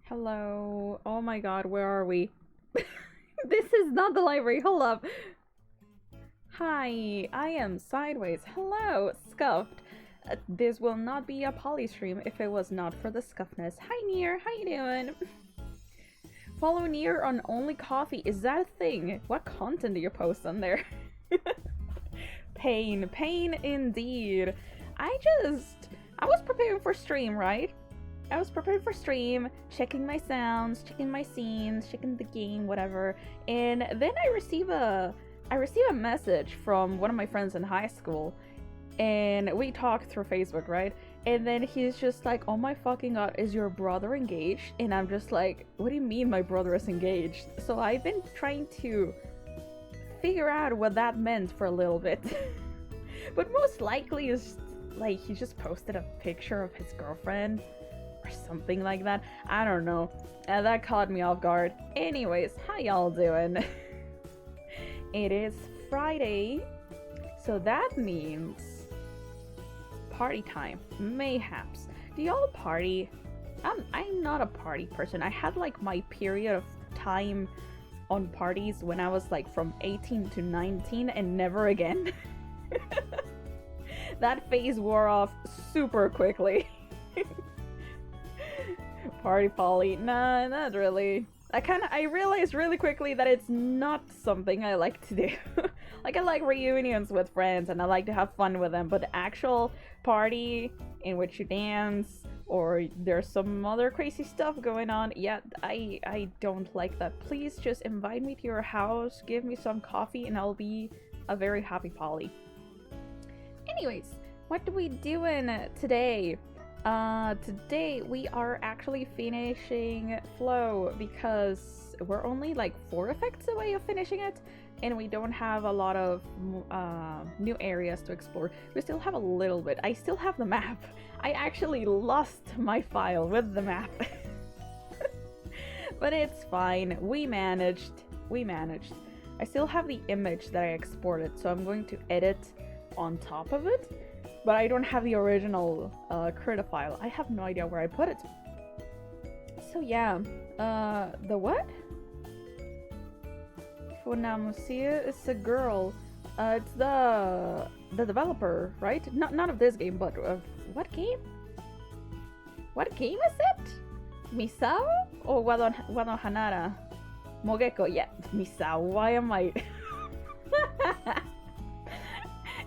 Hello. Oh my god, where are we? This is not the library. Hold up. Hi, I am Sideways. Hello, Scuffed. This will not be a Polly stream if it was not for the scuffness. Hi, Near. How you doing? Follow Near on Only Coffee. Is that a thing? What content do you post on there? Pain indeed. I was preparing for stream, right? I was prepared for stream, checking my sounds, checking my scenes, checking the game, whatever, and then I receive a message from one of my friends in high school, and we talked through Facebook, right? And then he's just like, "Oh my fucking god, is your brother engaged?" And I'm just like, "What do you mean my brother is engaged?" So I've been trying to figure out what that meant for a little bit. But most likely is like he just posted a picture of his girlfriend or something like that. I don't know. That caught me off guard. Anyways, how y'all doing? It is Friday, so that means party time. Mayhaps. Do y'all party? I'm not a party person. I had like my period of time on parties when I was like from 18 to 19 and never again. That phase wore off super quickly. Party Polly. Nah, not really. I realized really quickly that it's not something I like to do. Like, I like reunions with friends and I like to have fun with them, but the actual party in which you dance or there's some other crazy stuff going on, yeah, I don't like that. Please just invite me to your house, give me some coffee, and I'll be a very happy Polly. Anyways, what are we doing today? Today we are actually finishing Flow because we're only like 4 effects away of finishing it, and we don't have a lot of new areas to explore. We still have a little bit. I still have the map. I actually lost my file with the map. But it's fine. We managed. I still have the image that I exported, so I'm going to edit on top of it. But I don't have the original Krita file. I have no idea where I put it. So yeah, the what? Funamusia is a girl. It's the developer, right? Not of this game, but of what game? What game is it? Misao or Wado Hanara? Mogeko, yeah, Misao. Why am I?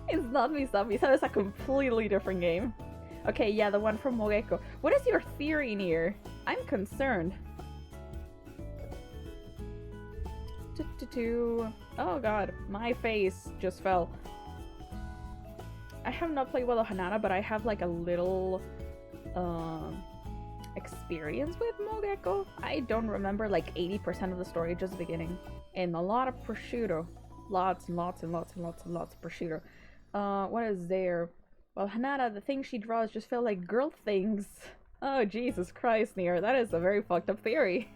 It's not Misao. Misao is a completely different game. Okay, yeah, the one from Mogeko. What is your theory, Nier? I'm concerned. Oh god, my face just fell. I have not played Wado Hanara, but I have like a little experience with Mogeko. I don't remember like 80% of the story, just the beginning. And a lot of prosciutto. Lots and lots of prosciutto. What is there? Well, Hanada, the things she draws just feel like girl things. Oh, Jesus Christ, Nier. That is a very fucked up theory.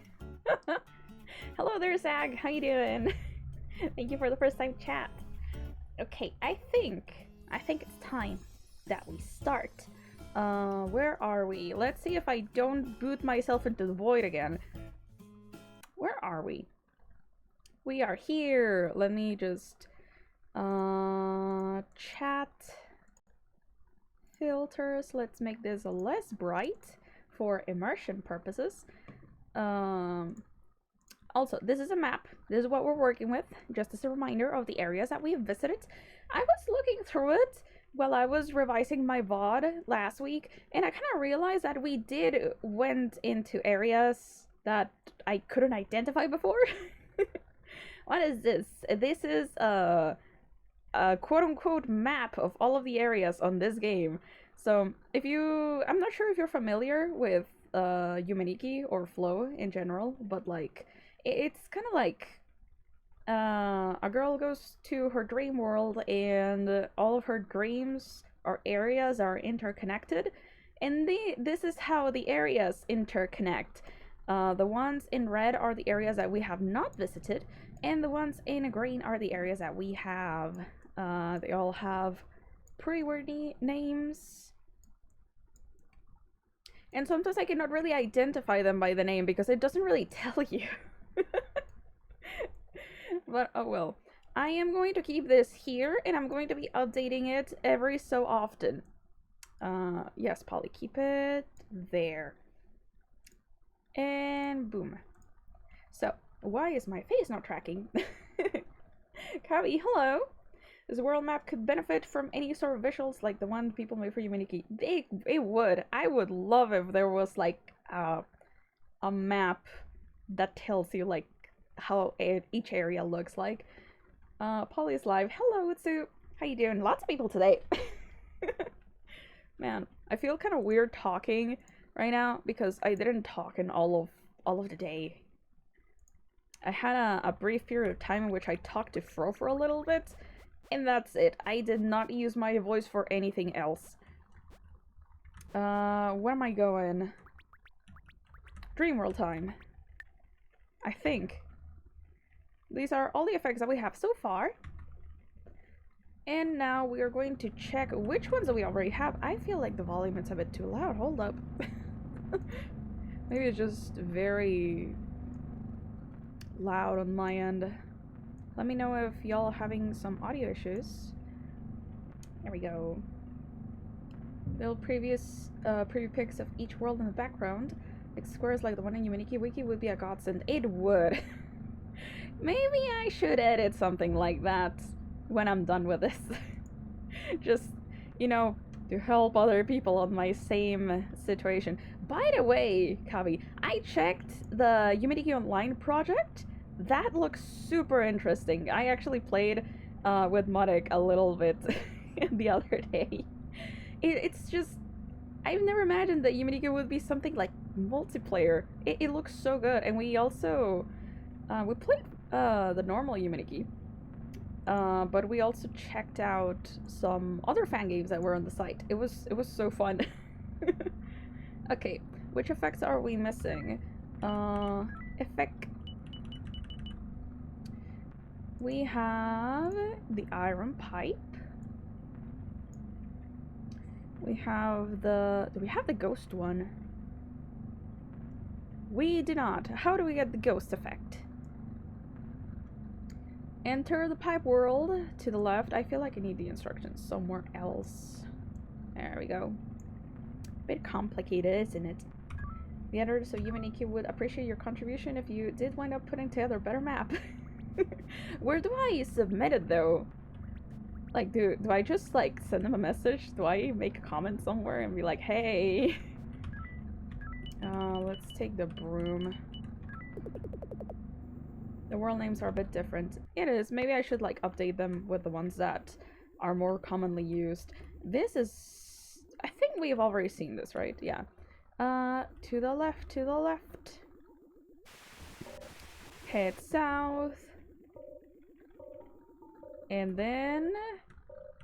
Hello there, Zag. How you doing? Thank you for the first time chat. Okay, I think it's time that we start. Where are we? Let's see if I don't boot myself into the void again. Where are we? We are here. Let me just chat filters. Let's make this less bright for immersion purposes. Also, this is a map. This is what we're working with, just as a reminder of the areas that we've visited. I was looking through it while I was revising my VOD last week, and I kind of realized that we went into areas that I couldn't identify before. What is this? This is a quote-unquote map of all of the areas on this game. So I'm not sure if you're familiar with Yumeniki or Flow in general, but like it's kind of like a girl goes to her dream world and all of her dreams or areas are interconnected, and this is how the areas interconnect. The ones in red are the areas that we have not visited, and the ones in green are the areas that we have. They all have pretty weird names. And sometimes I cannot really identify them by the name because it doesn't really tell you. But oh well. I am going to keep this here, and I'm going to be updating it every so often. Yes, Polly, keep it there. And boom. So, why is my face not tracking? Kavi, hello! This world map could benefit from any sort of visuals like the one people made for Humanity. It would. I would love if there was like a map that tells you like how each area looks like. Polly's live. Hello, Utsu. How you doing? Lots of people today. Man, I feel kind of weird talking right now because I didn't talk in all of the day. I had a brief period of time in which I talked to Fro for a little bit, and that's it. I did not use my voice for anything else. Where am I going? Dreamworld time. I think. These are all the effects that we have so far. And now we are going to check which ones that we already have. I feel like the volume is a bit too loud. Hold up. Maybe it's just very loud on my end. Let me know if y'all are having some audio issues. There we go. Build preview pics of each world in the background. Like squares like the one in Humanity Wiki would be a godsend. It would. Maybe I should edit something like that when I'm done with this. Just, you know, to help other people on my same situation. By the way, Kavi, I checked the Humanity Online project. That looks super interesting. I actually played with Modic a little bit the other day. It's just, I've never imagined that Humanity would be something like multiplayer. It looks so good, and we also we played the normal Humanity, but we also checked out some other fan games that were on the site. It was so fun. Okay, which effects are we missing? Effect. We have the iron pipe. We have the... Do we have the ghost one? We do not. How do we get the ghost effect? Enter the pipe world to the left. I feel like I need the instructions somewhere else. There we go. Bit complicated, isn't it? The editor, so Humanity would appreciate your contribution if you did wind up putting together a better map. Where do I submit it though? Like, do I just like send them a message? Do I make a comment somewhere and be like, hey? Let's take the broom. The world names are a bit different. It is. Maybe I should like update them with the ones that are more commonly used. This is... I think we've already seen this, right? Yeah. To the left, to the left. Head south. And then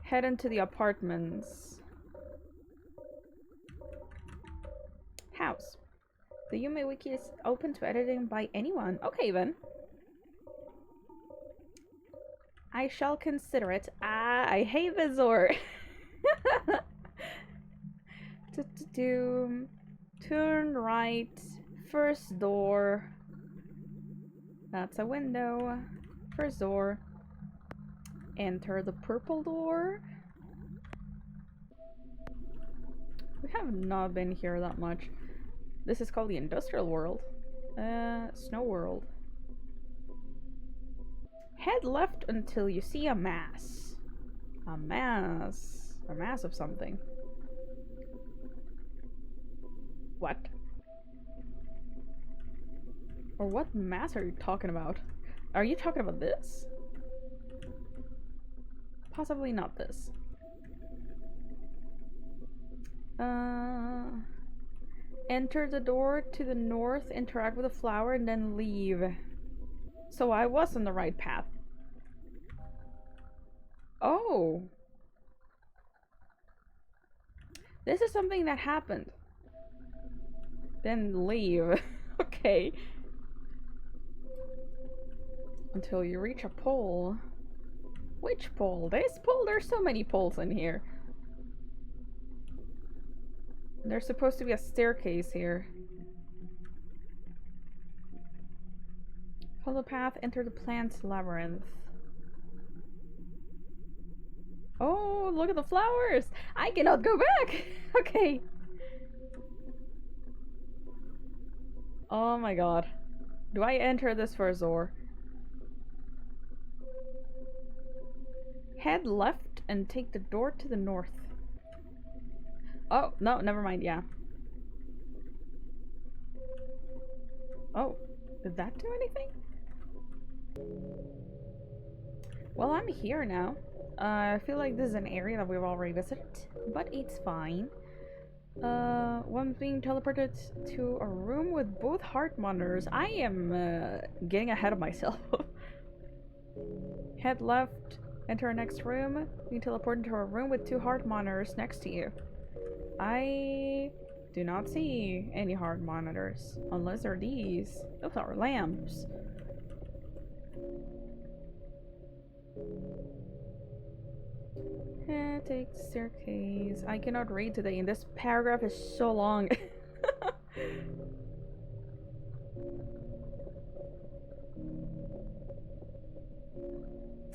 head into the apartments. House. The Yume Wiki is open to editing by anyone. Okay then. I shall consider it. Ah, I hate Vizor. Turn right. First door. That's a window. First door. Enter the purple door. We have not been here that much. This is called the industrial world. Snow world. Head left until you see a mass. A mass. A mass of something. What? Or what mass are you talking about? Are you talking about this? Possibly not this. Enter the door to the north, interact with the flower, and then leave. So I was on the right path. Oh. This is something that happened. Then leave. Okay. Until you reach a pole. Which pole? This pole? There's so many poles in here. There's supposed to be a staircase here. Follow the path, enter the plant labyrinth. Oh, look at the flowers! I cannot go back! Okay. Oh my god. Do I enter this for a Zor? Head left and take the door to the north. Oh, no, never mind, yeah. Oh, did that do anything? Well, I'm here now. I feel like this is an area that we've already visited, but it's fine. One's being teleported to a room with both heart monitors. I am getting ahead of myself. Head left, enter our next room. Being teleported to a room with 2 heart monitors next to you. I do not see any heart monitors, unless they're these. Those are lamps. Take the staircase. I cannot read today, and this paragraph is so long.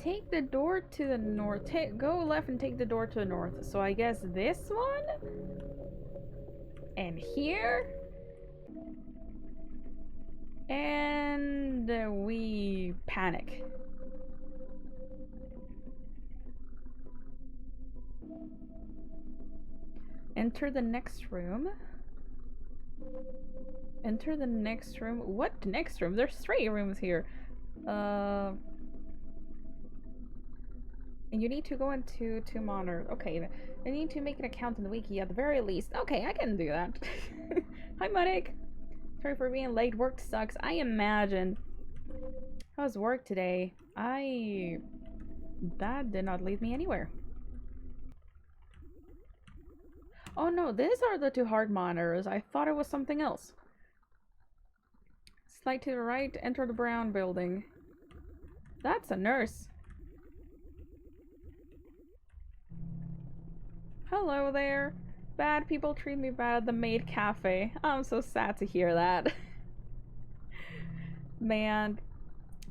Take the door to the north. Go left and take the door to the north. So I guess this one? And here? And we panic. Enter the next room. Enter the next room. What next room? There's 3 rooms here. And you need to go into 2 monitors. Okay, I need to make an account in the wiki at the very least. Okay, I can do that. Hi, Monik. Sorry for being late. Work sucks. I imagine. How's work today? That did not lead me anywhere. Oh no, these are the 2 hard monitors. I thought it was something else. Slide to the right, enter the brown building. That's a nurse. Hello there. Bad people treat me bad at the maid cafe. I'm so sad to hear that. Man,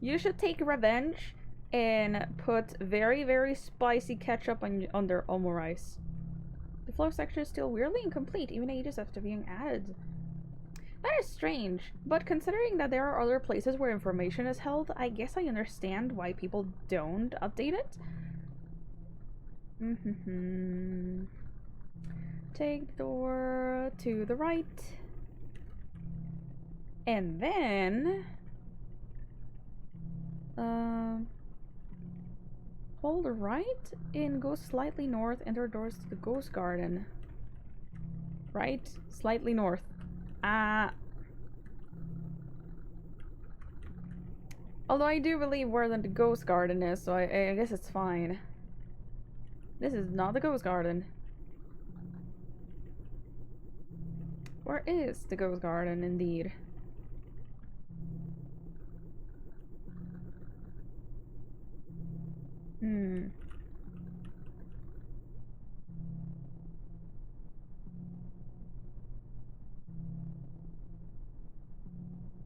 you should take revenge and put very, very spicy ketchup on their omurice. The flow section is still weirdly incomplete, even ages after being added. That is strange, but considering that there are other places where information is held, I guess I understand why people don't update it. Take the door to the right. And then... hold right and go slightly north, enter doors to the ghost garden. Right? Slightly north. Although I do believe where the ghost garden is, so I guess it's fine. This is not the ghost garden. Where is the ghost garden, indeed?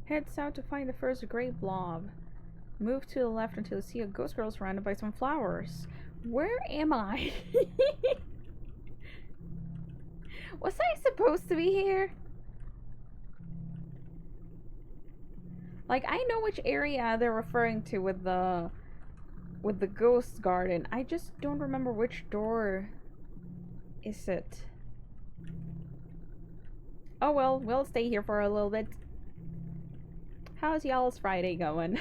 Head south to find the first gray blob. Move to the left until you see a ghost girl surrounded by some flowers. Where am I? Was I supposed to be here? Like, I know which area they're referring to with the ghost garden. I just don't remember which door is it. Oh well, we'll stay here for a little bit. How's y'all's Friday going?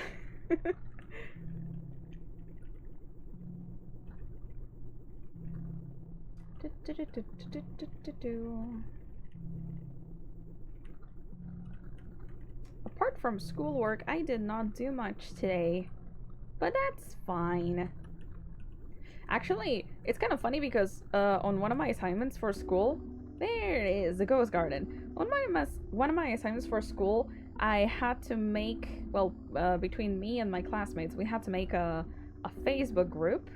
Apart from schoolwork, I did not do much today. But that's fine. Actually, it's kind of funny because on one of my assignments for school, there it is, the ghost garden. On one of my assignments for school, I had to make, well, between me and my classmates, we had to make a Facebook group,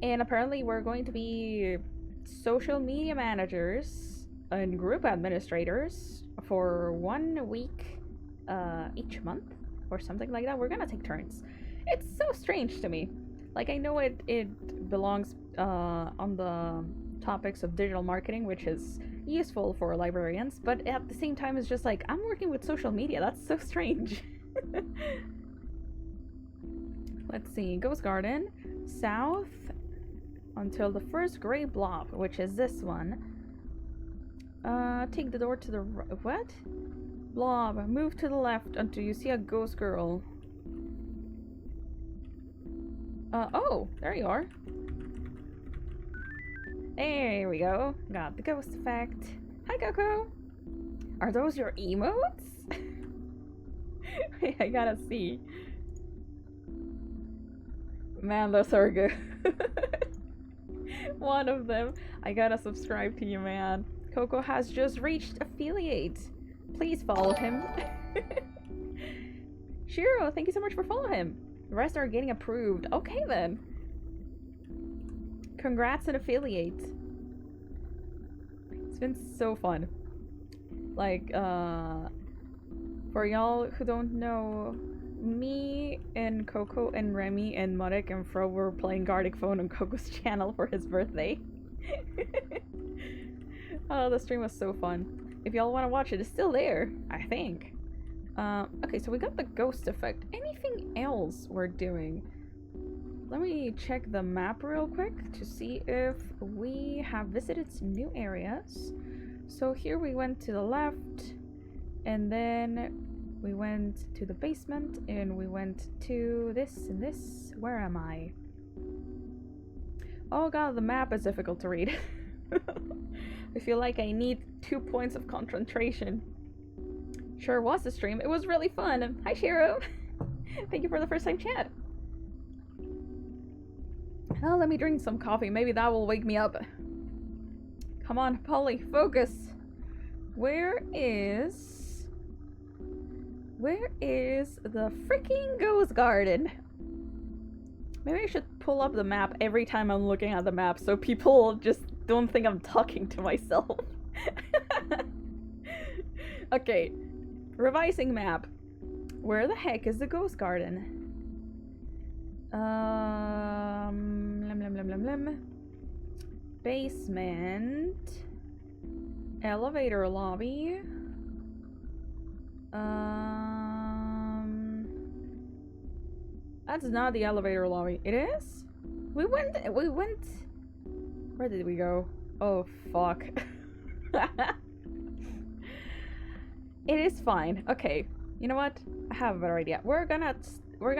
and apparently we're going to be social media managers and group administrators for 1 week each month or something like that. We're gonna take turns. It's so strange to me. Like, I know it belongs on the topics of digital marketing, which is useful for librarians, but at the same time it's just like, I'm working with social media. That's so strange. Let's see. Ghost Garden. South until the first gray blob, which is this one. Take the door to the right. What? Blob. Move to the left until you see a ghost girl. Oh, there you are. There we go. Got the ghost effect. Hi, Coco. Are those your emotes? Wait, I gotta see. Man, those are good. One of them. I gotta subscribe to you, man. Coco has just reached affiliate. Please follow him. Shiro, thank you so much for following him. The rest are getting approved. Okay then. Congrats on affiliate. It's been so fun. Like, for y'all who don't know, me and Coco and Remy and Marek and Fro were playing Gartic Phone on Coco's channel for his birthday. Oh, the stream was so fun. If y'all want to watch it, it's still there, I think. Okay, so we got the ghost effect. Anything else we're doing? Let me check the map real quick to see if we have visited some new areas. So here we went to the left, and then we went to the basement, and we went to this and this. Where am I? Oh god, the map is difficult to read. I feel like I need 2 points of concentration. Sure was the stream. It was really fun. Hi, Shiro. Thank you for the first time chat. Oh, let me drink some coffee. Maybe that will wake me up. Come on, Polly, focus. Where is the freaking ghost garden? Maybe I should pull up the map every time I'm looking at the map so people just don't think I'm talking to myself. Okay, revising map. Where the heck is the ghost garden? Basement. Elevator lobby. That's not the elevator lobby. It is? We went. Where did we go? Oh, fuck. It is fine. Okay. You know what? I have a better idea. We're gonna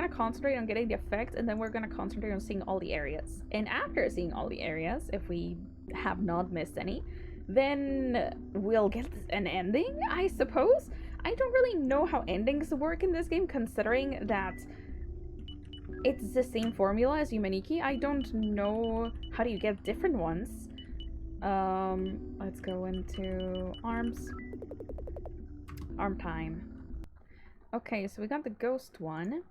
concentrate on getting the effect, and then we're gonna concentrate on seeing all the areas. And after seeing all the areas, if we have not missed any, then we'll get an ending, I suppose. I don't really know how endings work in this game, considering that it's the same formula as Yumeniki. I don't know how do you get different ones. Let's go into arms. Arm time. Okay, so we got the ghost one.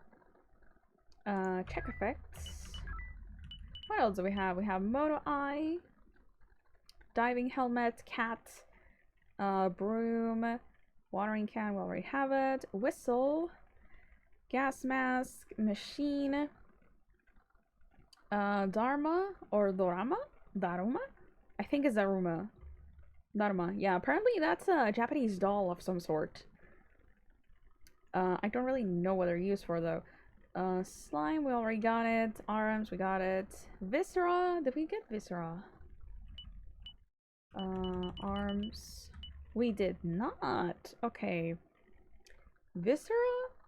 Check effects. What else do we have? We have Moto Eye, diving helmet, cat, broom, watering can, we already have it, whistle, gas mask, machine, Dharma or Dorama? Daruma? I think it's Daruma. Dharma. Yeah, apparently that's a Japanese doll of some sort. I don't really know what they're used for though. Slime, we already got it. Arms, we got it. Viscera, did we get Viscera? Arms, we did not. Okay. Viscera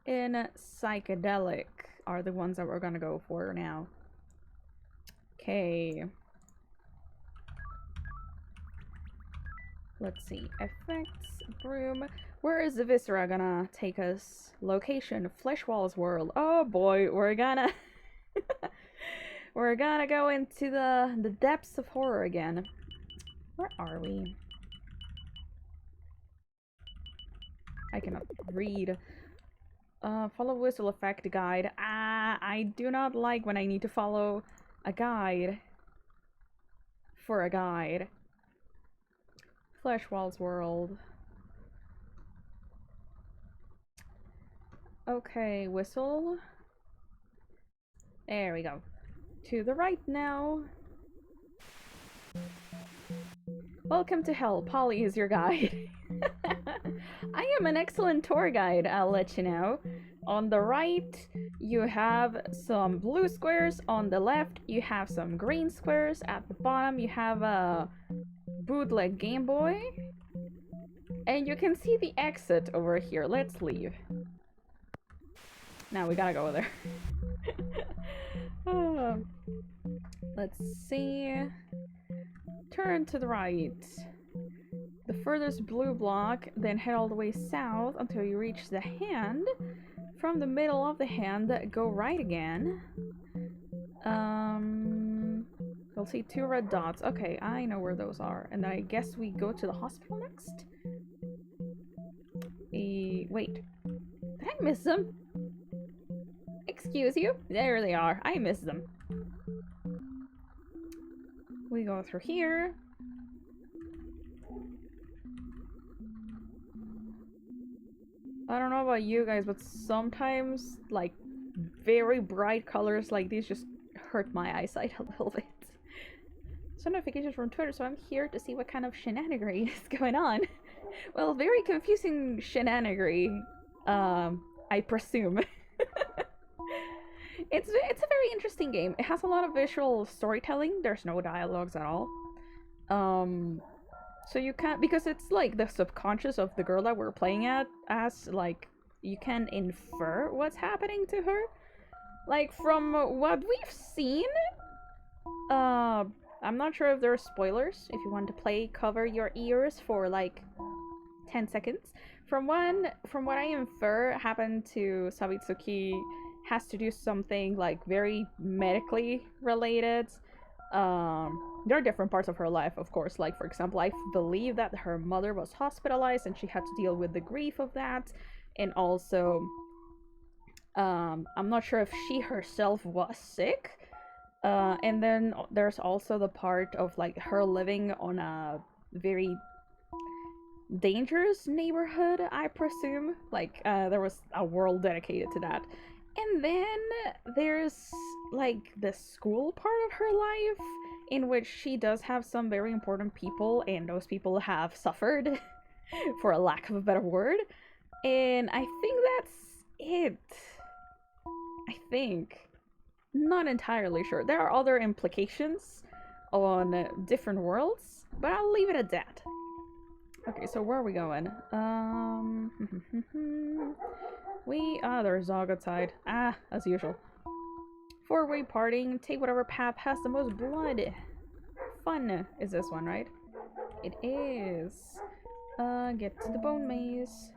and Psychedelic are the ones that we're gonna go for now. Okay. Let's see. Effects, broom. Where is the Viscera gonna take us? Location, Fleshwall's world. Oh boy, we're gonna we're gonna go into the depths of horror again. Where are we? I cannot read. Follow whistle effect guide. I do not like when I need to follow a guide for a guide. Fleshwall's world. Okay, whistle. There we go. To the right now. Welcome to hell. Polly is your guide. I am an excellent tour guide, I'll let you know. On the right, you have some blue squares. On the left, you have some green squares. At the bottom, you have a bootleg Game Boy. And you can see the exit over here. Let's leave. Now we gotta go there. Let's see. Turn to the right. The furthest blue block, then head all the way south until you reach the hand. From the middle of the hand, go right again. You'll see 2 red dots. Okay, I know where those are. And I guess we go to the hospital next? Wait. Did I miss them? Excuse you? There they are. I missed them. We go through here. I don't know about you guys, but sometimes, like, very bright colors like these just hurt my eyesight a little bit. Some notifications from Twitter, so I'm here to see what kind of shenanigery is going on. Well, very confusing shenanigery, I presume. It's a very interesting game. It has a lot of visual storytelling. There's no dialogues at all. So you can't, because it's like the subconscious of the girl that we're playing as, like, you can infer what's happening to her. Like, from what we've seen, I'm not sure if there are spoilers. If you want to play, cover your ears for like 10 seconds. From what I infer happened to Sabitsuki has to do something like very medically related. There are different parts of her life, of course. Like, for example, I believe that her mother was hospitalized and she had to deal with the grief of that. And also, I'm not sure if she herself was sick. And then there's also the part of, like, her living on a very dangerous neighborhood, I presume. Like, there was a world dedicated to that. And then there's, like, the school part of her life, in which she does have some very important people, and those people have suffered, for a lack of a better word. And I think that's it. I think. Not entirely sure. There are other implications on different worlds, but I'll leave it at that. Okay, so where are we going? There's Zog outside. As usual. 4-way parting. Take whatever path has the most blood. Fun is this one, right? It is. Get to the bone maze.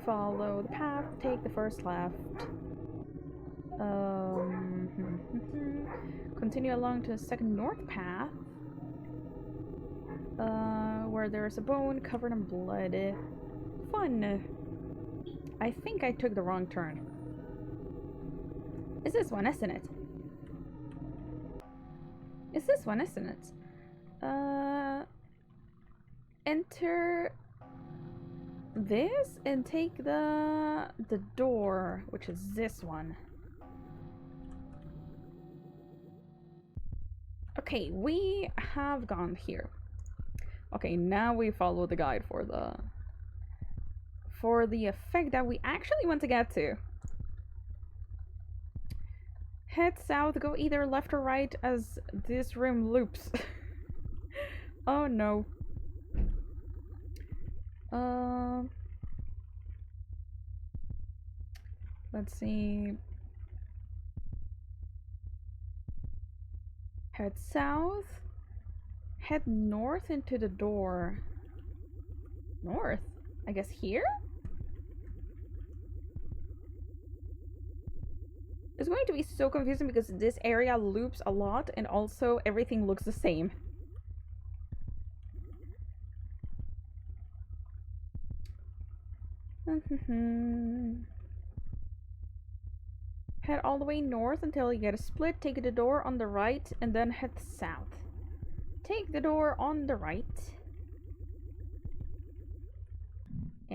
Follow the path. Take the first left. Continue along to the second north path. Where there's a bone covered in blood. Fun. I think I took the wrong turn. It's this one, isn't it? It's this one, isn't it? Enter this and take the door, which is this one. Okay, we have gone here. Okay, now we follow the guide for the effect that we actually want to get to. Head south, go either left or right as this room loops. Oh no. Let's see. Head south. Head north into the door. North? I guess here? It's going to be so confusing because this area loops a lot and also everything looks the same. Head all the way north until you get a split, take the door on the right, and then head south. Take the door on the right.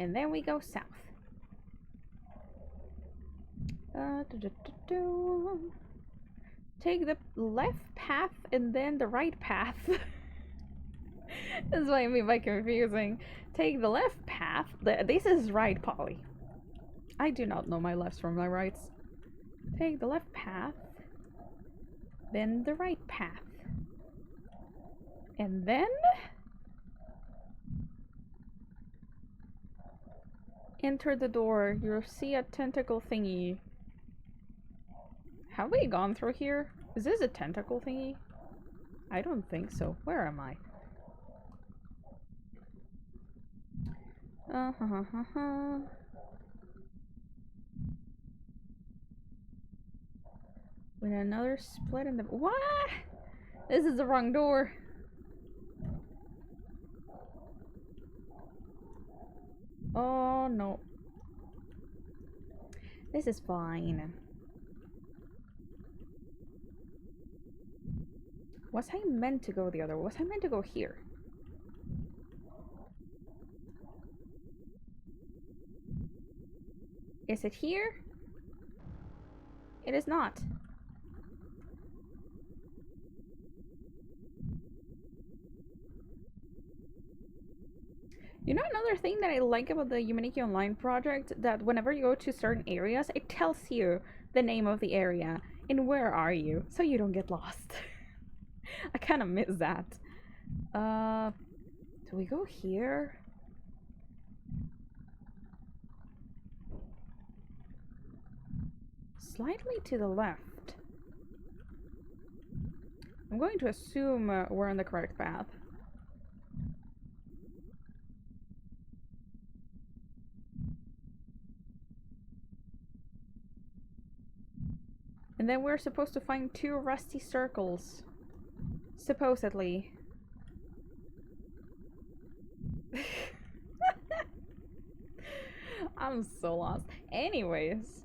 And then we go south. Take the left path and then the right path. That's what I mean by confusing. Take the left path. This is right, Polly. I do not know my lefts from my rights. Take the left path, then the right path. And then enter the door. You'll see a tentacle thingy. Have we gone through here? Is this a tentacle thingy? I don't think so. Where am I? With another split in the... What? This is the wrong door. Oh no. This is fine. Was I meant to go the other way? Was I meant to go here? Is it here? It is not. You know another thing that I like about the Humanity Online project? That whenever you go to certain areas, it tells you the name of the area and where are you, so you don't get lost. I kind of miss that. Do we go here? Slightly to the left. I'm going to assume we're on the correct path. And then we're supposed to find 2 rusty circles. Supposedly. I'm so lost. Anyways.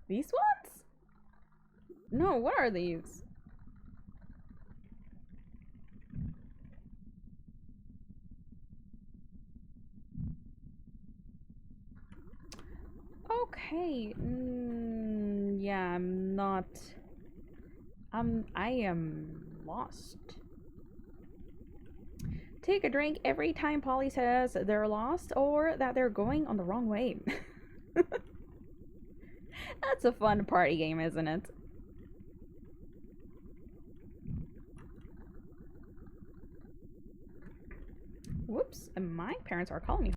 These ones? No, what are these? Okay. Yeah, I'm not... I am lost. Take a drink every time Polly says they're lost or that they're going on the wrong way. That's a fun party game, isn't it? Whoops, my parents are calling me.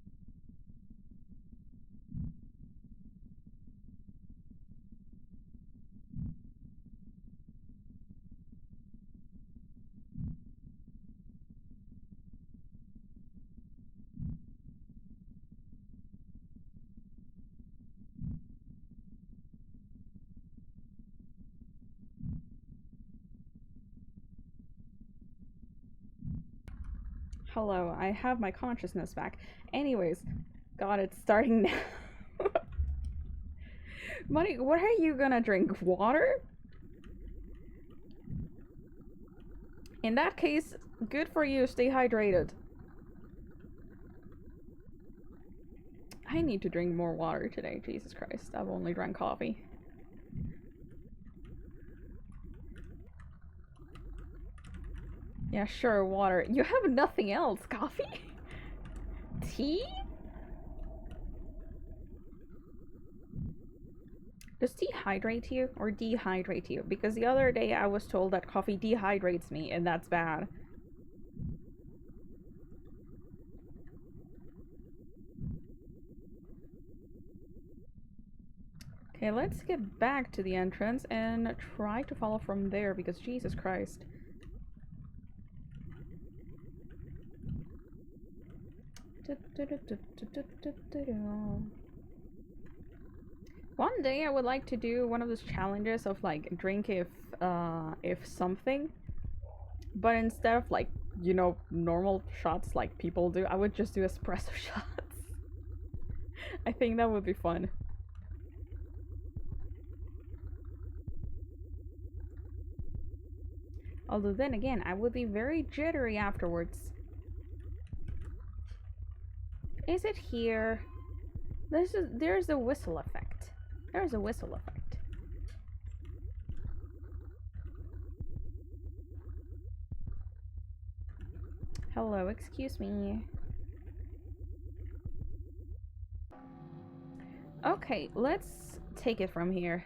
Hello, I have my consciousness back. Anyways, God, it's starting now. Money, what are you gonna drink? Water? In that case, good for you, stay hydrated. I need to drink more water today, Jesus Christ. I've only drank coffee. Yeah, sure, water. You have nothing else. Coffee? Tea? Does tea hydrate you or dehydrate you? Because the other day I was told that coffee dehydrates me and that's bad. Okay, let's get back to the entrance and try to follow from there because Jesus Christ. One day I would like to do one of those challenges of like drink if something, but instead of like, you know, normal shots like people do, I would just do espresso shots. I think that would be fun. Although then again, I would be very jittery afterwards. Is it here? There's a whistle effect. There's a whistle effect. Hello, excuse me. Okay, let's take it from here.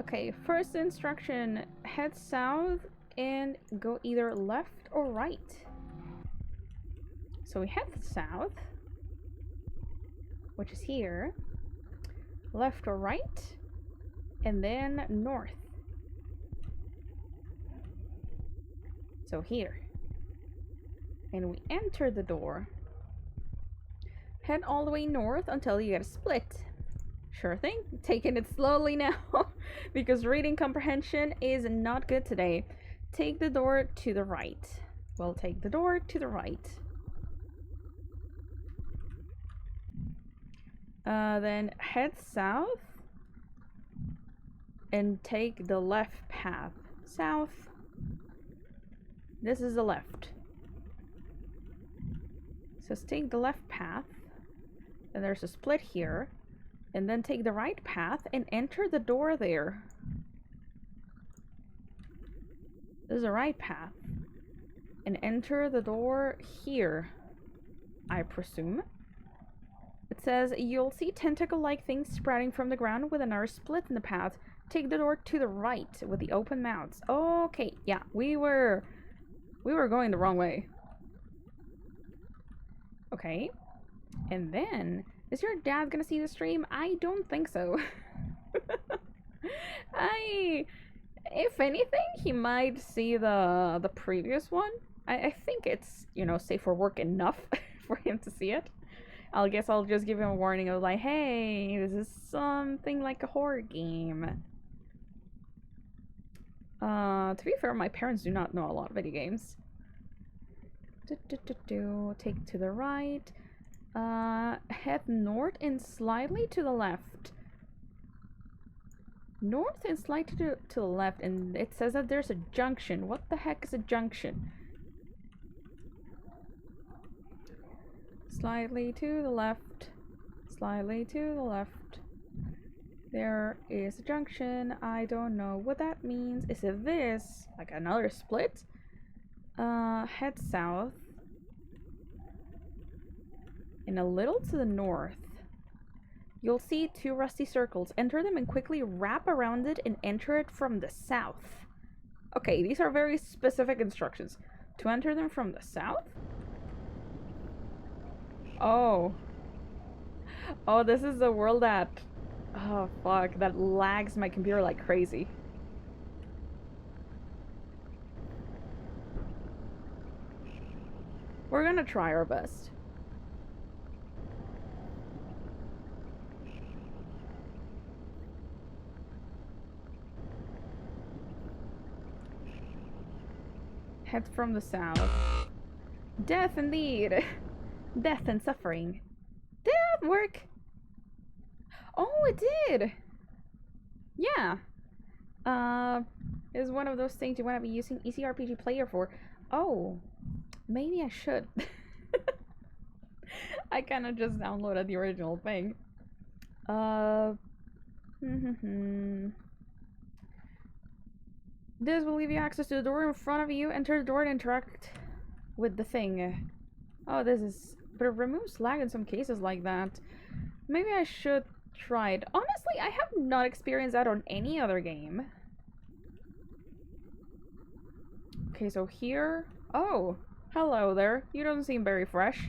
Okay, first instruction, head south and go either left or right. So we head south, which is here, left or right, and then north. So here. And we enter the door. Head all the way north until you get a split. Sure thing, taking it slowly now, because reading comprehension is not good today. Take the door to the right. We'll take the door to the right. Then head south and take the left path. South. This is the left. So take the left path, and there's a split here. And then take the right path and enter the door there. This is the right path. And enter the door here, I presume. It says, you'll see tentacle-like things sprouting from the ground with another split in the path. Take the door to the right with the open mouths. Okay, yeah, we were going the wrong way. Okay. And then, is your dad gonna see the stream? I don't think so. If anything, he might see the previous one. I think it's, you know, safe for work enough for him to see it. I guess I'll just give him a warning of like, hey, this is something like a horror game. To be fair, my parents do not know a lot of video games. Take to the right. Head north and slightly to the left. North and slightly to the left, and it says that there's a junction. What the heck is a junction? Slightly to the left. Slightly to the left. There is a junction. I don't know what that means. Is it this? Like another split? Head south. And a little to the north. You'll see two rusty circles. Enter them and quickly wrap around it and enter it from the south. Okay, these are very specific instructions. To enter them from the south? Oh. Oh, this is the world that... Oh, fuck. That lags my computer like crazy. We're gonna try our best. Head from the south. Death indeed. Death and suffering. Did that work? Oh, it did. Yeah. Is one of those things you want to be using ECRPG Player for. Oh, maybe I should. I kind of just downloaded the original thing. This will give you access to the door in front of you. Enter the door and interact with the thing. Oh, this is... But it removes lag in some cases like that. Maybe I should try it. Honestly, I have not experienced that on any other game. Okay, so here... Oh, hello there. You don't seem very fresh.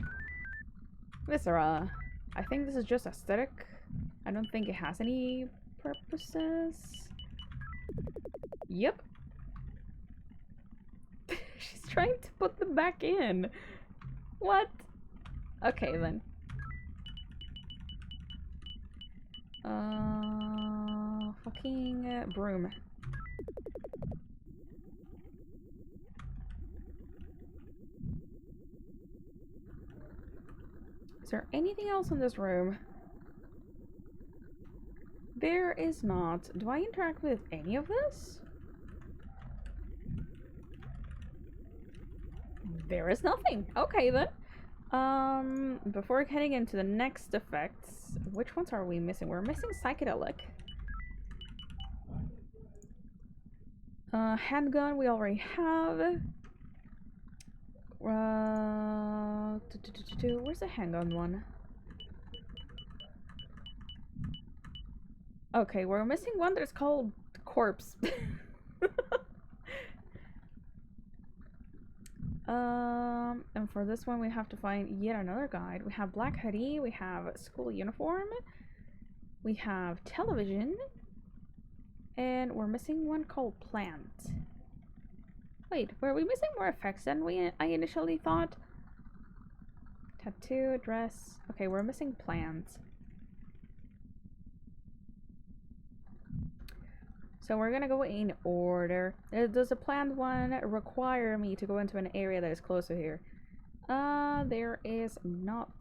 Viscera. I think this is just aesthetic. I don't think it has any purposes. Yep. She's trying to put them back in. What? Okay, then. Fucking broom. Is there anything else in this room? There is not. Do I interact with any of this? There is nothing. Okay then. Before heading into the next effects, which ones are we missing? We're missing psychedelic. Handgun we already have. Where's the handgun one? Okay, we're missing one that's called corpse. And for this one we have to find yet another guide. We have black hoodie, we have school uniform, we have television, and we're missing one called plant. Wait, were we missing more effects than I initially thought? Tattoo, dress. Okay, we're missing plant. So we're gonna go in order. Does the planned one require me to go into an area that is closer here? There is not.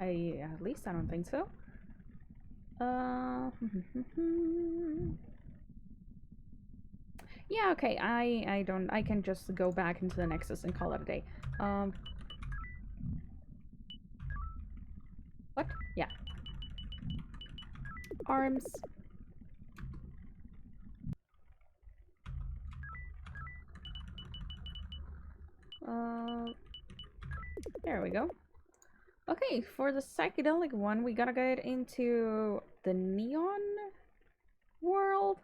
At least I don't think so. Yeah, okay, I can just go back into the Nexus and call it a day. What? Yeah. Arms. There we go. Okay, for the psychedelic one, we gotta get into the neon world.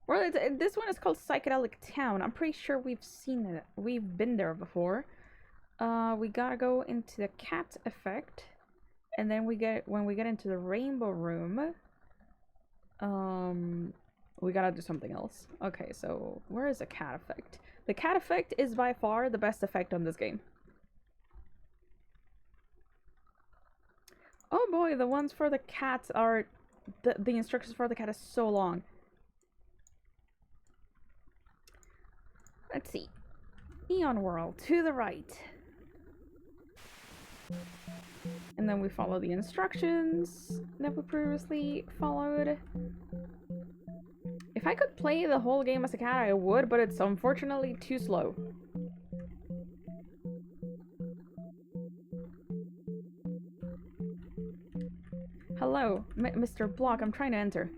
Well, this one is called Psychedelic Town. I'm pretty sure we've seen it. We've been there before. We gotta go into the cat effect, and then when we get into the rainbow room, we gotta do something else. Okay, so where is the cat effect? The cat effect is by far the best effect on this game. Oh boy, the ones for the cats are... The instructions for the cat is so long. Let's see. Neon World, to the right. And then we follow the instructions that we previously followed. If I could play the whole game as a cat, I would, but it's unfortunately too slow. Hello, Mr. Block, I'm trying to enter.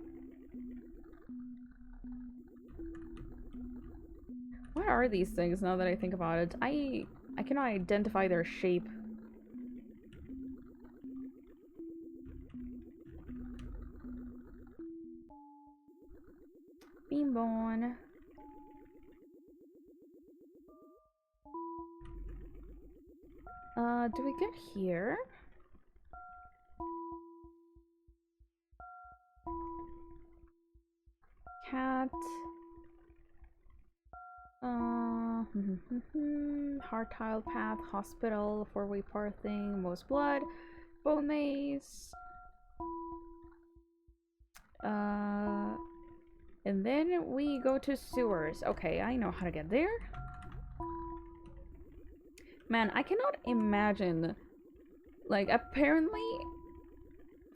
What are these things now that I think about it? I cannot identify their shape. Beanbone. Do we get here? Cat. Hard tile path, hospital, four-way parting, most blood, bone maze. And then we go to sewers. Okay, I know how to get there. Man, I cannot imagine. Like, apparently,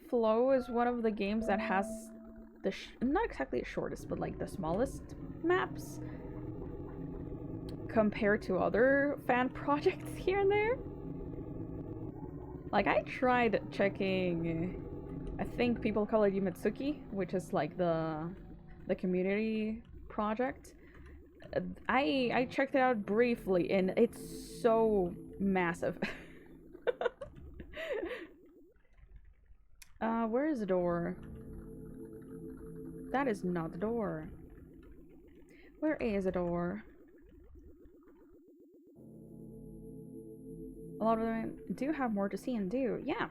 Flow is one of the games that has the not exactly the shortest, but like the smallest maps compared to other fan projects here and there. Like, I tried checking, I think people call it Yumetsuki, which is like the community project. I checked it out briefly and it's so massive. Where is the door? That is not the door. Where is the door? A lot of them do have more to see and do. Yeah.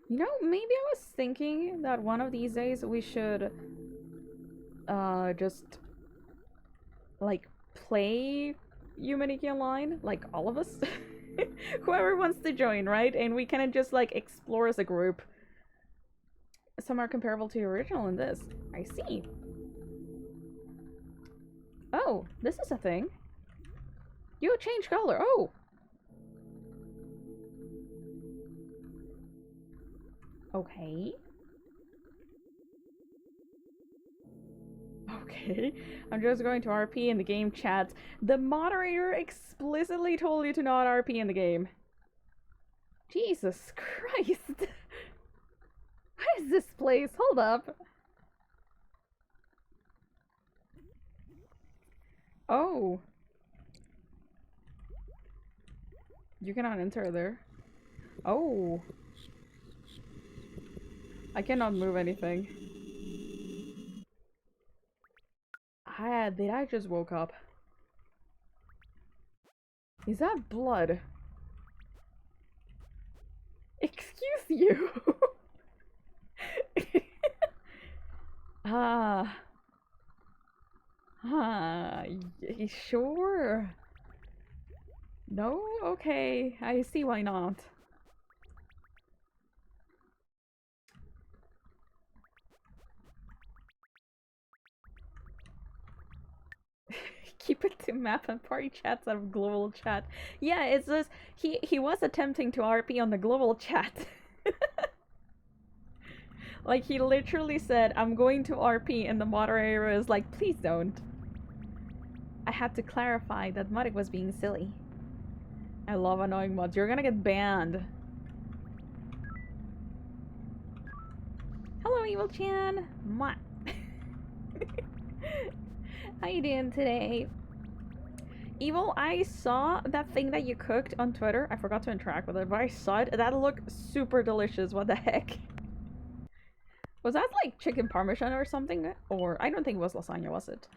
You know, maybe I was thinking that one of these days we should just like play Humanity Online, like all of us. Whoever wants to join, right? And we kind of just like explore as a group. Some are comparable to the original in this. I see. Oh, this is a thing. You change color. Oh. Okay. Okay. Okay, I'm just going to RP in the game chat. The moderator explicitly told you to not RP in the game. Jesus Christ. What is this place? Hold up. Oh. You cannot enter there. Oh. I cannot move anything. Did I just woke up? Is that blood? Excuse you. Sure. No? Okay, I see why not. Keep it to map and party chats out of global chat. Yeah, it's just he was attempting to RP on the global chat. Like, he literally said, I'm going to RP, and the moderator was like, please don't. I had to clarify that Muddick was being silly. I love annoying mods. You're gonna get banned. Hello, Evil Chan. Mwah. How you doing today? Evil, I saw that thing that you cooked on Twitter. I forgot to interact with it, but I saw it. That looked super delicious. What the heck? Was that like chicken parmesan or something? Or I don't think it was lasagna, was it?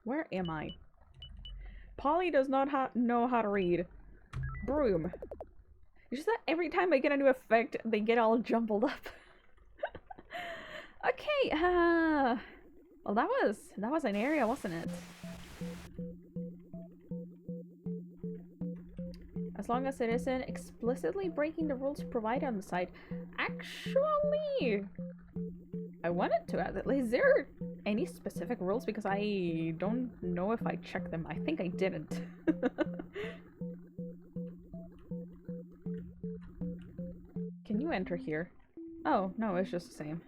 Where am I? Polly does not know how to read. Broom. It's just that every time I get a new effect, they get all jumbled up. Okay, well that was an area, wasn't it? As long as it isn't explicitly breaking the rules provided on the site. Actually, I wanted to add it. Is there any specific rules? Because I don't know if I checked them. I think I didn't. Can you enter here? Oh, no, it's just the same.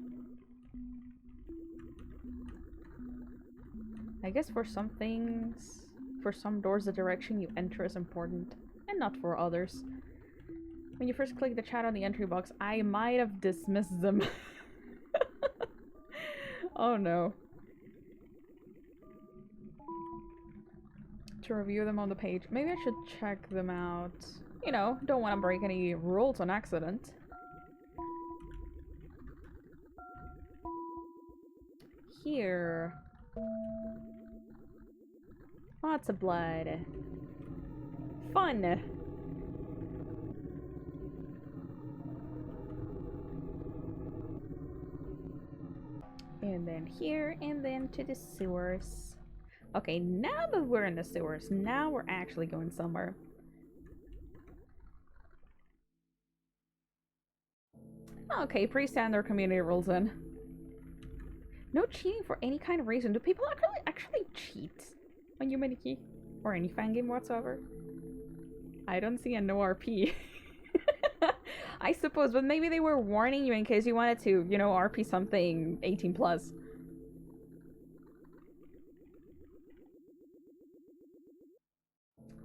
I guess for some things, for some doors, the direction you enter is important, and not for others. When you first click the chat on the entry box, I might have dismissed them. Oh no. To review them on the page. Maybe I should check them out. You know, don't want to break any rules on accident. Here. Lots of blood. Fun! And then here, and then to the sewers. Okay, now that we're in the sewers, now we're actually going somewhere. Okay, pretty standard community rules then. No cheating for any kind of reason. Do people actually cheat on Humanity? Or any fan game whatsoever? I don't see a no RP. I suppose, but maybe they were warning you in case you wanted to, you know, RP something 18 plus.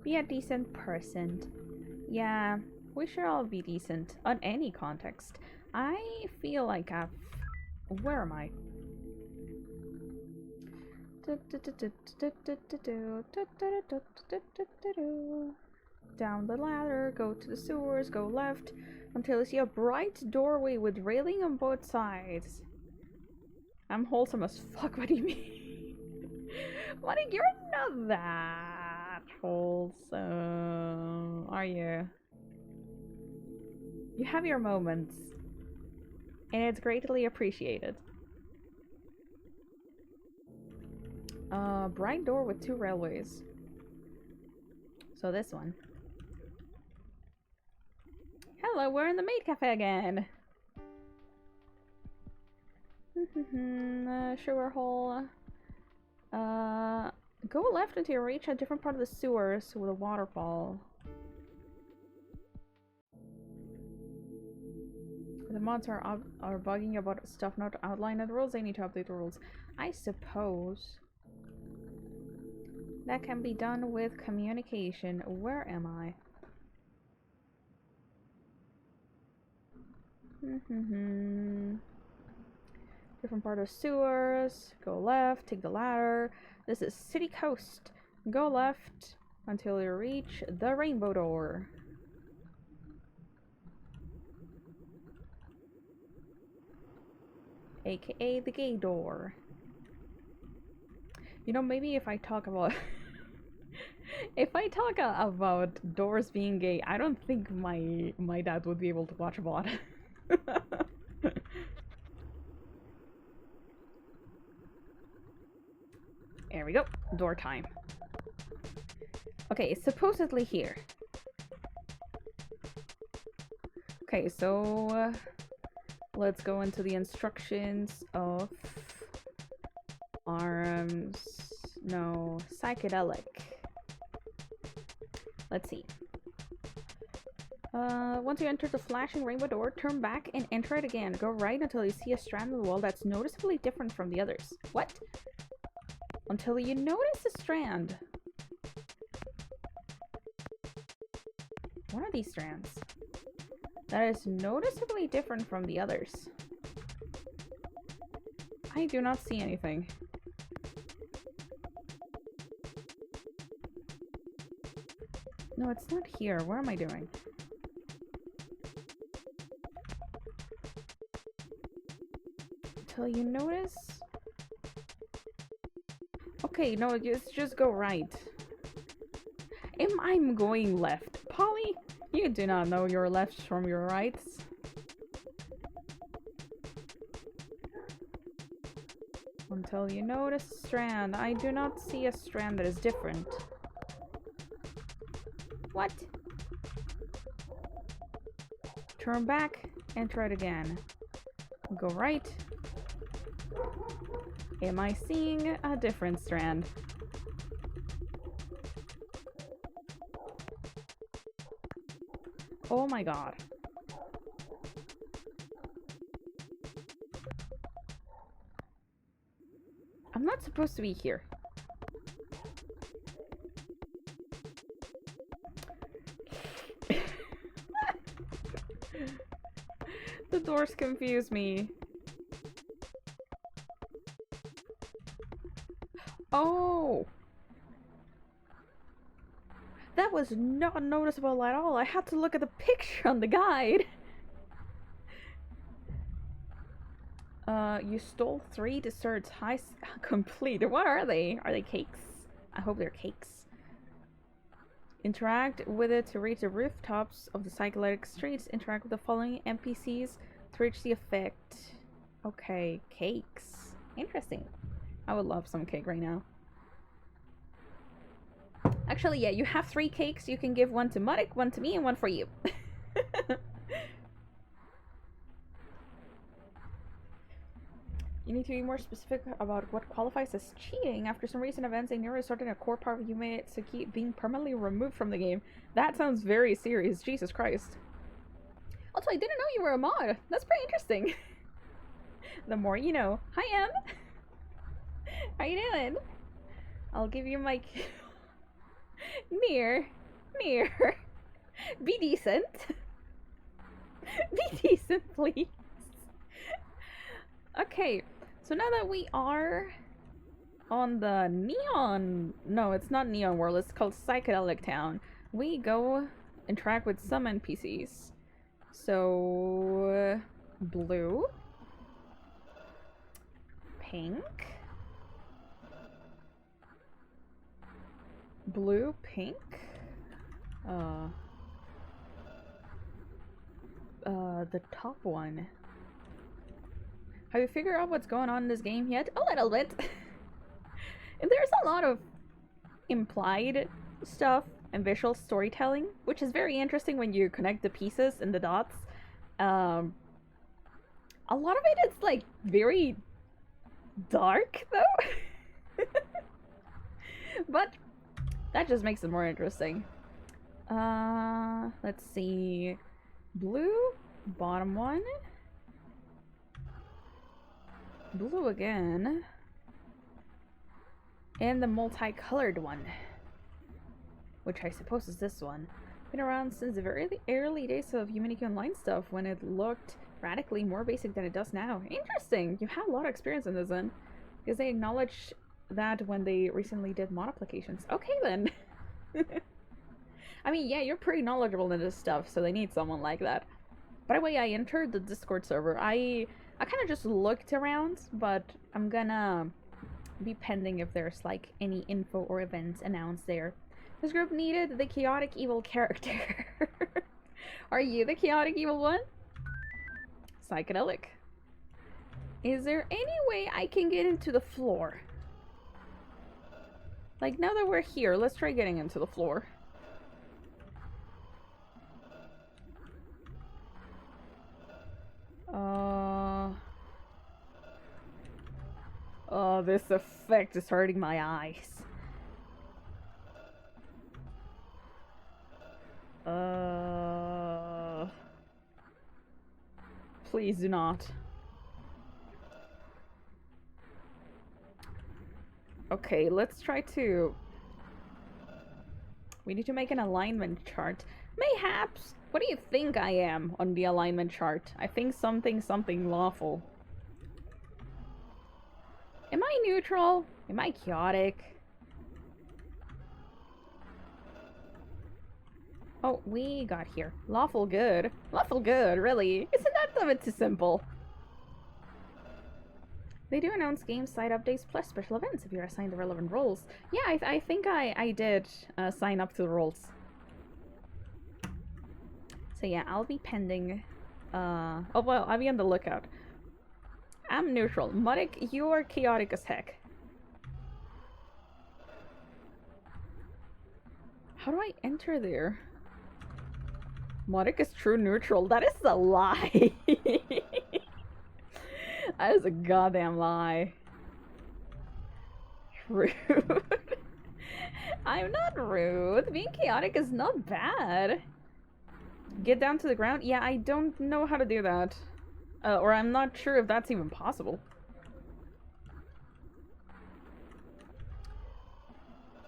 Be a decent person. Yeah, we should all be decent on any context. I feel like I've... Where am I? Down the ladder, go to the sewers, go left, until you see a bright doorway with railing on both sides. I'm wholesome as fuck, what do you mean? What, you're not that wholesome, are you? You have your moments, and it's greatly appreciated. Bright door with 2 railways. So this one. Hello, we're in the maid cafe again. Sugar hole. Go left until you reach a different part of the sewers with a waterfall. The mods are bugging about stuff not outlined in the rules. They need to update the rules. I suppose that can be done with communication. Where am I? Different part of sewers. Go left, take the ladder. This is City Coast. Go left until you reach the rainbow door. AKA the gay door. You know, maybe if I talk about if I talk about doors being gay, I don't think my dad would be able to watch a VOD. There we go. Door time. Okay, it's supposedly here. Okay, so let's go into the instructions of arms. No, psychedelic. Let's see. Once you enter the flashing rainbow door, turn back and enter it again. Go right until you see a strand of the wall that's noticeably different from the others. What? Until you notice a strand. What are these strands? That is noticeably different from the others. I do not see anything. No, it's not here. What am I doing? Until you notice... Okay, no, just go right. I'm going left. Polly, you do not know your lefts from your rights. Until you notice a strand. I do not see a strand that is different. What? Turn back and try it again. Go right. Am I seeing a different strand? Oh my god. I'm not supposed to be here. The doors confuse me. Oh! That was not noticeable at all. I had to look at the picture on the guide. You stole 3 desserts. Complete. What are they? Are they cakes? I hope they're cakes. Interact with it to reach the rooftops of the psychedelic streets. Interact with the following NPCs to reach the effect. Okay, cakes. Interesting. I would love some cake right now. Actually, yeah, you have 3 cakes. You can give one to Muddick, one to me, and one for you. You need to be more specific about what qualifies as cheating. After some recent events, a neuro started a core part of you made it to keep being permanently removed from the game. That sounds very serious. Jesus Christ. Also, I didn't know you were a mod. That's pretty interesting. The more you know. Hi, Em. How you doing? I'll give you my... Near. Be decent. Be decent, please. Okay, so now that we are on the neon... No, it's not Neon World. It's called Psychedelic Town. We go interact with some NPCs. So... blue. Pink. Blue, pink. The top one. Have you figured out what's going on in this game yet? A little bit. There's a lot of implied stuff and visual storytelling, which is very interesting when you connect the pieces and the dots. A lot of it is like very dark though. But that just makes it more interesting. Let's see. Blue, Bottom one. Blue again. And the multicolored one. Which I suppose is this one. Been around since the very early days of Humanity Online stuff when it looked radically more basic than it does now. Interesting! You've had a lot of experience in this one. Because they acknowledged that when they recently did mod applications. Okay then! I mean, yeah, you're pretty knowledgeable in this stuff, so they need someone like that. By the way, I entered the Discord server. I kind of just looked around, but I'm gonna be pending if there's like any info or events announced there. This group needed the chaotic evil character. Are you the chaotic evil one? Psychedelic. Is there any way I can get into the floor? Like, now that we're here, let's try getting into the floor. Oh, this effect is hurting my eyes. Please do not. Okay, let's try to... We need to make an alignment chart. Mayhaps! What do you think I am on the alignment chart? I think something lawful. Am I neutral? Am I chaotic? Oh, we got here. Lawful good. Lawful good, really? Isn't that a bit too simple? They do announce game side updates plus special events if you're assigned the relevant roles. Yeah, I think I did sign up to the roles. So yeah, I'll be pending. Oh well, I'll be on the lookout. I'm neutral. Muddick, you are chaotic as heck. How do I enter there? Muddick is true neutral. That is a lie. That is a goddamn lie. Rude. I'm not rude. Being chaotic is not bad. Get down to the ground? Yeah, I don't know how to do that. Or I'm not sure if that's even possible.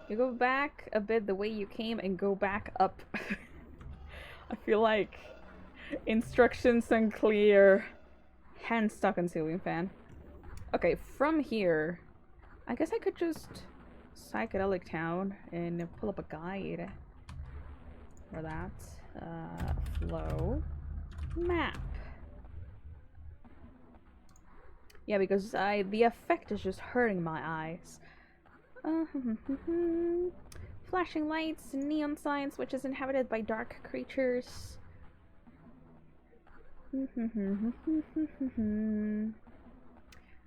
You go back a bit the way you came and go back up. I feel like instructions unclear. Hand stuck on ceiling fan. Okay, from here, I guess I could just Psychedelic Town and pull up a guide for that. Flow. Map. Yeah, because the effect is just hurting my eyes. Flashing lights, neon signs, which is inhabited by dark creatures.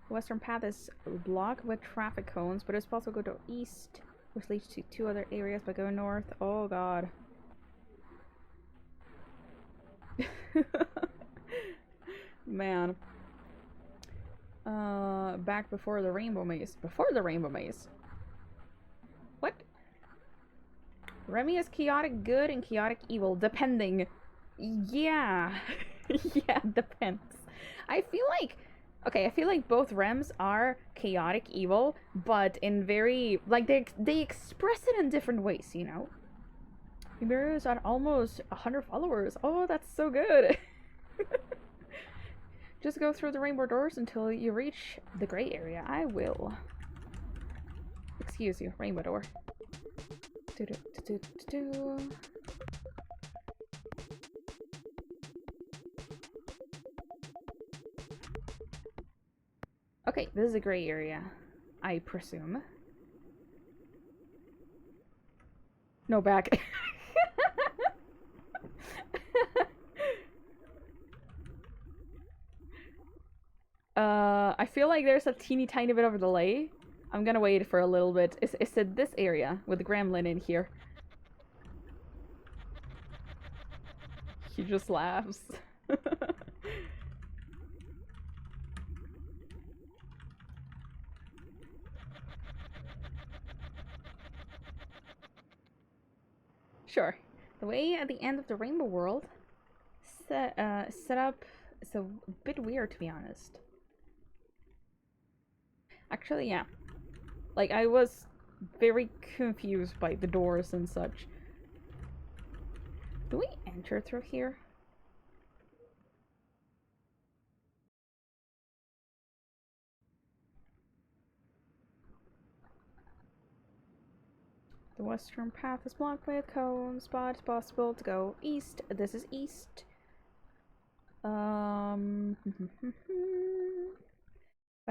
Western path is blocked with traffic cones, but it's possible to go to east, which leads to two other areas by going north. Oh god. Man. Back before the rainbow maze. Before the rainbow maze. What? Remy is chaotic good and chaotic evil, depending. Yeah. Yeah, depends. I feel like... Okay, I feel like both Rems are chaotic evil, but in very... Like, they express it in different ways, you know? Yamiru's at almost 100 followers. Oh, that's so good. Just go through the rainbow doors until you reach the gray area. I will. Excuse you, rainbow door. Okay, this is a gray area, I presume. No, back. I feel like there's a teeny tiny bit of a delay. I'm gonna wait for a little bit. It's at this area with the gremlin in here. He just laughs. Sure. The way at the end of the rainbow world. setup is a bit weird, to be honest. Actually, yeah. Like, I was very confused by the doors and such. Do we enter through here? The western path is blocked with cones, but it's possible to go east. This is east. By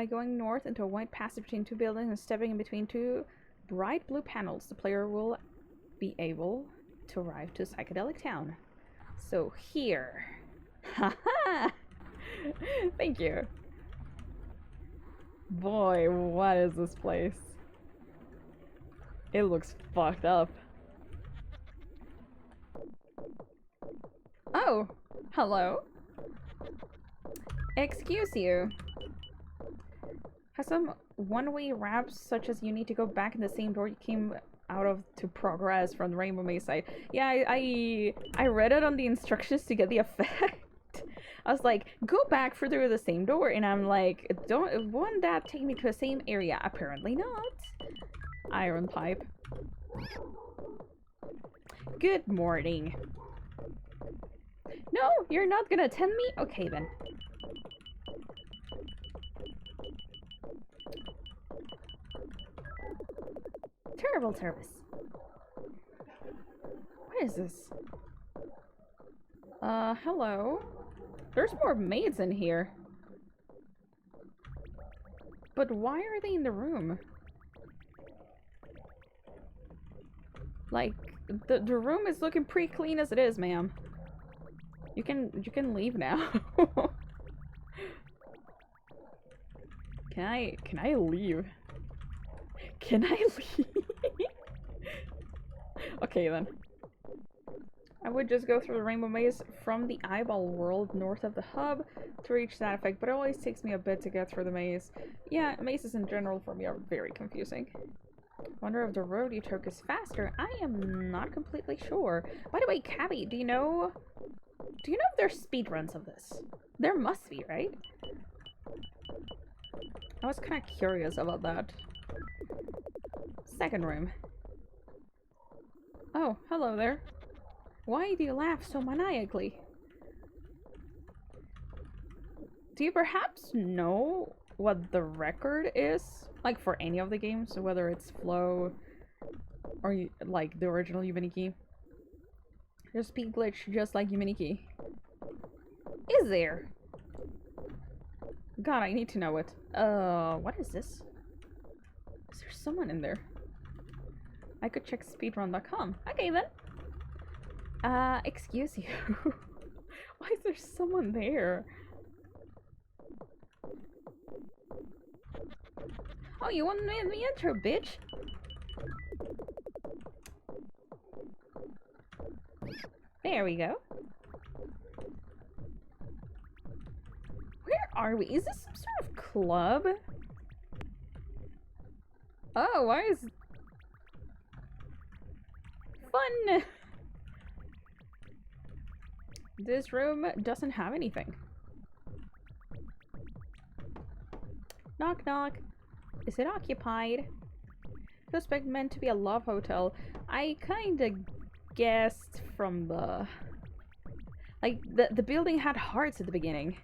going north into a wide passage between two buildings and stepping in between two bright blue panels, the player will be able to arrive to a psychedelic town. So here. Haha! Thank you. Boy, what is this place? It looks fucked up. Oh, hello. Excuse you. Has some one-way ramps, such as you need to go back in the same door you came out of to progress from the Rainbow Maze site. Yeah, I read it on the instructions to get the effect. I was like, go back through the same door, and I'm like, won't that take me to the same area? Apparently not. Iron pipe. Good morning. No, you're not gonna attend me? Okay then. Terrible service. What is this? Hello? There's more maids in here. But why are they in the room? Like, the room is looking pretty clean as it is, ma'am. You can leave now. Can I leave? Can I leave? Okay then. I would just go through the Rainbow Maze from the Eyeball World north of the hub to reach that effect, but it always takes me a bit to get through the maze. Yeah, mazes in general for me are very confusing. Wonder if the road you took is faster. I am not completely sure. By the way, Cabby, do you know if there's speedruns of this? There must be, right? I was kind of curious about that. Second room. Oh, hello there. Why do you laugh so maniacally? Do you perhaps know what the record is? Like for any of the games, so whether it's Flow or like the original Yuminiki. There's speed glitch just like Yuminiki. Is there? God, I need to know it. What is this? Is there someone in there? I could check speedrun.com. Okay then. Excuse you. Why is there someone there? Oh, you want me enter, bitch? There we go. Where are we? Is this some sort of club? Oh, why is... Fun! This room doesn't have anything. Knock knock. Is it occupied? Suspect meant to be a love hotel. I kinda guessed from the... Like, the building had hearts at the beginning.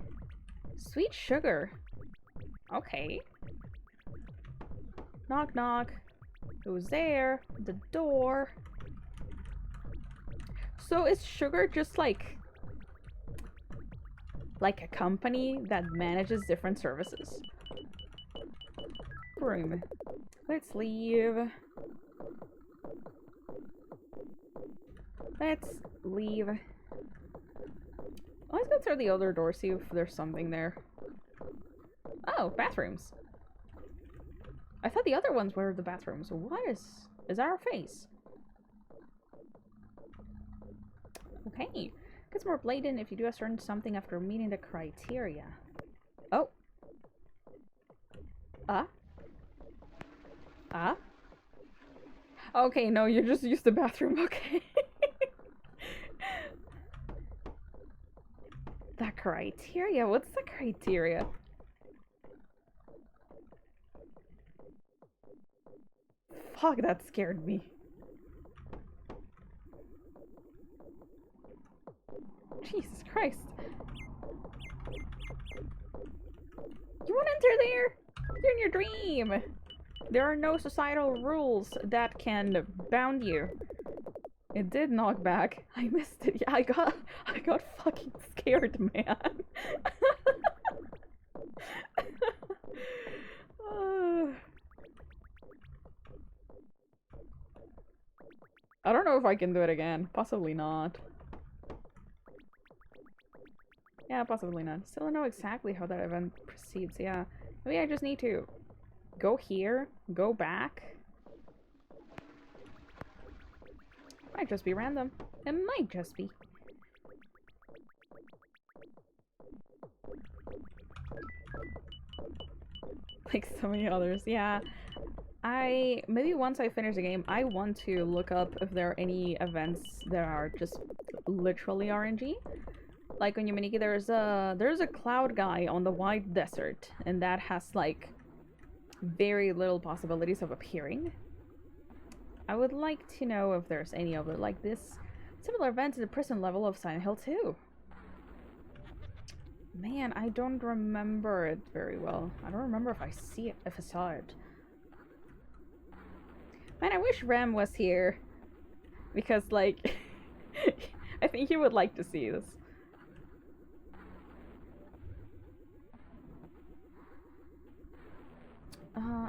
Sweet sugar. Okay. Knock knock. Who's there? The door. So is Sugar just like a company that manages different services? Room. Let's leave. Let's leave. Let's go through the other door, see if there's something there. Oh, bathrooms. I thought the other ones were the bathrooms. What is that our face? Okay. Gets more blatant if you do a certain something after meeting the criteria. Oh. Okay, no, you just used the bathroom, okay. the criteria? What's the criteria? Fuck, that scared me. Jesus Christ. You won't enter there! You're in your dream! There are no societal rules that can bound you. It did knock back. I missed it. Yeah, I got fucking scared, man. I don't know if I can do it again. Possibly not. Yeah, possibly not. Still don't know exactly how that event proceeds, yeah. Maybe I just need to go here, go back. Might just be random. It might just be. Like so many others, yeah. Maybe once I finish the game, I want to look up if there are any events that are just literally RNG. Like on Yumaniki, there's a cloud guy on the wide desert, and that has like very little possibilities of appearing. I would like to know if there's any other like this similar event to the prison level of Silent Hill 2. Man, I don't remember it very well. I don't remember if I saw it. Man, I wish Rem was here. Because, like, I think he would like to see this.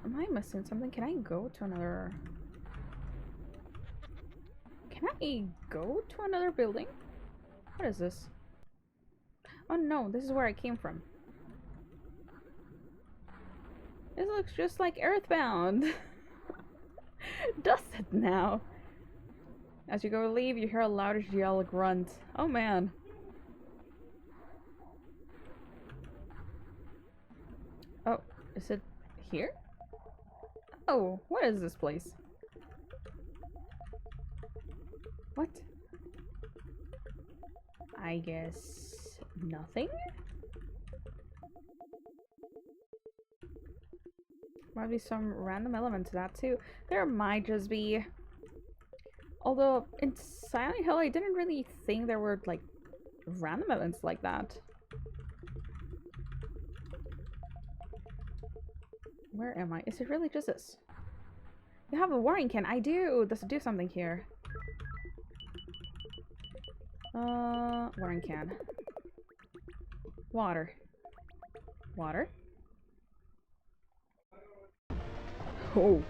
Am I missing something? Can I go to another... Can I go to another building? What is this? Oh no, this is where I came from. This looks just like Earthbound. Does it now? As you go to leave, you hear a loudish yell grunt. Oh man. Oh, is it here? Oh, what is this place? What? I guess nothing? Might be some random element to that too. There might just be. Although in Silent Hill I didn't really think there were like random elements like that. Where am I? Is it really just this? You have a watering can. I do. Does it do something here? Watering can. Water. Water? Oh.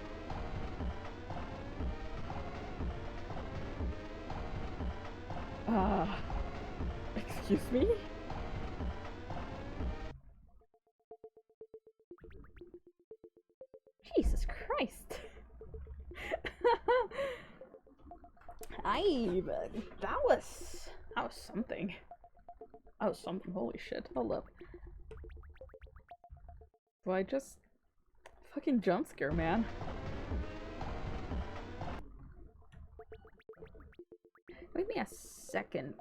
Excuse me? Jesus Christ. That was something. That was something, holy shit. Hold up. Well, I just fucking jump scare, man. Wait me a second.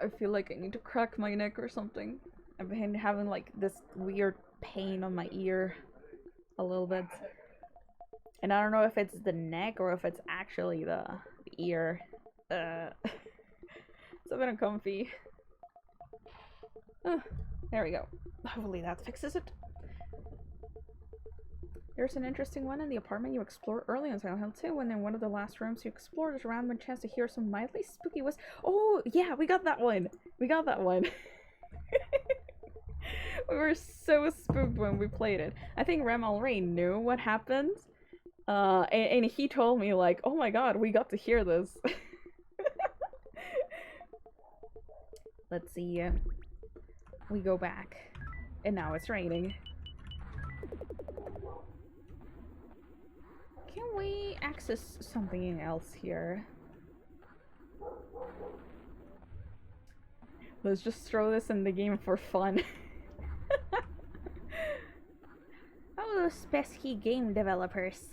I feel like I need to crack my neck or something. I've been having like this weird pain on my ear a little bit. And I don't know if it's the neck or if it's actually the ear. It's a bit uncomfy. There we go. Hopefully that fixes it. There's an interesting one in the apartment you explored early in Silent Hill 2. When in one of the last rooms you explored, there's a random chance to hear some mildly spooky whispers. Oh, yeah, we got that one. We got that one. We were so spooked when we played it. I think Rem already knew what happened. And he told me, like, oh my god, we got to hear this. Let's see. We go back. And now it's raining. Can we access something else here? Let's just throw this in the game for fun. Oh, those pesky game developers.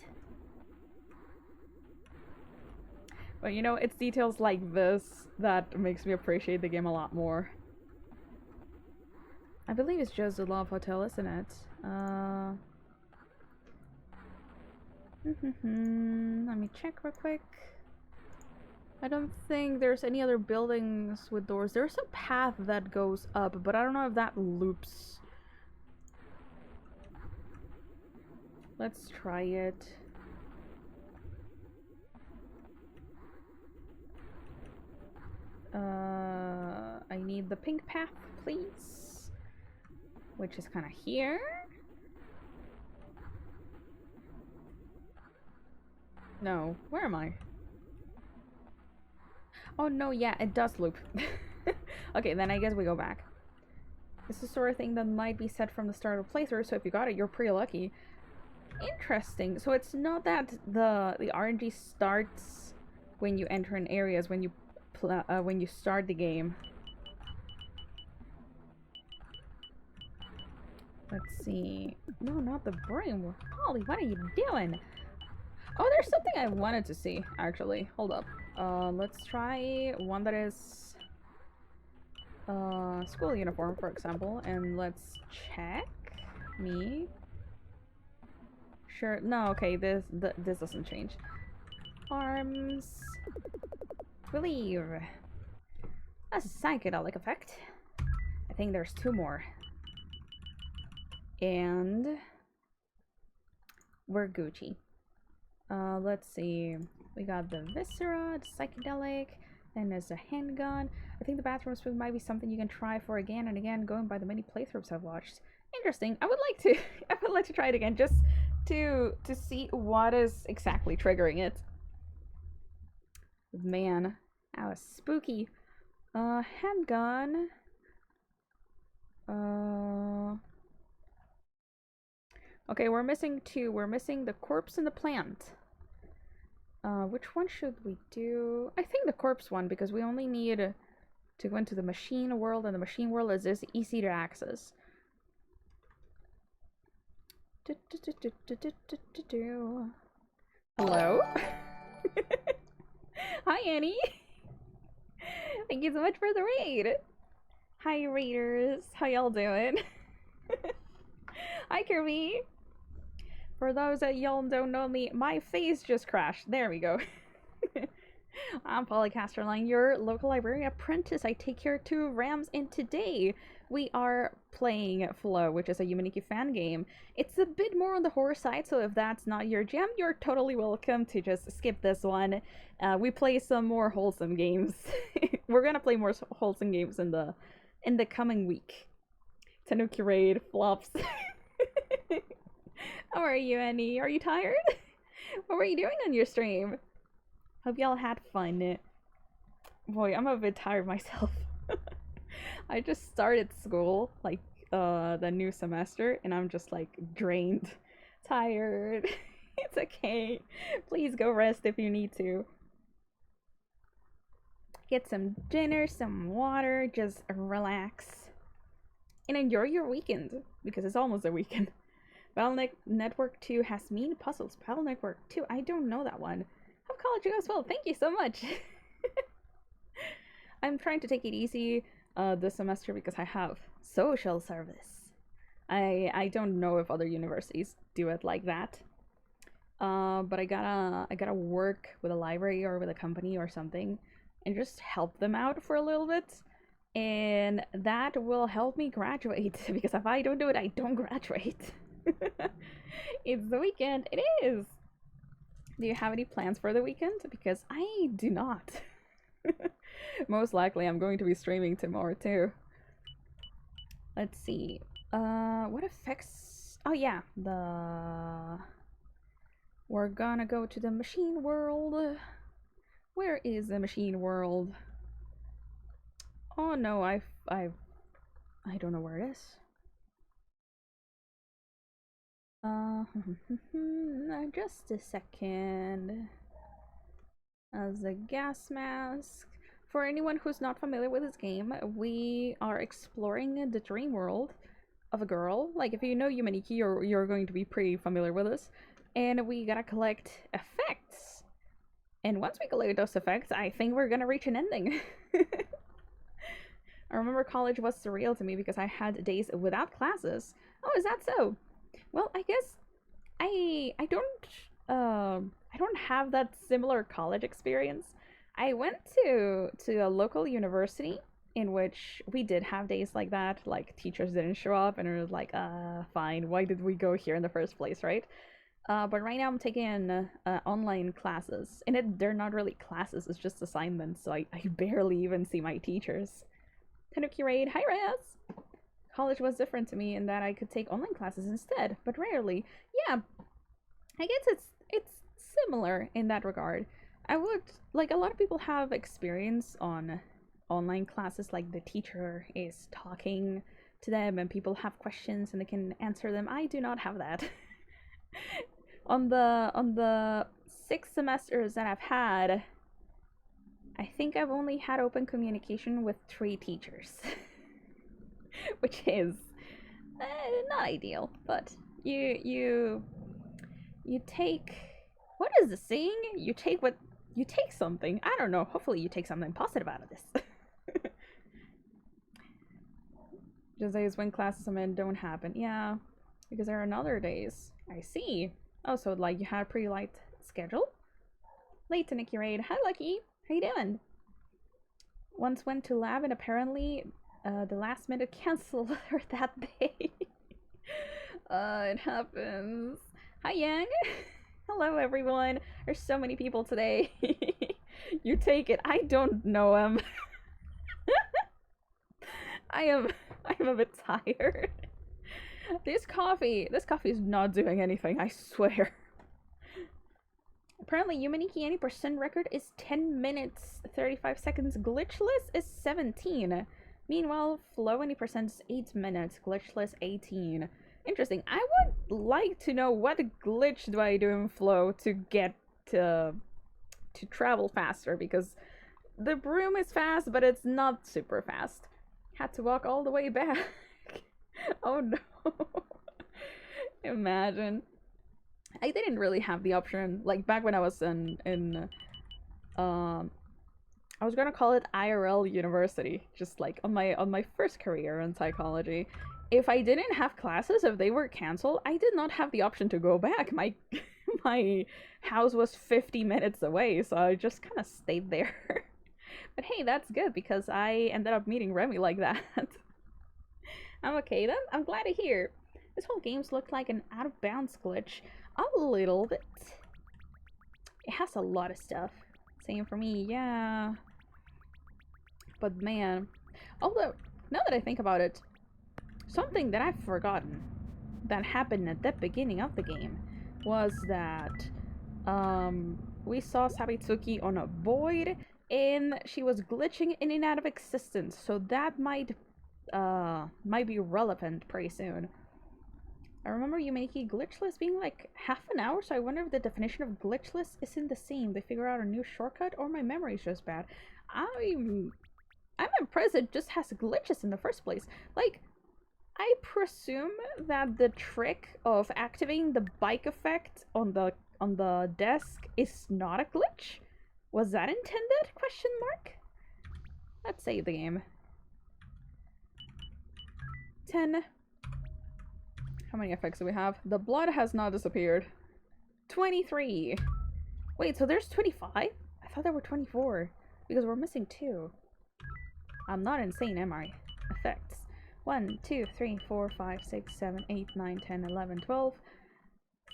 But you know, it's details like this that makes me appreciate the game a lot more. I believe it's just the Love Hotel, isn't it? Let me check real quick. I don't think there's any other buildings with doors. There's a path that goes up, but I don't know if that loops. Let's try it. I need the pink path, please. Which is kind of here. No, where am I? Oh no, yeah, it does loop. Okay, then I guess we go back. This is the sort of thing that might be set from the start of a playthrough, so if you got it, you're pretty lucky. Interesting. So it's not that the RNG starts when you enter in areas, when you start the game. Let's see. No, not the brain. Polly, what are you doing? Oh, there's something I wanted to see, actually. Hold up. Let's try one that is school uniform, for example, and let's check me. Sure. No, okay, this doesn't change. Arms. Relieve. That's a psychedelic effect. I think there's two more. And we're Gucci. Let's see. We got the viscera, the psychedelic, then there's a handgun. I think the bathroom spook might be something you can try for again and again, going by the many playthroughs I've watched. Interesting. I would like to try it again, just to see what is exactly triggering it. Man, that was spooky. Handgun. Okay, we're missing two. We're missing the corpse and the plant. Which one should we do? I think the corpse one, because we only need to go into the machine world, and the machine world is just easy to access. Hello? Hi, Annie. Thank you so much for the raid. Hi, raiders. How y'all doing? Hi, Kirby. For those that y'all don't know me, my face just crashed. There we go. I'm Polly Casterline, your local librarian apprentice. I take care of 2 Rams, and today we are playing Flow, which is a Yumaniki fan game. It's a bit more on the horror side, so if that's not your jam, you're totally welcome to just skip this one. We play some more wholesome games. We're gonna play more wholesome games in the coming week. Tanuki Raid, flops. How are you, Annie? Are you tired? What were you doing on your stream? Hope y'all had fun. Boy, I'm a bit tired myself. I just started school, like, the new semester, and I'm just, like, drained. Tired. It's okay. Please go rest if you need to. Get some dinner, some water, just relax. And enjoy your weekend, because it's almost a weekend. Battle Network 2 has mean puzzles. Battle Network 2, I don't know that one. Hope college goes well. Thank you so much. I'm trying to take it easy this semester because I have social service. I don't know if other universities do it like that. But I gotta work with a library or with a company or something and just help them out for a little bit. And that will help me graduate, because if I don't do it, I don't graduate. It's the weekend. It is. Do you have any plans for the weekend? Because I do not. Most likely I'm going to be streaming tomorrow too. Let's see. What effects? Oh yeah, we're gonna go to the machine world. Where is the machine world? Oh no, I don't know where it is. Just a second. As a gas mask. For anyone who's not familiar with this game, we are exploring the dream world of a girl. Like, if you know Yumaniki, you're going to be pretty familiar with this. And we gotta collect effects. And once we collect those effects, I think we're gonna reach an ending. I remember college was surreal to me because I had days without classes. Oh, is that so? Well, I guess I don't have that similar college experience. I went to a local university in which we did have days like that, like teachers didn't show up and it was like, fine, why did we go here in the first place, right? But right now I'm taking online classes, and they're not really classes, it's just assignments, so I barely even see my teachers. Tanuki Raid, hi Reyes! College was different to me in that I could take online classes instead, but rarely. Yeah, I guess it's similar in that regard. I would like a lot of people have experience on online classes, like the teacher is talking to them and people have questions and they can answer them. I do not have that. On the 6 semesters that I've had, I think I've only had open communication with 3 teachers. Which is not ideal, but you take, what is the saying? You take something. I don't know. Hopefully you take something positive out of this. Just days when classes I'm in don't happen. Yeah, because there are other days. I see. Oh, so like you had a pretty light schedule? Late to Nikki Raid. Hi, Lucky. How you doing? Once went to lab and apparently the last minute cancel that day. It happens. Hi, Yang. Hello, everyone. There's so many people today. You take it. I don't know him. I'm a bit tired. This coffee is not doing anything, I swear. Apparently, Yumaniki 80% record is 10 minutes, 35 seconds. Glitchless is 17. Meanwhile, Flow 80% is 8 minutes, glitchless 18. Interesting. I would like to know what glitch do I do in Flow to get to travel faster, because the broom is fast, but it's not super fast. Had to walk all the way back. Oh no. Imagine. I didn't really have the option, like back when I was in I was gonna call it IRL university, just like on my first career in psychology. If I didn't have classes, if they were canceled, I did not have the option to go back. My my house was 50 minutes away, so I just kind of stayed there. But hey, that's good because I ended up meeting Remy like that. I'm okay then. I'm glad to hear. This whole game's looked like an out of bounds glitch. A little bit. It has a lot of stuff. Same for me, yeah. But man, although, now that I think about it, something that I've forgotten that happened at the beginning of the game was that we saw Sabitsuki on a void and she was glitching in and out of existence, so that might be relevant pretty soon. I remember Yumeiki glitchless being like half an hour, so I wonder if the definition of glitchless isn't the same. They figure out a new shortcut, or my memory's just bad. I'm impressed it just has glitches in the first place. Like, I presume that the trick of activating the bike effect on the desk is not a glitch. Was that intended? Question mark. Let's save the game. 10. How many effects do we have? The blood has not disappeared. 23. Wait, so there's 25? I thought there were 24. Because we're missing 2. I'm not insane, am I? Effects. 1, 2, 3, 4, 5, 6, 7, 8, 9, 10, 11, 12,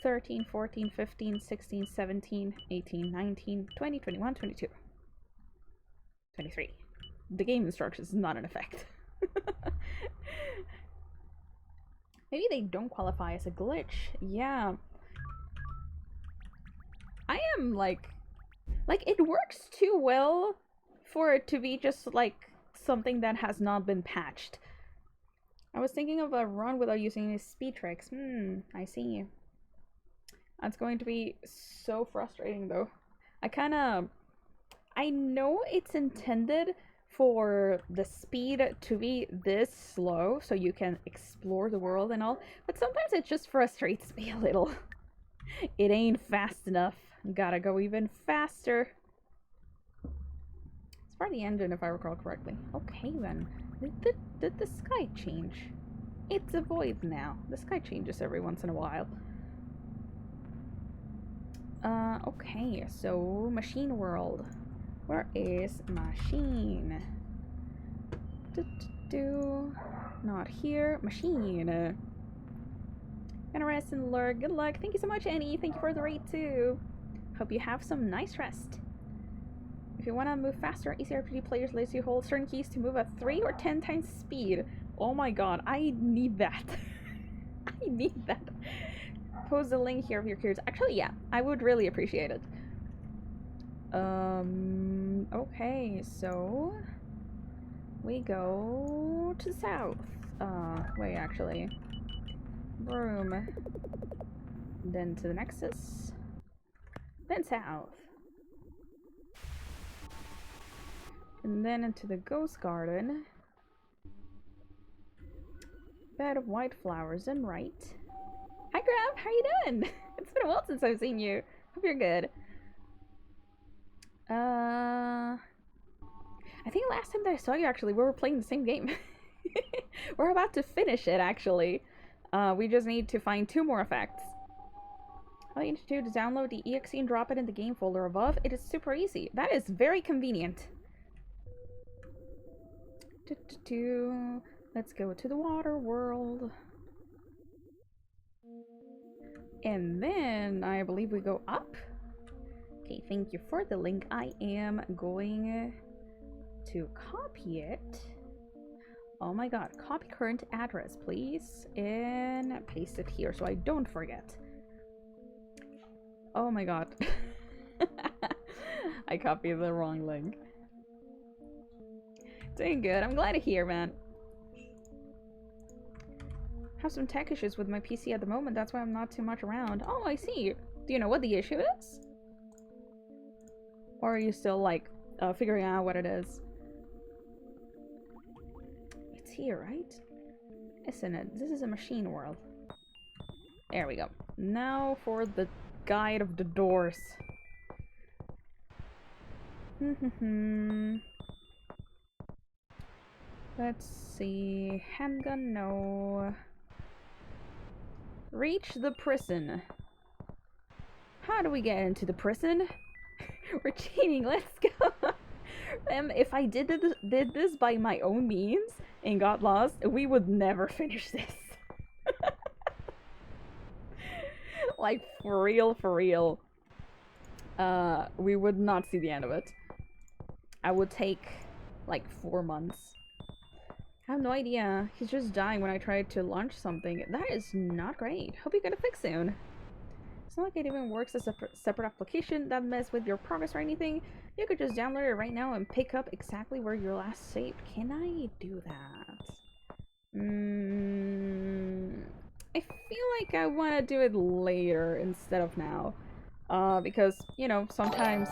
13, 14, 15, 16, 17, 18, 19, 20, 21, 22. 23. The game instructions is not an effect. Maybe they don't qualify as a glitch. Yeah. I am like it works too well for it to be just like something that has not been patched. I was thinking of a run without using any speed tricks. I see. That's going to be so frustrating though. I know it's intended for the speed to be this slow so you can explore the world and all, but sometimes it just frustrates me a little. It ain't fast enough. Gotta go even faster. It's part of the engine, if I recall correctly. Okay, then. Did the sky change? It's a void now. The sky changes every once in a while. Okay, so machine world. Where is machine? Not here. Machine. Gonna rest and lurk. Good luck. Thank you so much, Annie. Thank you for the raid too. Hope you have some nice rest. If you want to move faster, ECRPG players lets you hold certain keys to move at 3 or 10 times speed. Oh my god, I need that. I need that. Post the link here if you're curious. Actually, yeah, I would really appreciate it. Okay, so we go to the south. Wait, actually. Broom. Then to the Nexus. Then south. And then into the Ghost Garden. Bed of white flowers and right. Hi Grab, how you doing? It's been a while since I've seen you. Hope you're good. I think last time that I saw you, actually, we were playing the same game. We're about to finish it, actually. We just need to find 2 more effects. All you need to do is download the exe and drop it in the game folder above. It is super easy. That is very convenient. Let's go to the water world. And then I believe we go up. Okay, thank you for the link. I am going to copy it. Oh my god, copy current address, please. And paste it here so I don't forget. Oh my god. I copied the wrong link. Doing good. I'm glad to hear, man. Have some tech issues with my PC at the moment. That's why I'm not too much around. Oh, I see. Do you know what the issue is? Or are you still, like, figuring out what it is? It's here, right? Isn't it? This is a machine world. There we go. Now for the guide of the doors. Let's see. Handgun, no. Reach the prison. How do we get into the prison? We're cheating. Let's go. If I did this by my own means and got lost, we would never finish this. Like, for real, for real. We would not see the end of it. I would take, like, 4 months. I have no idea. He's just dying when I tried to launch something. That is not great. Hope you get a fix soon. It's not like it even works as a separate application that mess with your progress or anything. You could just download it right now and pick up exactly where you last saved. Can I do that? I feel like I want to do it later instead of now. Because, you know, sometimes...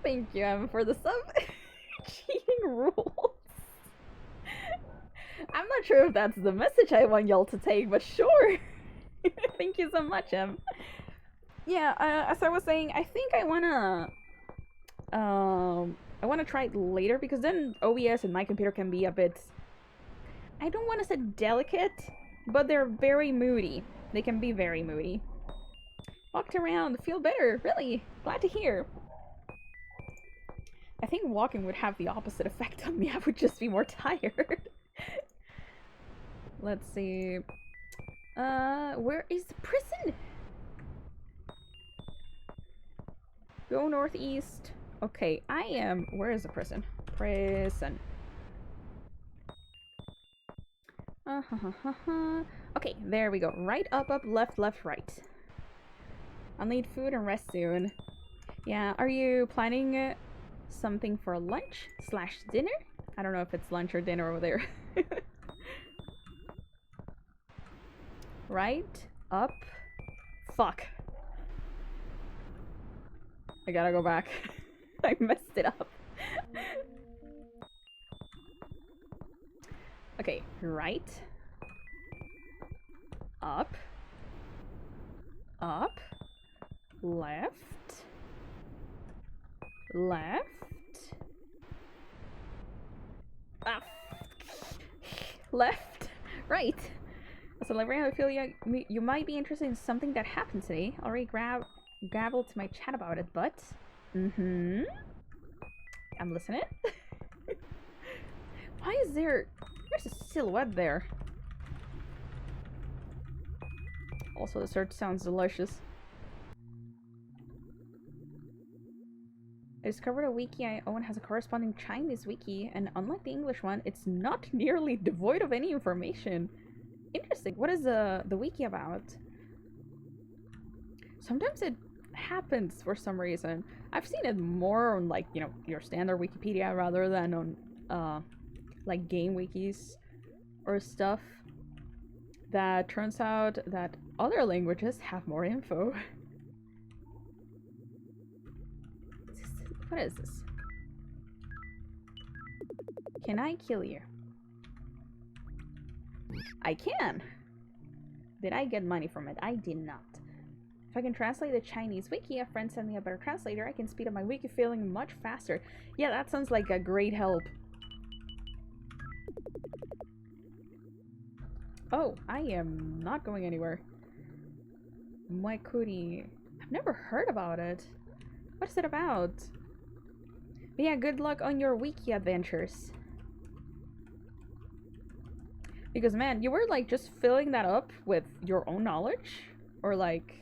Thank you, Em, for the sub. Cheating rules. I'm not sure if that's the message I want y'all to take, but sure. Thank you so much, Em. Yeah, as I was saying, I think I wanna try it later, because then OBS and my computer can be a bit, I don't want to say delicate, but they're very moody. They can be very moody. Walked around, feel better, really. Glad to hear. I think walking would have the opposite effect on me. I would just be more tired. Let's see. Where is the prison? Go northeast. Okay, I am... Where is the prison? Prison. Okay, there we go. Right, up, up, left, left, right. I'll need food and rest soon. Yeah, are you planning something for lunch / dinner? I don't know if it's lunch or dinner over there. Right, up, fuck. I gotta go back. I messed it up. Okay, right, up, Up. Left. Left. Ah. Left. Right. As a librarian, I feel you might be interested in something that happened today. Already gabbled to my chat about it, but... I'm listening. Why is there's a silhouette there? Also, the search sounds delicious. I discovered a wiki I own has a corresponding Chinese wiki, and unlike the English one, it's not nearly devoid of any information. Interesting. What is the wiki about? Sometimes it happens for some reason. I've seen it more on, like, you know, your standard Wikipedia rather than on like game wikis or stuff. That turns out that other languages have more info. What is this? Can I kill you? I can! Did I get money from it? I did not. If I can translate the Chinese wiki, a friend sent me a better translator, I can speed up my wiki feeling much faster. Yeah, that sounds like a great help. Oh, I am not going anywhere. Moekuri. I've never heard about it. What is it about? But yeah, good luck on your wiki adventures. Because man, you were like just filling that up with your own knowledge? Or like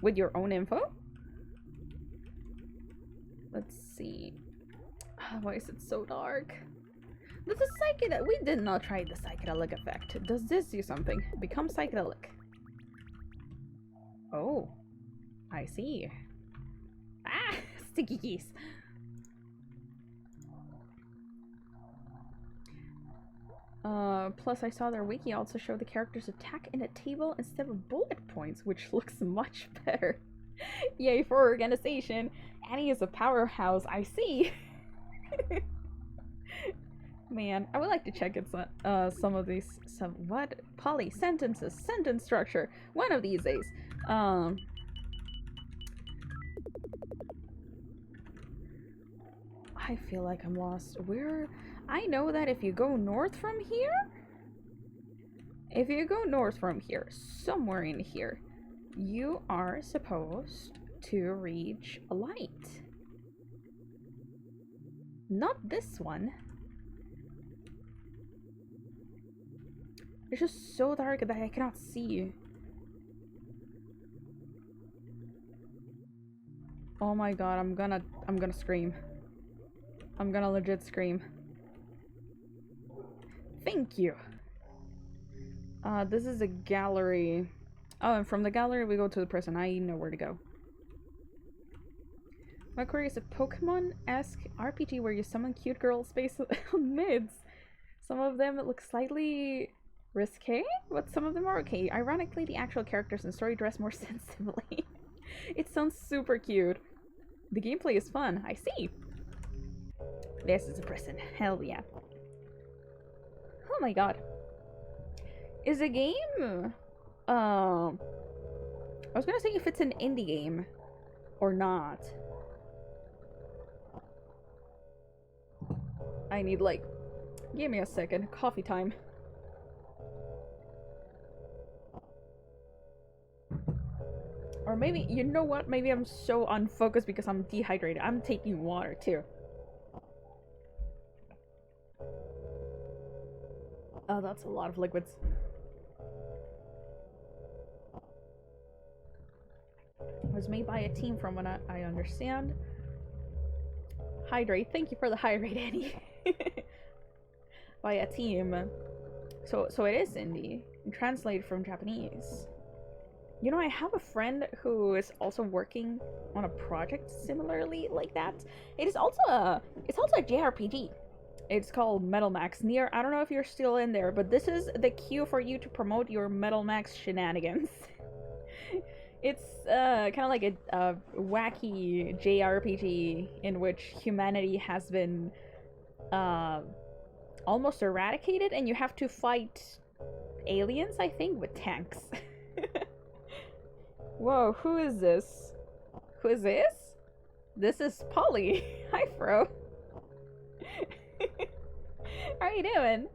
with your own info? Let's see. Why is it so dark? This is psychedelic. We did not try the psychedelic effect. Does this do something? Become psychedelic. Oh. I see. Ah! Sticky keys. Plus I saw their wiki also showed the characters attack in a table instead of bullet points, which looks much better. Yay for organization. Annie is a powerhouse, I see. Man, I would like to check it some of these what? Polly, sentences, sentence structure. One of these days. I feel like I'm lost. I know that if you go north from here, somewhere in here, you are supposed to reach a light. Not this one. It's just so dark that I cannot see. Oh my god, I'm gonna scream. I'm gonna legit scream. Thank you. This is a gallery. Oh, and from the gallery we go to the prison. I know where to go. My query is a Pokemon-esque RPG where you summon cute girls based on mids. Some of them look slightly risque, but some of them are okay. Ironically, the actual characters in the story dress more sensibly. It sounds super cute. The gameplay is fun. I see. This is a prison. Hell yeah. Oh my god. Is a game... I was gonna say if it's an indie game or not. I need like... Give me a second. Coffee time. Or maybe, you know what? Maybe I'm so unfocused because I'm dehydrated. I'm taking water too. Oh, that's a lot of liquids. It was made by a team from what I understand. Hydrate. Thank you for the hydrate, Annie. By a team. So it is indie. Translated from Japanese. You know, I have a friend who is also working on a project similarly like that. It's also a JRPG. It's called Metal Max. Nier, I don't know if you're still in there, but this is the cue for you to promote your Metal Max shenanigans. It's kind of like a wacky JRPG in which humanity has been almost eradicated, and you have to fight aliens, I think, with tanks. Whoa, who is this? Who is this? This is Polly. Hi, Fro. How are you doing?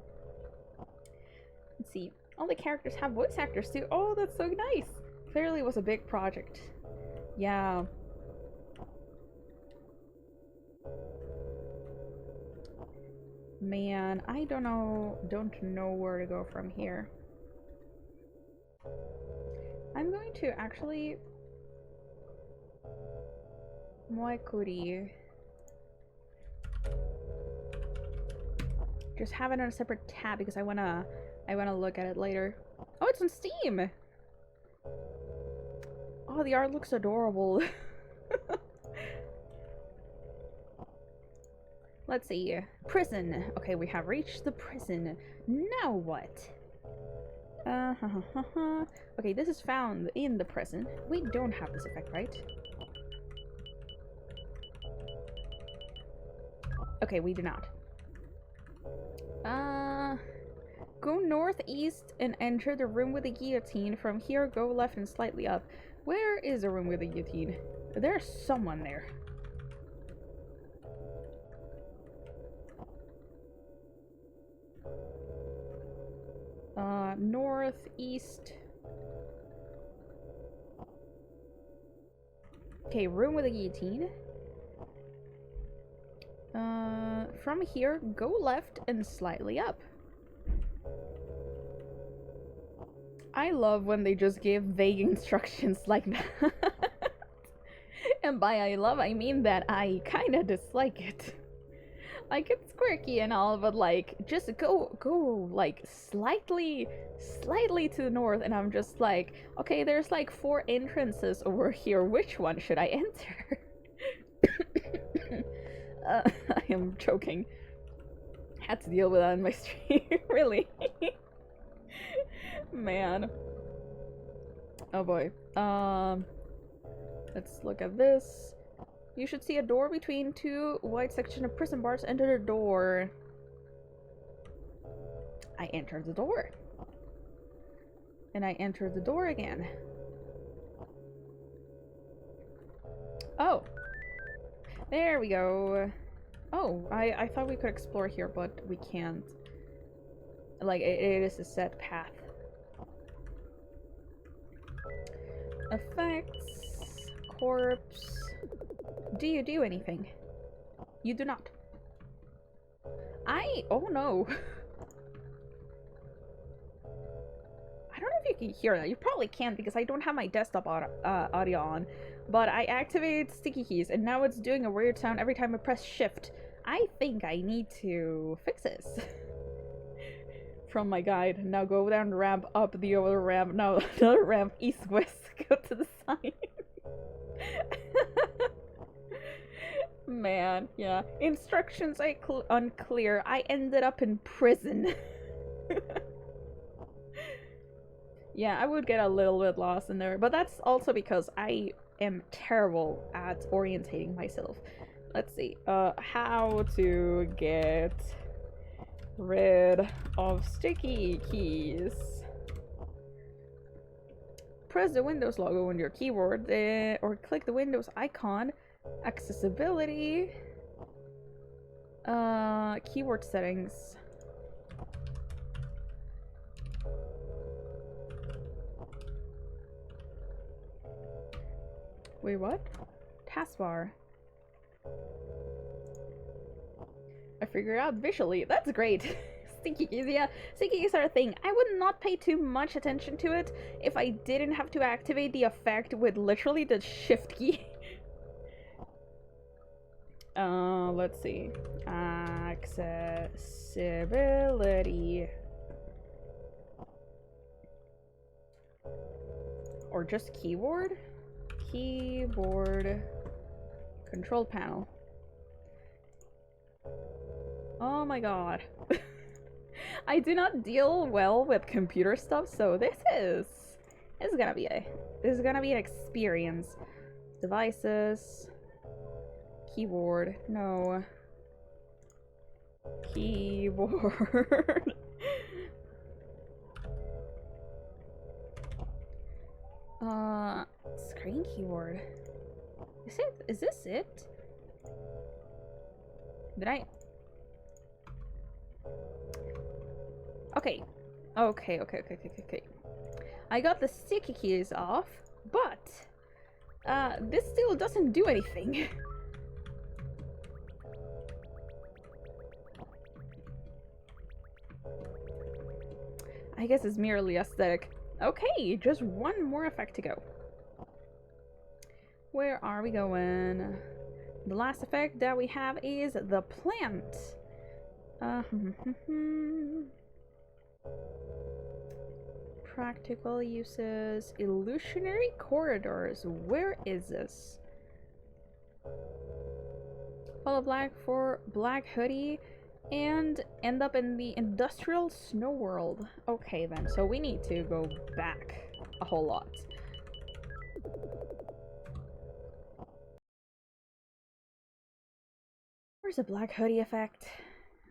Let's see. All the characters have voice actors too. Oh, that's so nice. Clearly it was a big project. Yeah. Man, I don't know where to go from here. I'm going to actually Moekuri. Just have it on a separate tab because I wanna look at it later. Oh, it's on Steam! Oh, the art looks adorable. Let's see. Prison. Okay, we have reached the prison. Now what? Okay, this is found in the prison. We don't have this effect, right? Okay, we do not. Go northeast and enter the room with the guillotine. From here, go left and slightly up. Where is the room with the guillotine? There's someone there. Northeast. Okay, room with a guillotine. From here, go left and slightly up. I love when they just give vague instructions like that. And by I love, I mean that I kinda dislike it. Like, it's quirky and all, but like, just go like slightly to the north, and I'm just like, okay, there's like 4 entrances over here. Which one should I enter? I am choking. Had to deal with that on my stream, really. Man. Oh boy. Let's look at this. You should see a door between 2 white section of prison bars. Enter the door. I entered the door. And I entered the door again. Oh. There we go. Oh, I thought we could explore here, but we can't. Like, it is a set path. Effects. Corpse. Do you do anything? You do not. Oh no. I don't know if you can hear that. You probably can't because I don't have my desktop audio on. But I activated sticky keys and now it's doing a weird sound every time I press shift. I think I need to fix this. From my guide. Now go down the ramp, up the other ramp. Now another ramp, east, west. Go to the side. Man, yeah. Instructions unclear. I ended up in prison. Yeah, I would get a little bit lost in there, but that's also because I am terrible at orientating myself. Let's see. How to get rid of sticky keys. Press the Windows logo on your keyboard, or click the Windows icon. Accessibility. Keyboard settings. Wait, what? Taskbar. I figured out visually. That's great. Sticky keys, yeah. Sticky keys are a thing. I would not pay too much attention to it if I didn't have to activate the effect with literally the shift key. Let's see. Accessibility. Or just keyboard? Keyboard. Control panel. Oh my god. I do not deal well with computer stuff, so this is gonna be an experience. Devices. Keyboard. No. Keyboard. train keyboard. Is this it? Did I? Okay. Okay. I got the sticky keys off, but this still doesn't do anything. I guess it's merely aesthetic. Okay, just one more effect to go. Where are we going? The last effect that we have is the plant. Practical uses. Illusionary corridors. Where is this? Follow black for black hoodie and end up in the industrial snow world. Okay then, so we need to go back a whole lot. Where's the black hoodie effect?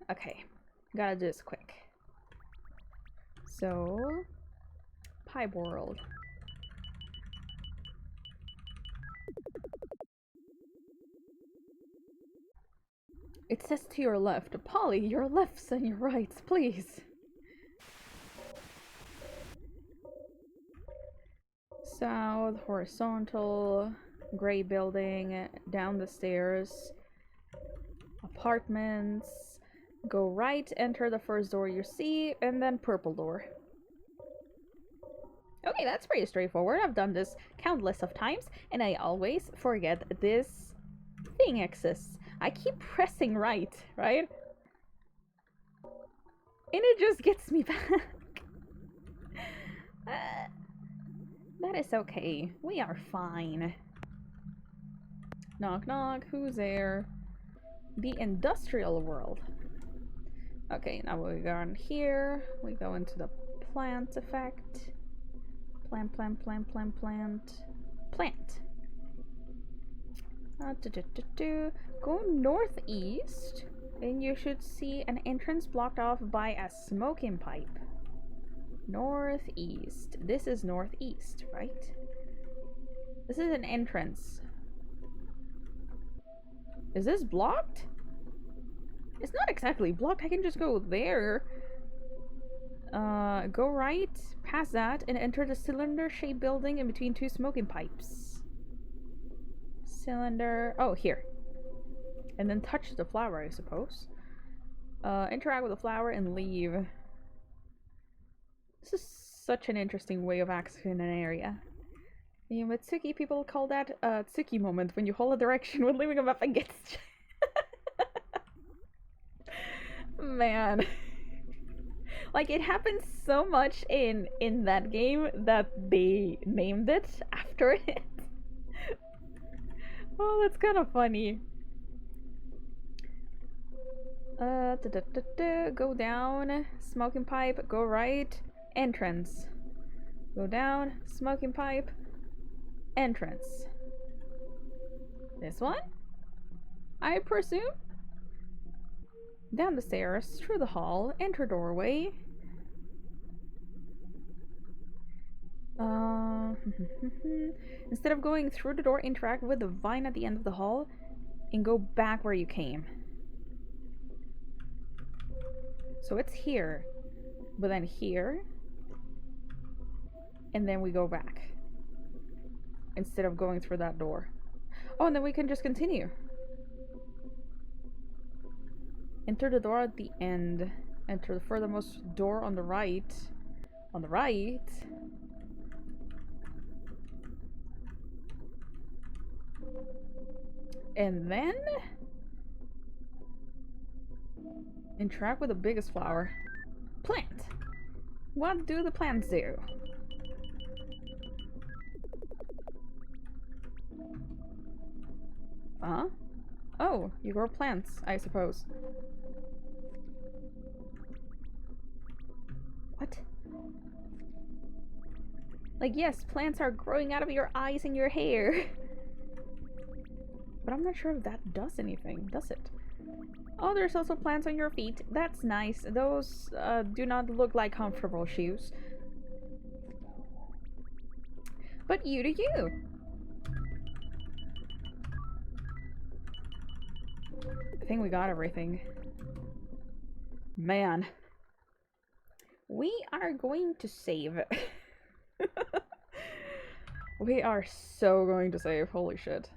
Okay, gotta do this quick. So, pipe world. It says to your left. Polly, your lefts and your rights, please. South, horizontal, gray building, down the stairs, apartments, go right, enter the first door you see, and then purple door. Okay, that's pretty straightforward. I've done this countless of times, and I always forget this thing exists. I keep pressing right? And it just gets me back. That is okay. We are fine. Knock knock, who's there? The industrial world. Okay, now we go on here. We go into the plant effect. Plant. Go northeast, and you should see an entrance blocked off by a smoking pipe. Northeast. This is northeast, right? This is an entrance. Is this blocked? It's not exactly blocked. I can just go there. Go right, past that, and enter the cylinder-shaped building in between two smoking pipes. Cylinder. Oh, here. And then touch the flower, I suppose. Interact with the flower and leave. This is such an interesting way of accessing an area. The Mitsuki people call that a Tsuki moment, when you hold a direction when leaving a map against. Man. Like, it happens so much in that game that they named it after it. Oh, that's kind of funny. Go down, smoking pipe, go right, entrance. Go down, smoking pipe, entrance. This one? I presume? Down the stairs, through the hall, enter doorway. Instead of going through the door, interact with the vine at the end of the hall and go back where you came. So it's here, but then here, and then we go back instead of going through that door. Oh, and then we can just continue. Enter the door at the end. Enter the furthermost door on the right. On the right. And then interact with the biggest flower. Plant. What do the plants do? Huh? Oh, you grow plants, I suppose. What? Like, yes, plants are growing out of your eyes and your hair. But I'm not sure if that does anything, does it? Oh, there's also plants on your feet. That's nice. Those do not look like comfortable shoes. But you do you. I think we got everything. Man. We are going to save. We are so going to save. Holy shit.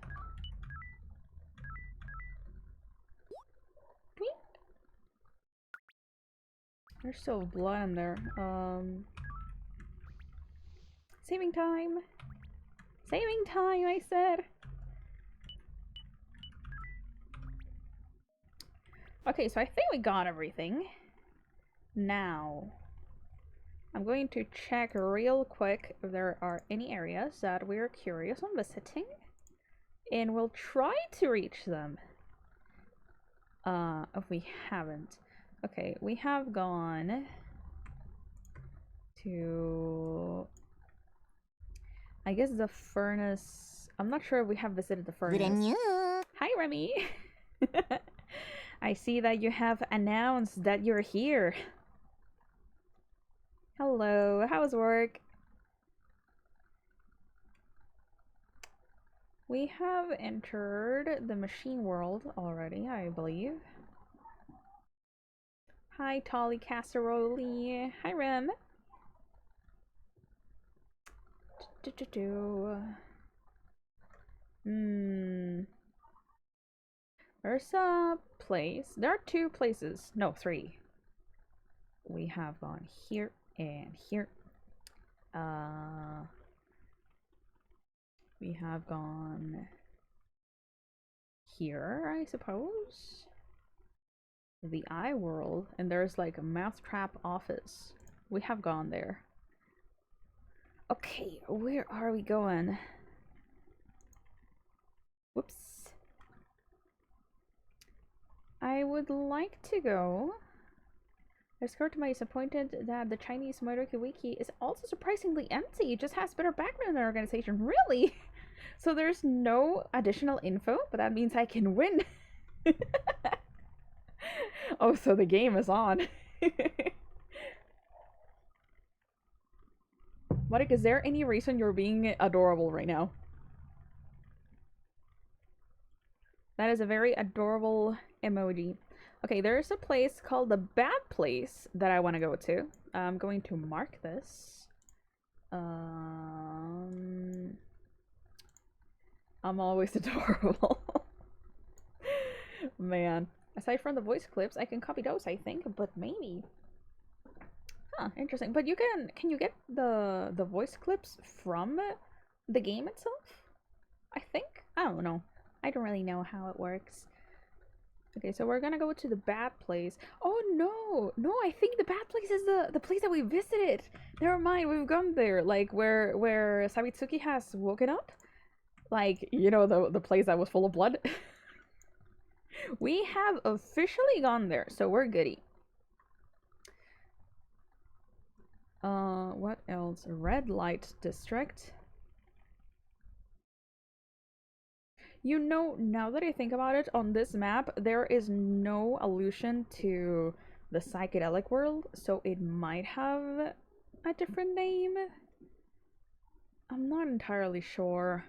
There's still blood in there. Saving time. Saving time, I said. Okay, so I think we got everything. Now, I'm going to check real quick if there are any areas that we're curious on visiting. And we'll try to reach them. If we haven't. Okay, we have gone to... I guess the furnace... I'm not sure if we have visited the furnace. Hi, Remy! I see that you have announced that you're here. Hello, how's work? We have entered the machine world already, I believe. Hi, Polly Casterline. Hi, Rem. There's a place. There are 2 places. No, 3. We have gone here and here. We have gone here, I suppose. The eye world, and there's like a mousetrap office. We have gone there. Okay, where are we going? Whoops. I would like to go. Discovered to my disappointment that the Chinese Motorki Wiki is also surprisingly empty. It just has better background organization. Really? So there's no additional info, but that means I can win. Oh, so the game is on. Monik, is there any reason you're being adorable right now? That is a very adorable emoji. Okay, there's a place called the Bad Place that I want to go to. I'm going to mark this. I'm always adorable. Man. Aside from the voice clips, I can copy those, I think, but maybe. Huh, interesting. But you can you get the voice clips from the game itself? I think? I don't know. I don't really know how it works. Okay, so we're gonna go to the Bad Place. Oh no! No, I think the Bad Place is the place that we visited! Never mind, we've gone there. Like where Sabitsuki has woken up. Like, you know, the place that was full of blood. We have officially gone there, so we're goody. What else? Red Light District. You know, now that I think about it, on this map, there is no allusion to the psychedelic world, so it might have a different name. I'm not entirely sure.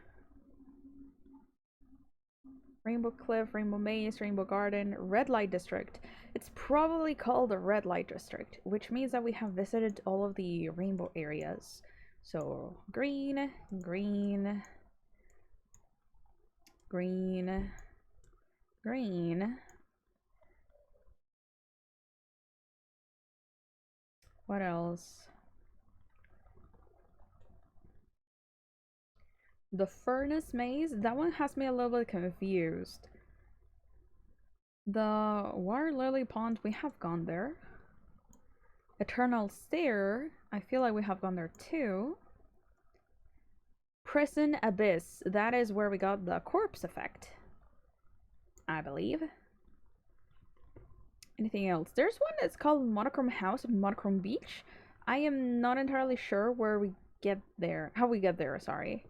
Rainbow Cliff, Rainbow Maze, Rainbow Garden, Red Light District. It's probably called the Red Light District, which means that we have visited all of the rainbow areas. So, green, green, green, green. What else? The Furnace Maze, that one has me a little bit confused. The Water Lily Pond, we have gone there. Eternal Stair, I feel like we have gone there too. Prison Abyss, that is where we got the corpse effect, I believe. Anything else? There's one that's called Monochrome House and Monochrome Beach. I am not entirely sure where we get there, how we get there, sorry.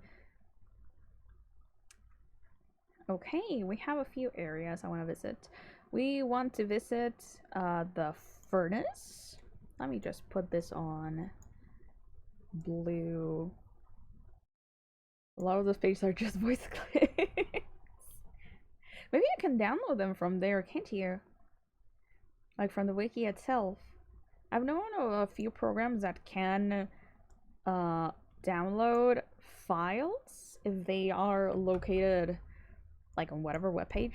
Okay, we have a few areas I want to visit. We want to visit the furnace. Let me just put this on blue. A lot of those pages are just voice clips. Maybe you can download them from there, can't you? Like from the wiki itself. I've known of a few programs that can download files if they are located like on whatever webpage.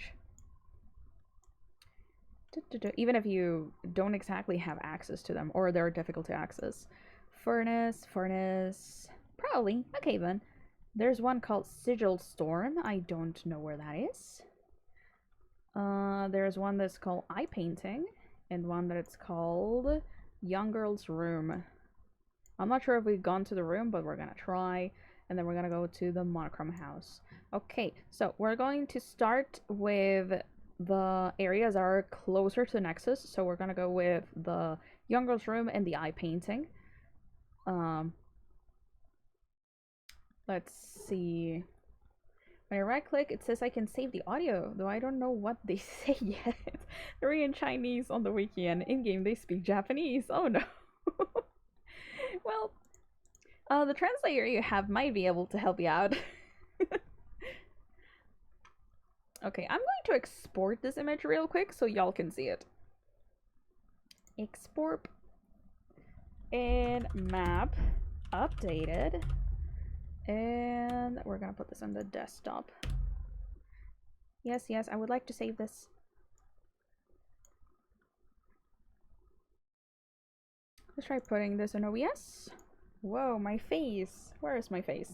Even if you don't exactly have access to them or they're difficult to access. Furnace. Probably. Okay then. There's one called Sigil Storm. I don't know where that is. There's one that's called Eye Painting, and one that's called Young Girl's Room. I'm not sure if we've gone to the room, but we're gonna try, and then we're gonna go to the monochrome house. Okay, so we're going to start with the areas that are closer to Nexus, so we're gonna go with the Young Girl's Room and the Eye Painting. Let's see. When I right click, it says I can save the audio, though I don't know what they say yet. They're in Chinese on the wiki, and in-game they speak Japanese. Oh no. Well, the translator you have might be able to help you out. Okay, I'm going to export this image real quick so y'all can see it. Export. And map. Updated. And we're gonna put this on the desktop. Yes, I would like to save this. Let's try putting this in OBS. Whoa, my face. Where is my face?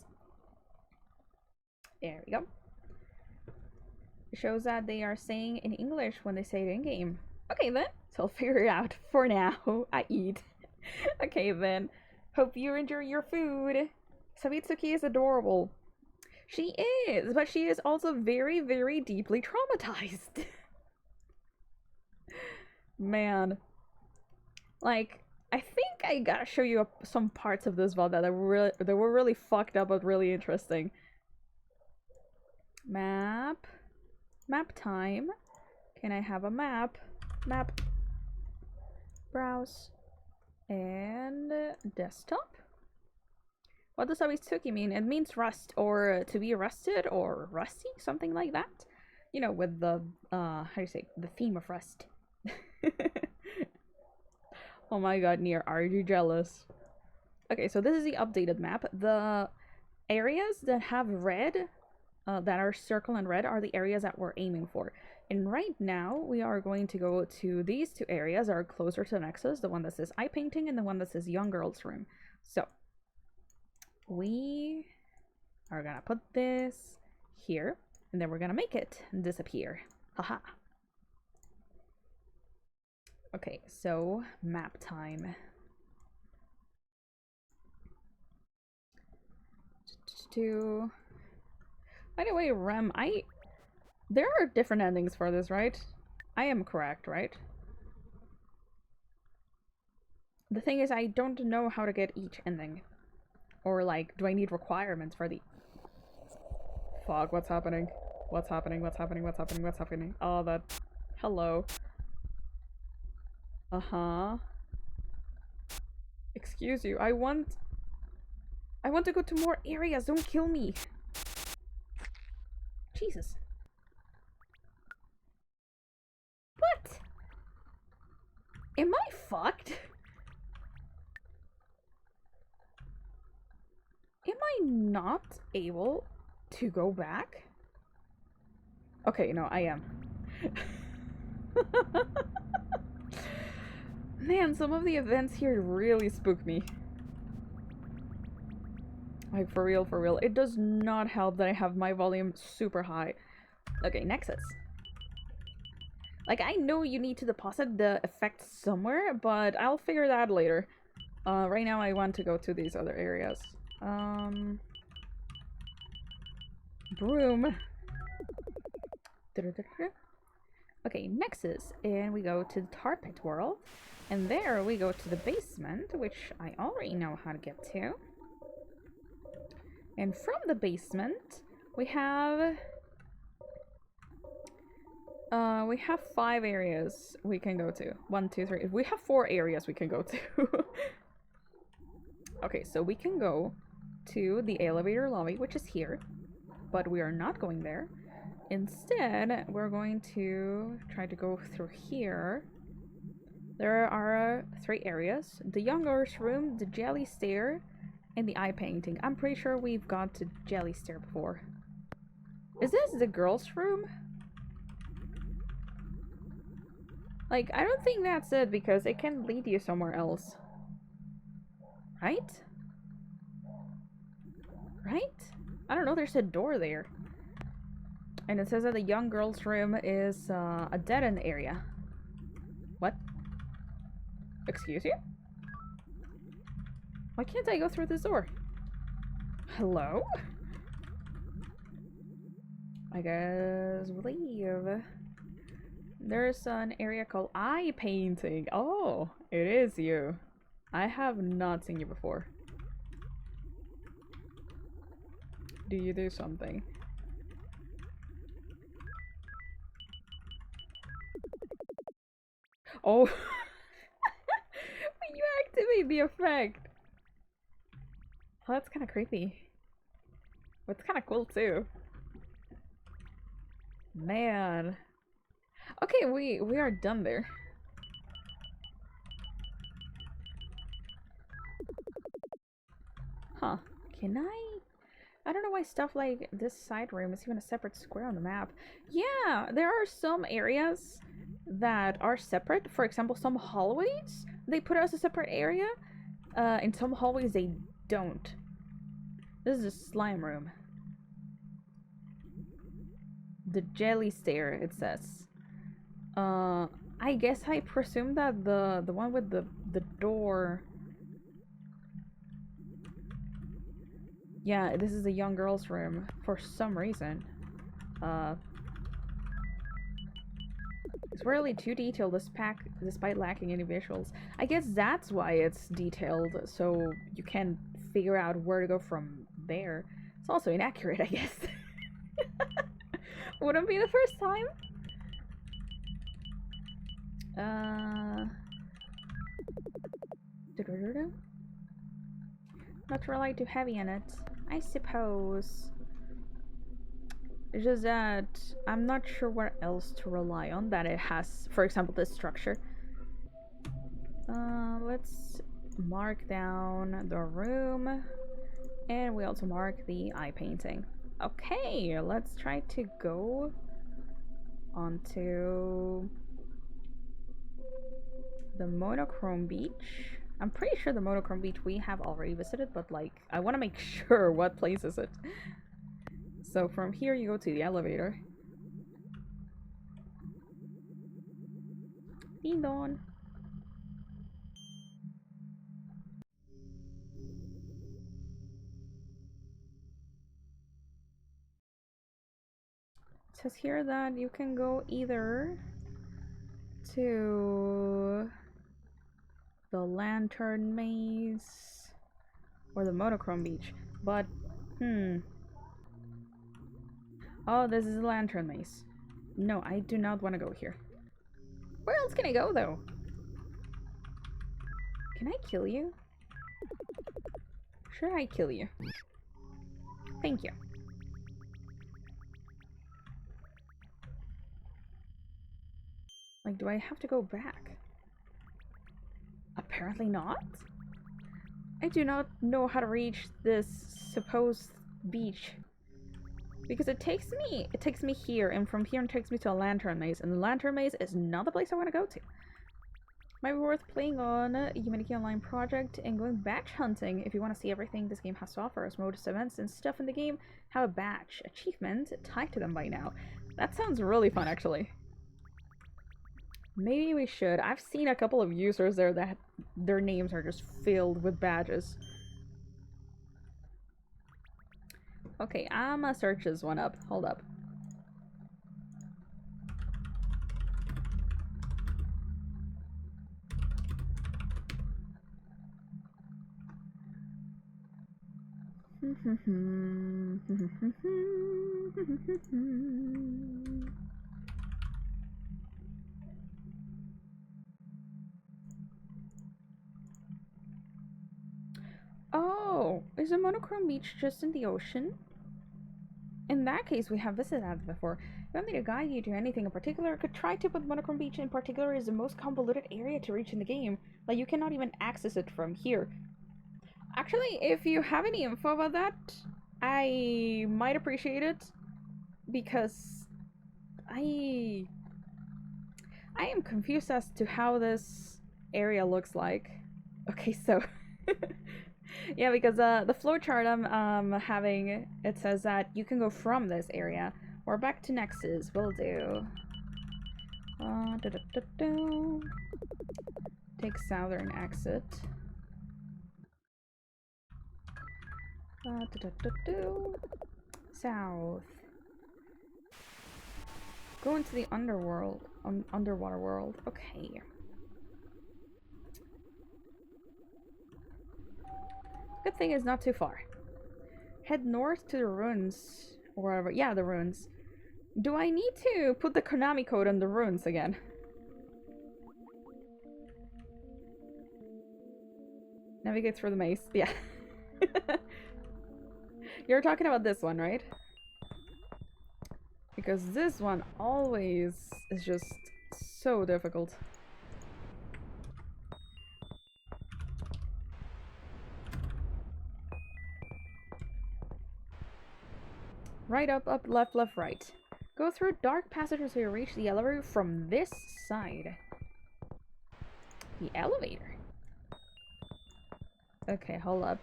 There we go. It shows that they are saying in English when they say it in-game. Okay then, so I'll figure it out. For now, I eat. Okay then, hope you enjoy your food. Savitsuki is adorable. She is, but she is also very, very deeply traumatized. Man. Like, I think I gotta show you some parts of this VOD that were really fucked up but really interesting. Map. Map time. Can I have a map? Map. Browse. And desktop. What does Savitsuki mean? It means rust, or to be rusted, or rusty, something like that. You know, with the, how do you say, the theme of rust. Oh my god, Nier, are you jealous? Okay, so this is the updated map. The areas that have red, that are circle and red, are the areas that we're aiming for. And right now, we are going to go to these two areas that are closer to the Nexus, the one that says Eye Painting and the one that says Young Girl's Room. So, we are gonna put this here, and then we're gonna make it disappear. Haha. Okay, so map time. By the way, Rem, there are different endings for this, right? I am correct, right? The thing is, I don't know how to get each ending. Or, like, do I need requirements for the... Fuck, what's happening? What's happening? Oh, that... Hello. Uh-huh. Excuse you, I want to go to more areas, don't kill me. Jesus. What? Am I fucked? Am I not able to go back? Okay, no, I am. Man, some of the events here really spook me. Like, for real. It does not help that I have my volume super high. Okay, Nexus. Like, I know you need to deposit the effect somewhere, but I'll figure that out later. Right now I want to go to these other areas. Broom. Okay, Nexus, and we go to the tar pit world, and there we go to the basement, which I already know how to get to. And from the basement, we have 5 areas we can go to. 1, 2, 3. We have 4 areas we can go to. Okay, so we can go to the elevator lobby, which is here, but we are not going there. Instead, we're going to try to go through here. There are 3 areas. The young girl's room, the jelly stair, and the eye painting. I'm pretty sure we've got to jelly stair before. Is this the girl's room? Like, I don't think that's it because it can lead you somewhere else. Right? Right? I don't know, there's a door there. And it says that the young girl's room is a dead-end area. What? Excuse you? Why can't I go through this door? Hello? I guess we'll leave. There's an area called eye painting. Oh, it is you. I have not seen you before. Do you do something? Oh. When you activate the effect. Oh, that's kind of creepy. But it's kind of cool too. Man. Okay, we are done there. Huh. Can I don't know why stuff like this side room is even a separate square on the map. Yeah, there are some areas that are separate. For example, some hallways, they put as a separate area. In some hallways, they don't. This is a slime room. The jelly stair, it says. I guess I presume that the one with the door. Yeah, this is a young girl's room for some reason. It's really too detailed, despite lacking any visuals. I guess that's why it's detailed, so you can figure out where to go from there. It's also inaccurate, I guess. Wouldn't be the first time. Not rely too heavy on it, I suppose. It's just that I'm not sure what else to rely on that it has, for example, this structure. Let's mark down the room, and we also mark the eye painting. Okay, let's try to go onto the monochrome beach. I'm pretty sure the monochrome beach we have already visited, but like, I want to make sure what place is it. So from here you go to the elevator. Ding dong. It says here that you can go either to the lantern maze or the monochrome beach, but oh, this is a lantern maze. No, I do not want to go here. Where else can I go though? Can I kill you? Sure, I kill you. Thank you. Like, do I have to go back? Apparently not. I do not know how to reach this supposed beach. Because it takes me here, and from here it takes me to a lantern maze, and the lantern maze is not the place I want to go to. Might be worth playing on Humanity Online Project and going batch hunting if you want to see everything this game has to offer as modus events and stuff in the game have a batch achievement tied to them by now. That sounds really fun, actually. Maybe we should. I've seen a couple of users there that their names are just filled with badges. Okay, I'ma search this one up. Hold up. Oh, is a monochrome beach just in the ocean? In that case, we have visited that before. If you want me to guide you to anything in particular, I could try to, but Monochrome Beach in particular is the most convoluted area to reach in the game. Like, you cannot even access it from here. Actually, if you have any info about that, I might appreciate it, because I am confused as to how this area looks like. Okay, so yeah, because the flowchart I'm having, it says that you can go from this area. We're back to Nexus. Will do. Take southern exit. South. Go into the underworld. Underwater world. Okay. Good thing it's not too far. Head north to the ruins. Or whatever. Yeah, the ruins. Do I need to put the Konami code on the ruins again? Navigate through the maze. Yeah. You're talking about this one, right? Because this one always is just so difficult. Right, up, up, left, left, right. Go through dark passages until you reach the elevator from this side. The elevator? Okay, hold up.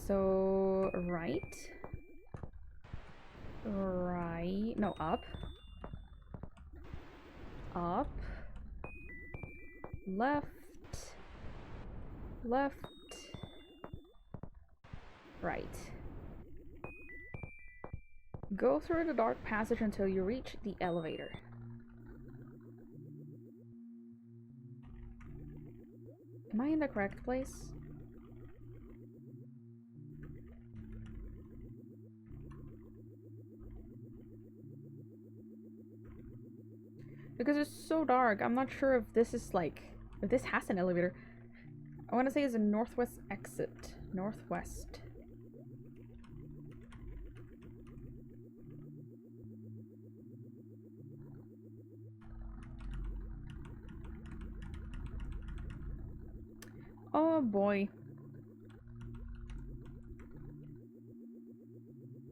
So right. Right. No, up. Up. Left. Left. Right. Go through the dark passage until you reach the elevator. Am I in the correct place? Because it's so dark, I'm not sure if this is like... if this has an elevator. I want to say it's a northwest exit. Northwest. Oh boy.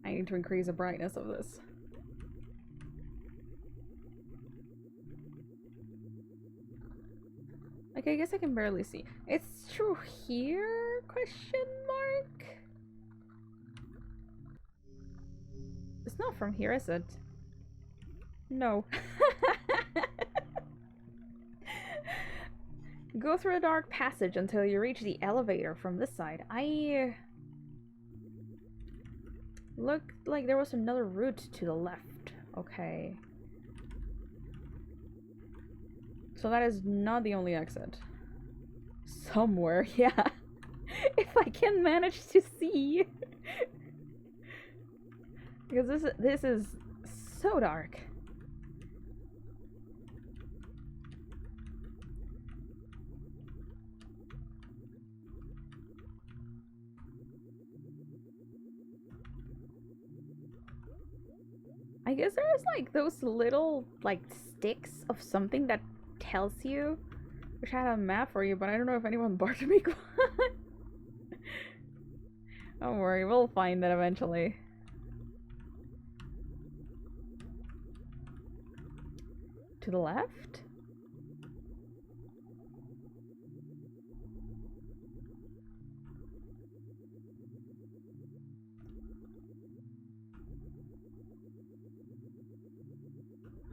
I need to increase the brightness of this. Like, I guess I can barely see. It's through here? Question mark? It's not from here, is it? No. Go through a dark passage until you reach the elevator from this side. I... looked like there was another route to the left. Okay. So that is not the only exit. Somewhere, yeah. If I can manage to see. Because this is so dark. I guess there's like those little like sticks of something that tells you. Wish I had a map for you, but I don't know if anyone bothered to make one. Don't worry, we'll find it eventually. To the left?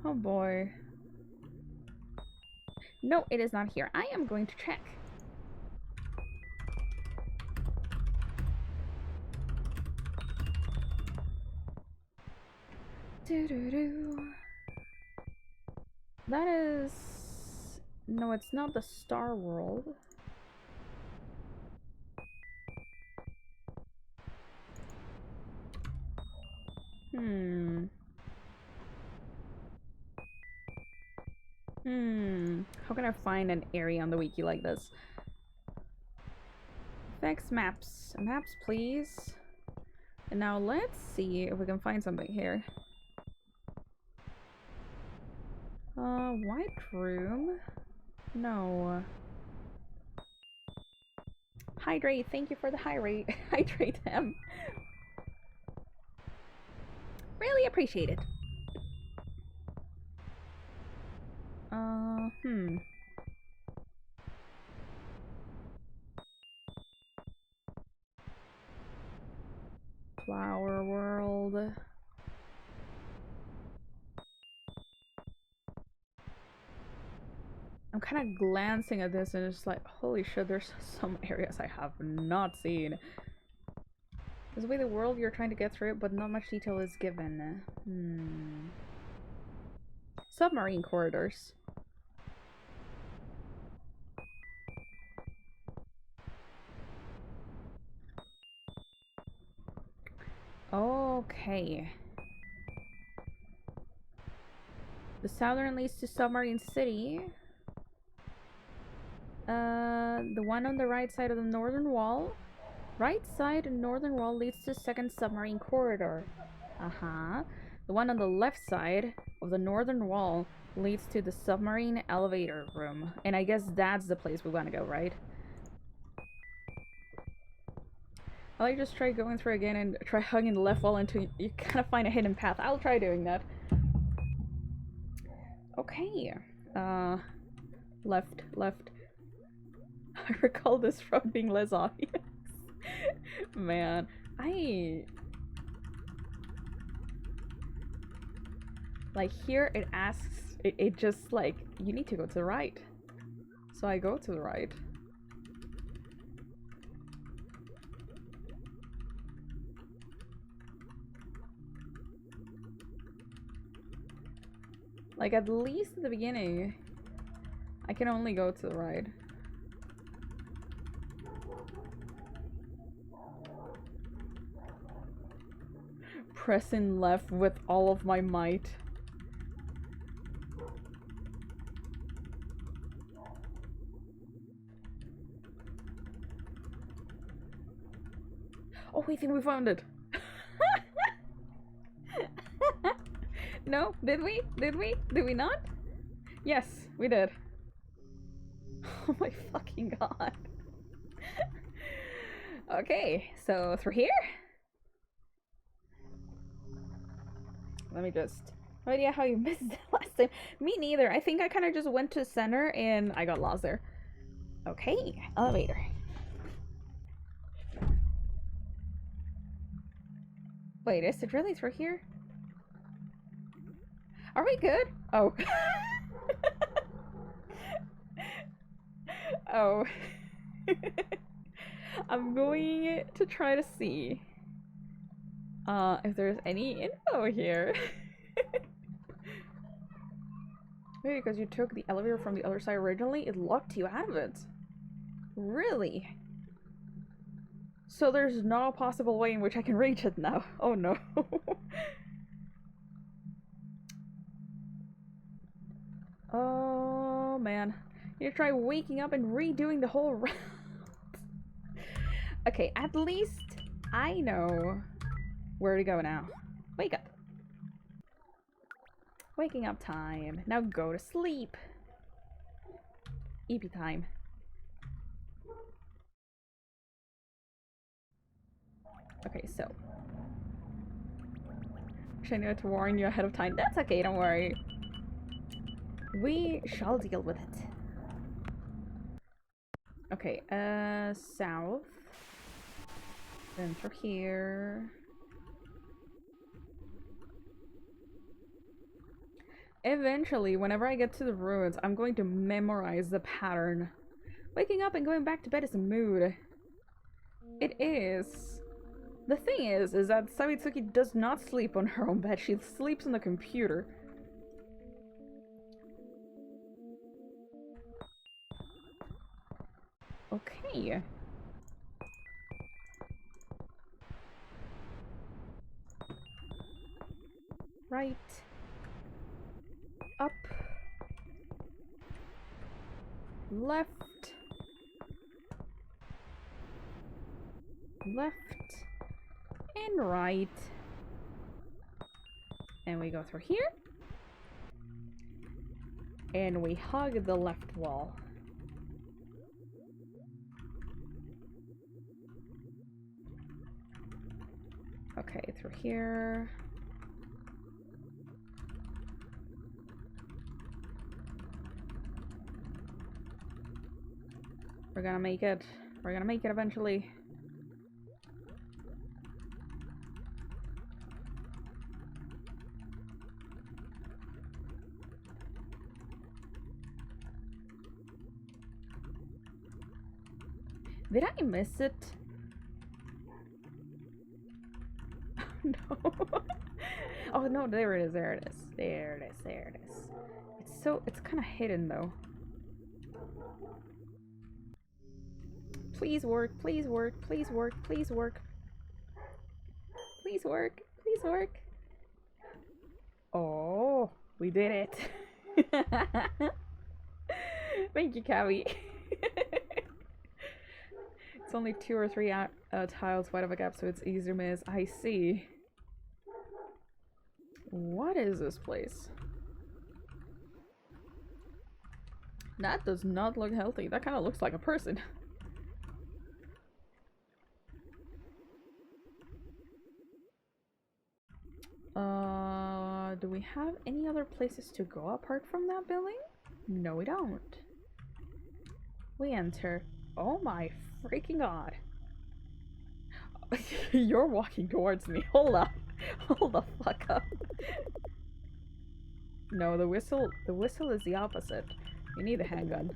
Oh boy. No, it is not here. I am going to check. That is... no, it's not the Star World. How can I find an area on the wiki like this? Effects, maps. Maps, please. And now let's see if we can find something here. White room? No. Hydrate, thank you for the hydrate. Hydrate them. Really appreciate it. Flower world. I'm kind of glancing at this and it's like, holy shit, there's some areas I have not seen. This way the world you're trying to get through, but not much detail is given. Submarine corridors. Okay. The southern leads to Submarine City. The one on the right side of the northern wall. Right side and northern wall leads to second submarine corridor. The one on the left side of the northern wall leads to the submarine elevator room. And I guess that's the place we want to go, right? I'll like just try going through again and try hugging the left wall until you kind of find a hidden path. I'll try doing that. Okay. Left. I recall this from being less obvious. Man, like here it asks, it just like, you need to go to the right. So I go to the right. Like at least at the beginning, I can only go to the right. Pressing left with all of my might. Oh, we think we found it. No? Did we? Did we? Did we not? Yes, we did. Oh my fucking god. Okay, so through here? Let me just... No idea how you missed it last time. Me neither. I think I kind of just went to center and I got lost there. Okay, elevator. Wait, is it really through here? Are we good? Oh. Oh. I'm going to try to see if there's any info here. Maybe because you took the elevator from the other side originally, it locked you out of it. Really? So there's no possible way in which I can reach it now. Oh no. Oh man. You try waking up and redoing the whole round. Okay, at least I know where to go now. Wake up. Waking up time. Now go to sleep. EP time. Okay, so. Wish I knew to warn you ahead of time. That's okay, don't worry. We shall deal with it. Okay, south. Then through here. Eventually, whenever I get to the ruins, I'm going to memorize the pattern. Waking up and going back to bed is a mood. It is. The thing is that Sabitsuki does not sleep on her own bed. She sleeps on the computer. Okay. Right. Up. Left. Left. and right. And we go through here. And we hug the left wall. Okay, through here. We're gonna make it. We're gonna make it eventually. Did I miss it? No. Oh no, there it is, there it is. There it is, there it is. It's kind of hidden though. Please work, please work, please work, please work. Please work, please work. Oh, we did it. Thank you, Cabby. It's only 2 or 3 tiles wide of a gap, so it's easier to miss. I see. What is this place? That does not look healthy. That kind of looks like a person. Do we have any other places to go apart from that building? No, we don't. We enter. Oh my freaking god. You're walking towards me. Hold up. Hold the fuck up. No, the whistle is the opposite. You need a handgun.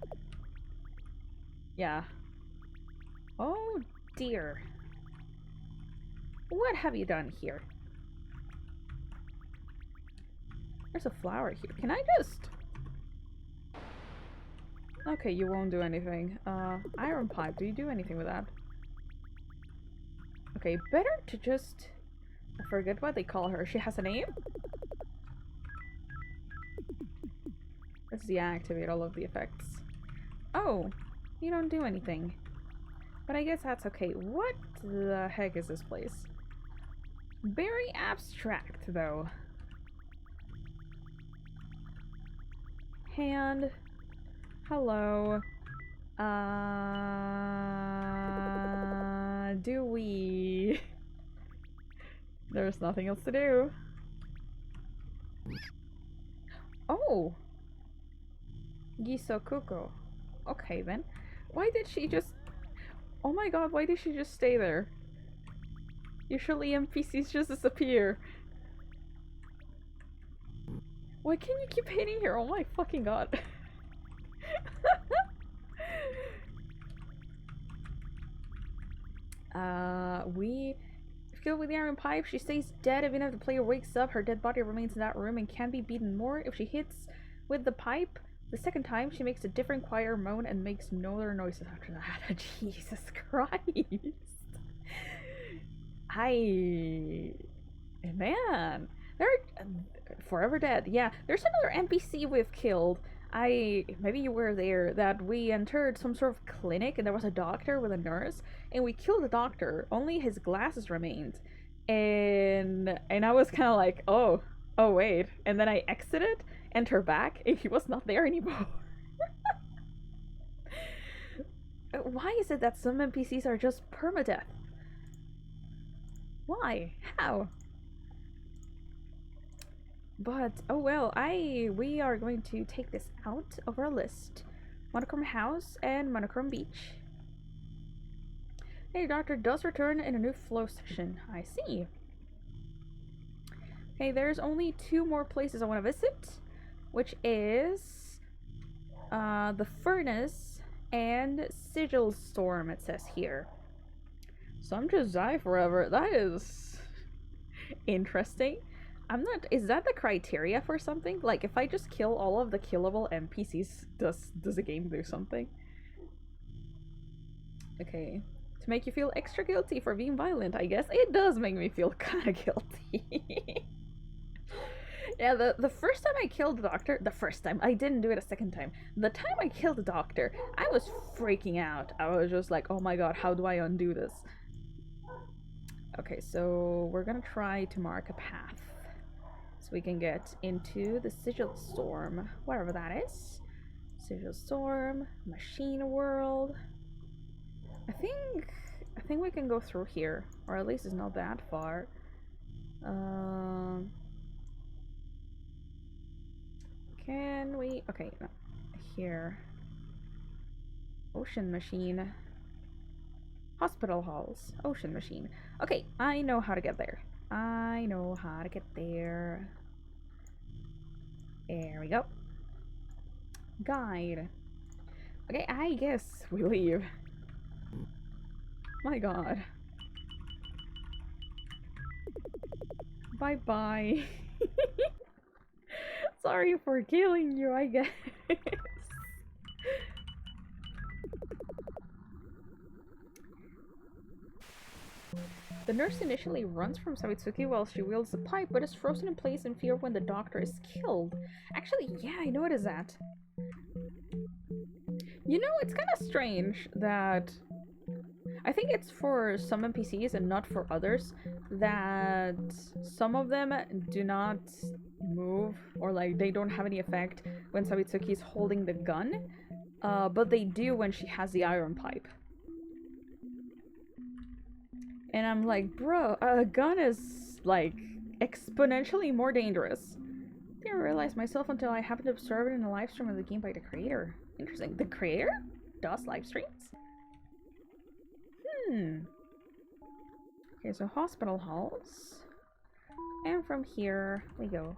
Yeah. Oh dear. What have you done here? There's a flower here. Can I just... Okay, you won't do anything. Iron pipe. Do you do anything with that? Okay, better to just... I forget what they call her. She has a name? Let's deactivate all of the effects. Oh, you don't do anything. But I guess that's okay. What the heck is this place? Very abstract, though. Hand. Hello. Do we... There's nothing else to do. Oh! Gisokuko. Okay then. Why did she just... Oh my god, why did she just stay there? Usually NPCs just disappear. Why can you keep hitting her? Oh my fucking god. We filled with the iron pipe. She stays dead even if the player wakes up. Her dead body remains in that room and can be beaten more. If she hits with the pipe the second time, she makes a different choir moan and makes no other noises after that. Jesus Christ. Man. They're forever dead. Yeah, there's another NPC we've killed. Maybe you were there, that we entered some sort of clinic and there was a doctor with a nurse and we killed the doctor. Only his glasses remained. And I was kind of like, oh wait. And then I exited, enter back, and he was not there anymore. Why is it that some NPCs are just permadeath? Why? How? But, oh well, we are going to take this out of our list. Monochrome House and Monochrome Beach. Hey, Doctor does return in a new flow session. I see. Okay, there's only 2 more places I want to visit, which is the Furnace and Sigil Storm, it says here. Some just die forever. That is interesting. I'm not... Is that the criteria for something? Like, if I just kill all of the killable NPCs, does the game do something? Okay. To make you feel extra guilty for being violent, I guess. It does make me feel kind of guilty. Yeah, the first time I killed the doctor... The first time. I didn't do it a second time. The time I killed the doctor, I was freaking out. I was just like, oh my god, how do I undo this? Okay, so we're gonna try to mark a path so we can get into the Sigil Storm, whatever that is. Sigil Storm, Machine World. I think we can go through here, or at least it's not that far. Can we? Okay, no. Here. Ocean Machine. Hospital halls. Ocean Machine. Okay, I know how to get there. I know how to get there. There we go. Guide. Okay, I guess we leave. My god. Bye-bye. Sorry for killing you, I guess. The nurse initially runs from Savitsuki while she wields the pipe, but is frozen in place in fear when the doctor is killed. Actually, yeah, I noticed that. You know, it's kind of strange that... I think it's for some NPCs and not for others, that some of them do not move, or like they don't have any effect when Savitsuki is holding the gun, but they do when she has the iron pipe. And I'm like, bro, a gun is, like, exponentially more dangerous. Didn't realize myself until I happened to observe it in a live stream of the game by the creator. Interesting. The creator does live streams? Okay, so hospital halls. And from here, we go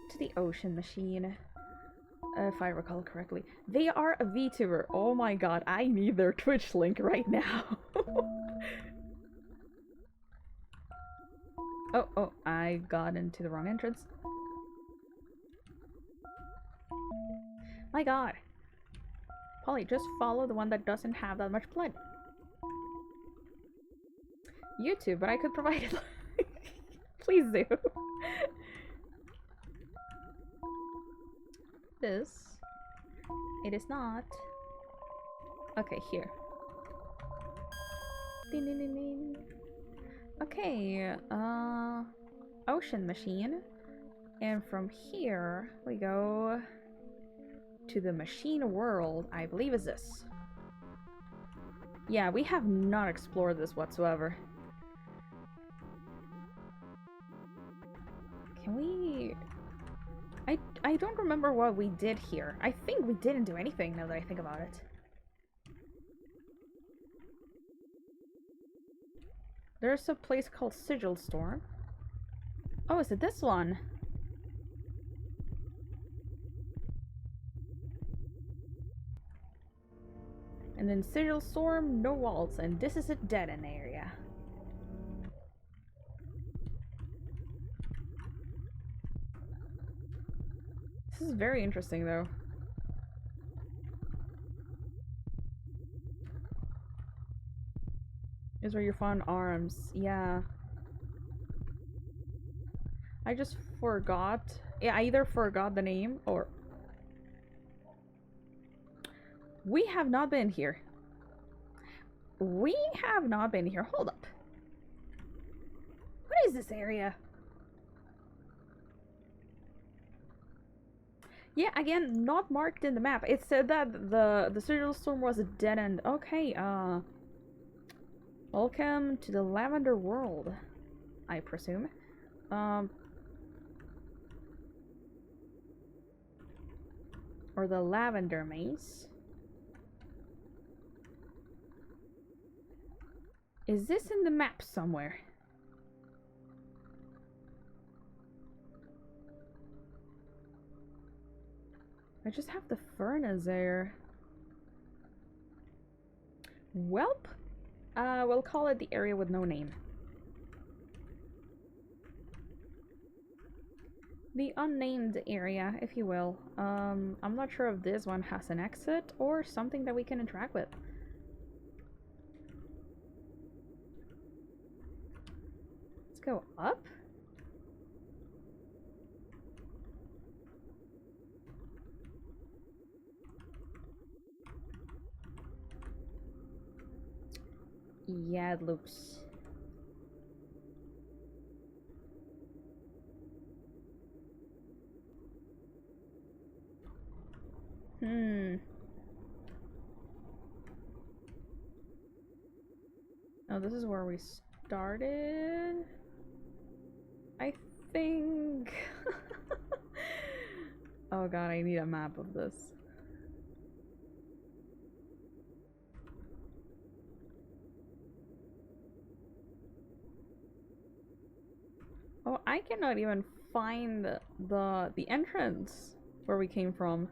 to the Ocean Machine. If I recall correctly. They are a VTuber. Oh my god, I need their Twitch link right now. Oh, I got into the wrong entrance. My god. Polly, just follow the one that doesn't have that much blood. You too, but I could provide it. Please do. This. It is not. Okay, here. Ding, ding, ding, ding. Okay, Ocean Machine. And from here, we go to the Machine World, I believe is this. Yeah, we have not explored this whatsoever. Can we... I don't remember what we did here. I think we didn't do anything now that I think about it. There's a place called Sigil Storm. Oh, is it this one? And then Sigil Storm, no walls, and this is a dead-end area. This is very interesting, though. Is where you found arms. Yeah. I just forgot. Yeah, I either forgot the name or... We have not been here. We have not been here. Hold up. What is this area? Yeah, again, not marked in the map. It said that the Sigil Storm was a dead end. Okay, welcome to the Lavender World, I presume. Or the Lavender Maze. Is this in the map somewhere? I just have the furnace there. Welp. We'll call it the area with no name. The unnamed area, if you will. I'm not sure if this one has an exit or something that we can interact with. Let's go up. Yeah, it looks Oh, this is where we started, I think. Oh god, I need a map of this. Oh, I cannot even find the entrance where we came from.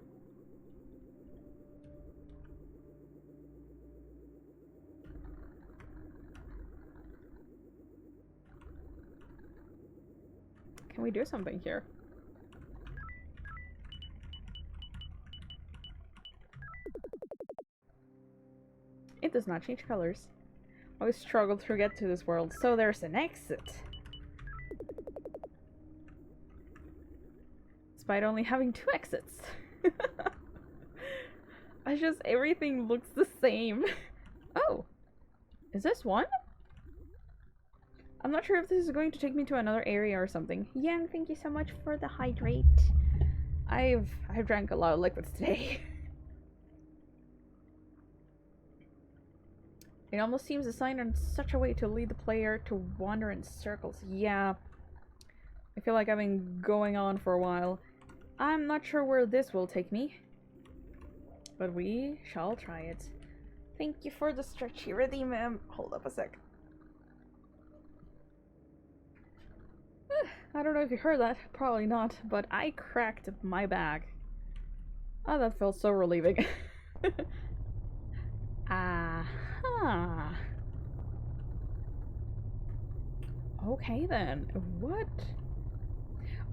Can we do something here? It does not change colors. I always struggle to get to this world, so there's an exit. Despite only having 2 exits. I just, everything looks the same. Oh! Is this one? I'm not sure if this is going to take me to another area or something. Yang, thank you so much for the hydrate. I've drank a lot of liquids today. It almost seems designed in such a way to lead the player to wander in circles. Yeah. I feel like I've been going on for a while. I'm not sure where this will take me, but we shall try it. Thank you for the stretchy redeem. Hold up a sec. I don't know if you heard that. Probably not, but I cracked my bag. Oh, that felt so relieving. Aha. Okay then. What?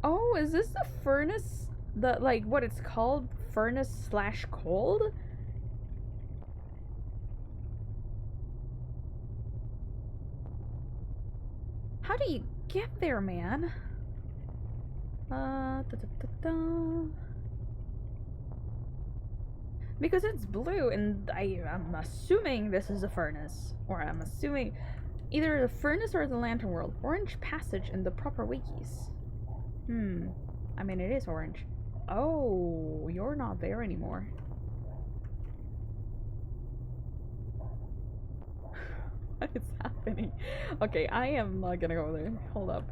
Oh, is this the furnace? The, like, what it's called? Furnace / cold? How do you get there, man? Because it's blue, and I'm assuming this is a furnace. Or I'm assuming either the furnace or the lantern world. Orange passage in the proper wikis. I mean, it is orange. Oh, you're not there anymore. What is happening? Okay, I am not gonna go there. Hold up.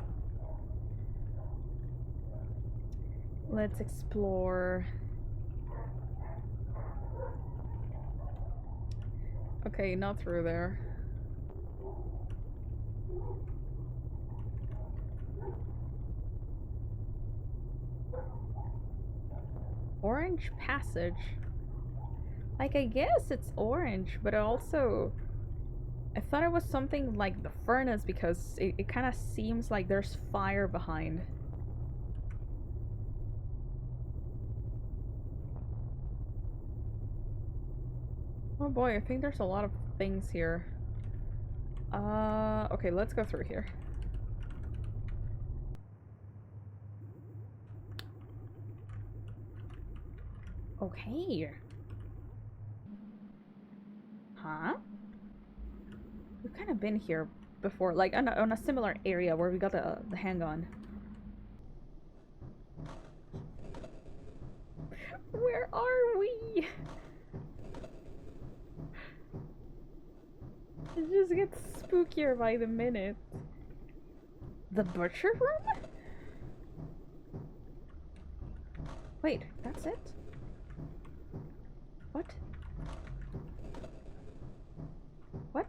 Let's explore. Okay, not through there. Orange passage? Like, I guess it's orange, but also I thought it was something like the furnace because it kind of seems like there's fire behind. Oh boy, I think there's a lot of things here. Okay, let's go through here. Okay. Huh? We've kind of been here before, like on a similar area where we got the handgun. Where are we? It just gets spookier by the minute. The butcher room? Wait, that's it? What? What?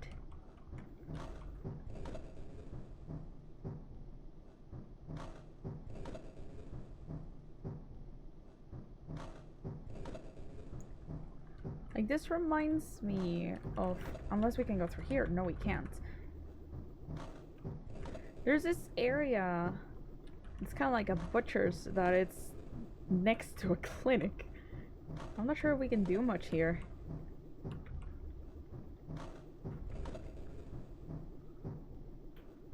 Like, this reminds me of... Unless we can go through here. No, we can't. There's this area. It's kind of like a butcher's that it's next to a clinic. I'm not sure if we can do much here.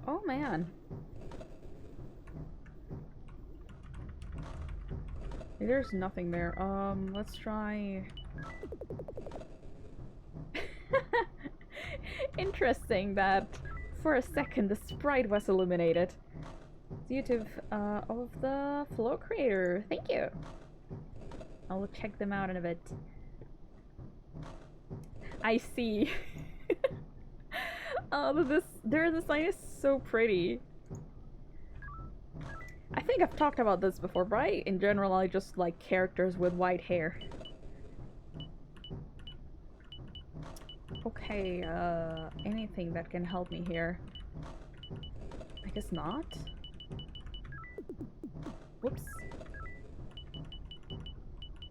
Oh, man. There's nothing there. Let's try... Interesting that for a second the sprite was illuminated. It's YouTube of the flow creator. Thank you. I'll check them out in a bit. I see. Oh, their design is so pretty. I think I've talked about this before, but in general, I just like characters with white hair. Okay, anything that can help me here? I guess not? Whoops.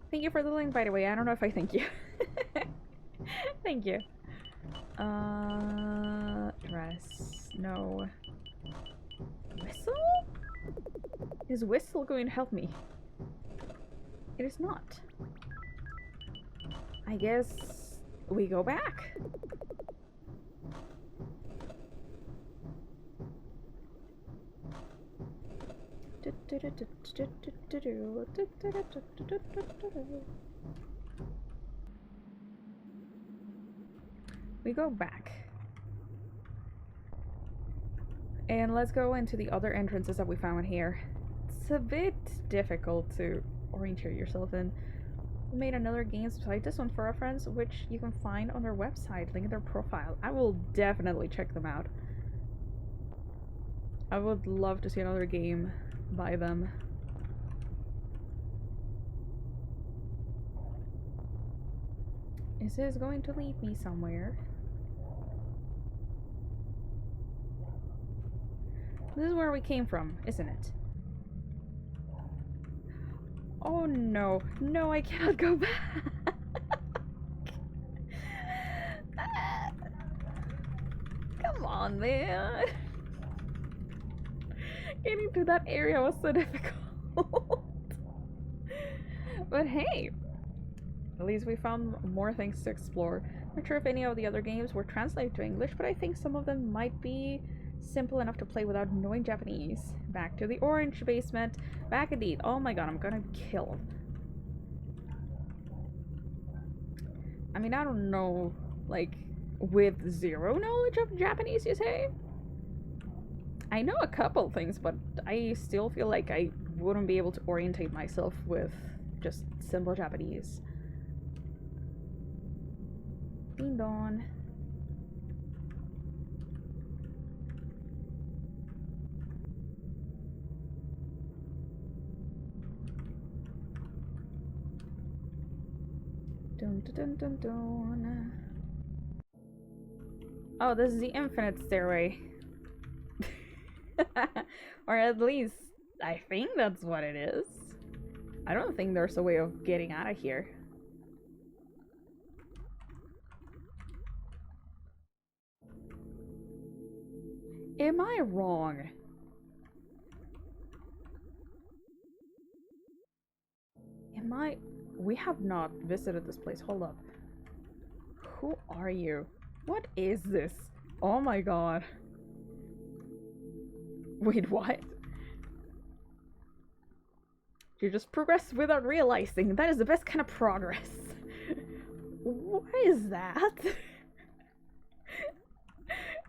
Thank you for the link, by the way. I don't know if I thank you. Thank you. Dress. No. Whistle? Is whistle going to help me? It is not. I guess we go back. We go back. And let's go into the other entrances that we found here. It's a bit difficult to orientate yourself in. We made another game beside this one for our friends, which you can find on their website, link in their profile. I will definitely check them out. I would love to see another game by them. Is this going to lead me somewhere? This is where we came from, isn't it? Oh no. No, I cannot go back. Come on, man. Getting through that area was so difficult. But hey, at least we found more things to explore. Not sure if any of the other games were translated to English, but I think some of them might be simple enough to play without knowing Japanese. Back to the orange basement. Back indeed. Oh my god, I'm gonna be killed. I mean, I don't know, like, with zero knowledge of Japanese, you say? I know a couple things, but I still feel like I wouldn't be able to orientate myself with just simple Japanese. Ding dong. Dun dun dun dun dun. Oh, this is the infinite stairway. Or at least, I think that's what it is. I don't think there's a way of getting out of here. Am I wrong? Am I... We have not visited this place. Hold up. Who are you? What is this? Oh my god. Wait, what? You just progress without realizing. That is the best kind of progress. What is that?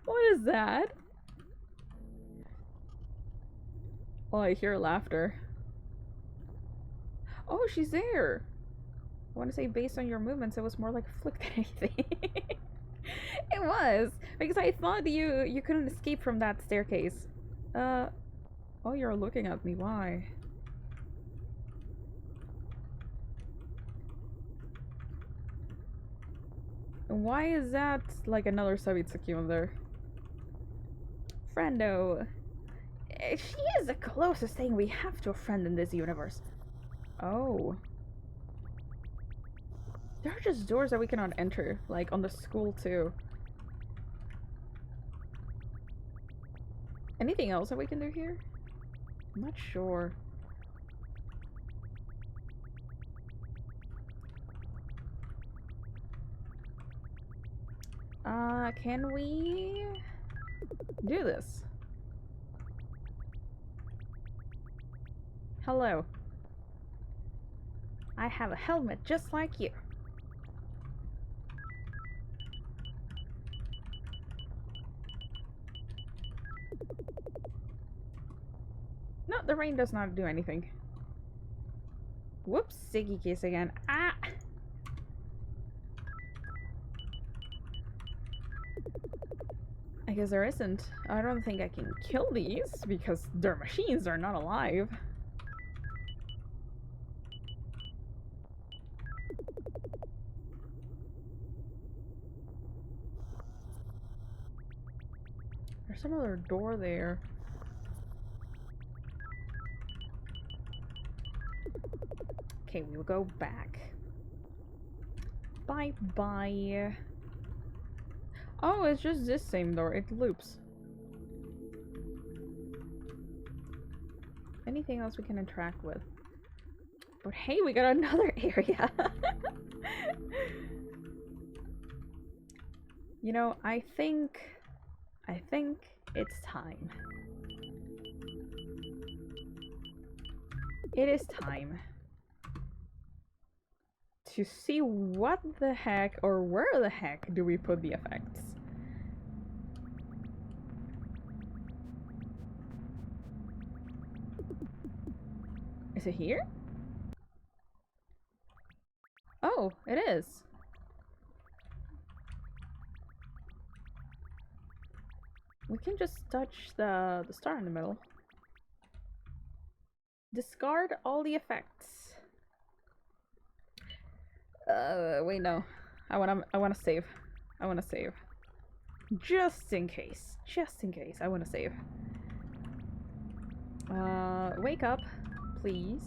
What is that? Oh, I hear laughter. Oh, she's there. I want to say based on your movements, it was more like a flick than anything. It was, because I thought you couldn't escape from that staircase. Oh, you're looking at me. Why? Why is that like another Sabitsuki on there? Friendo. She is the closest thing we have to a friend in this universe. Oh. There are just doors that we cannot enter, like on the school too. Anything else that we can do here? I'm not sure. Can we do this? Hello. I have a helmet just like you. No, the rain does not do anything. Whoops, sticky case again. Ah! I guess there isn't. I don't think I can kill these because they're machines, they're not alive. There's another door there. Okay, we'll go back. Bye-bye. Oh, it's just this same door. It loops. Anything else we can interact with? But hey, we got another area. You know, I think it's time. It is time to see what the heck or where the heck do we put the effects. Is it here? Oh, it is. We can just touch the star in the middle. Discard all the effects. Wait, no. I wanna save. I wanna save. Just in case. Just in case. I wanna save. Wake up, please.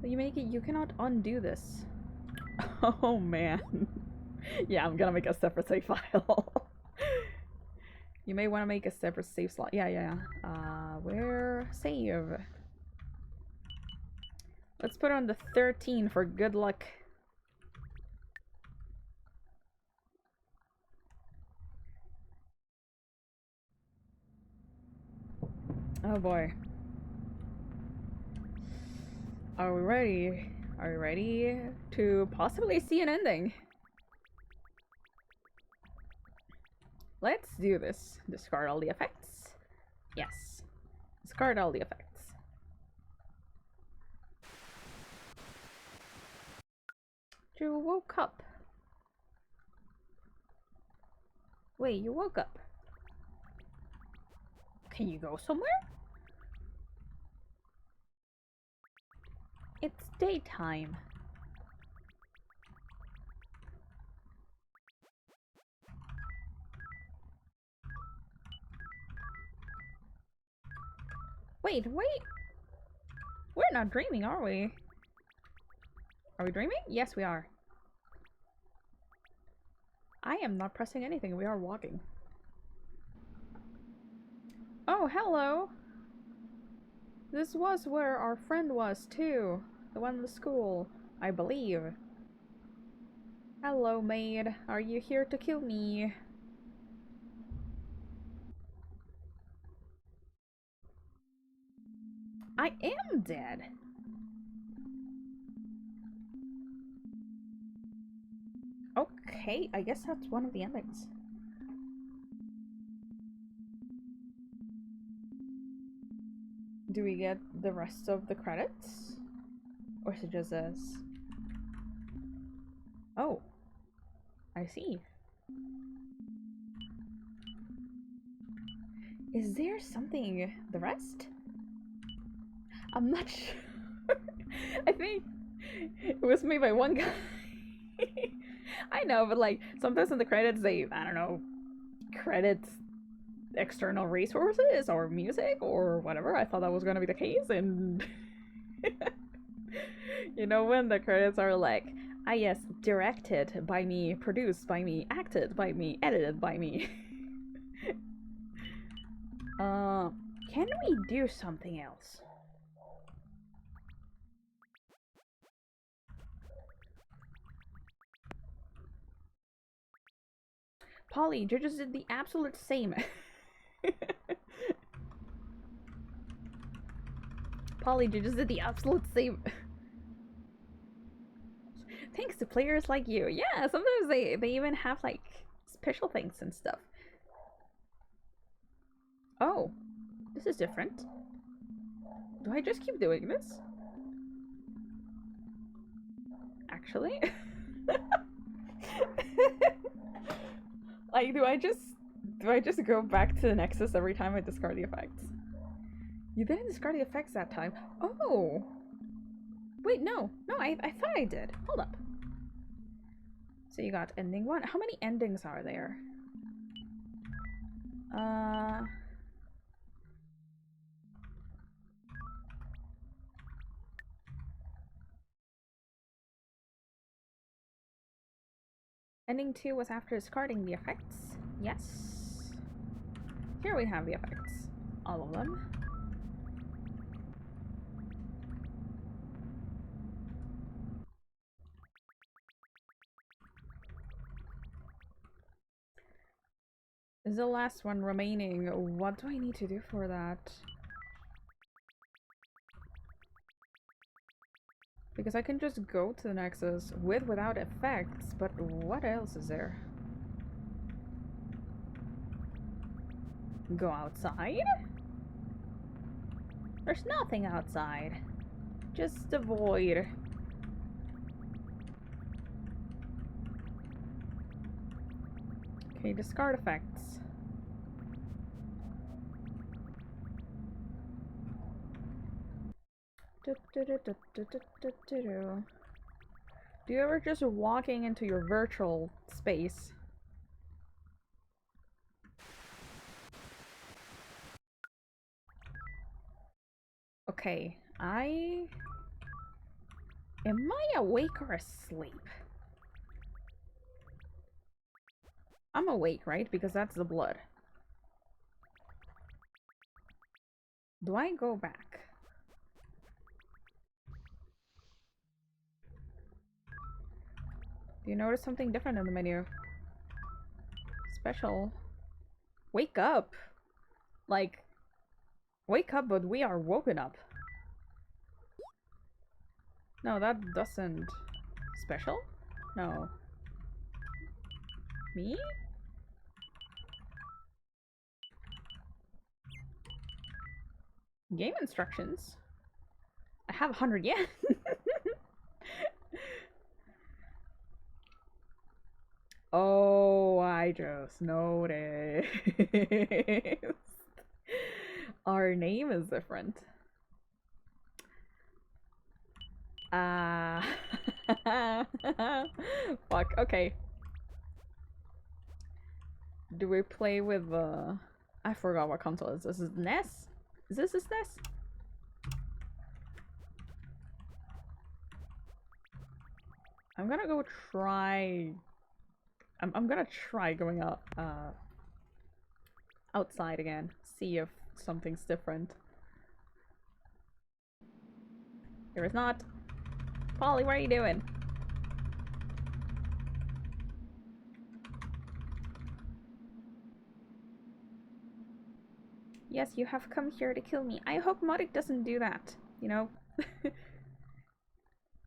You cannot undo this. Oh man. Yeah, I'm gonna make a separate save file. You may want to make a separate save slot. Yeah. Where? Save. Let's put on the 13 for good luck. Oh boy. Are we ready? Are we ready to possibly see an ending? Let's do this. Discard all the effects. Yes. Discard all the effects. You woke up. Wait, you woke up. Can you go somewhere? It's daytime. Wait. We're not dreaming, are we? Are we dreaming? Yes, we are. I am not pressing anything. We are walking. Oh, hello. This was where our friend was, too. The one in the school, I believe. Hello, maid. Are you here to kill me? I am dead. Okay, I guess that's one of the endings. Do we get the rest of the credits? Or is it just this? Oh, I see. Is there something... the rest? I'm not sure. I think it was made by one guy. I know, but like, sometimes in the credits they, I don't know, credits external resources or music or whatever. I thought that was gonna be the case, and you know, when the credits are like, ah yes, directed by me, produced by me, acted by me, edited by me. Can we do something else? Polly, you just did the absolute same. Polly, you just did the absolute same. Thanks to players like you. Yeah, sometimes they even have like special things and stuff. Oh, this is different. Do I just keep doing this? Actually? Like, do I just go back to the Nexus every time I discard the effects? You didn't discard the effects that time. Oh! Wait, no. No, I thought I did. Hold up. So you got ending 1. How many endings are there? Ending 2 was after discarding the effects. Yes. Here we have the effects. All of them. This is the last one remaining. What do I need to do for that? Because I can just go to the Nexus with without effects, but what else is there? Go outside? There's nothing outside. Just a void. Okay, discard effects. Do you ever just walking into your virtual space? Okay, am I awake or asleep? I'm awake, right? Because that's the blood. Do I go back? Do you notice something different in the menu? Special. Wake up! Like, wake up, but we are woken up. No, that doesn't... Special? No. Me? Game instructions? I have 100 yen! Oh, I just noticed. Our name is different. Fuck, okay. Do we play with I forgot what console is this. Is it NES? Is this NES? I'm gonna go try... I'm gonna try going up, outside again. See if something's different. There is not. Polly, what are you doing? Yes, you have come here to kill me. I hope Modik doesn't do that, you know?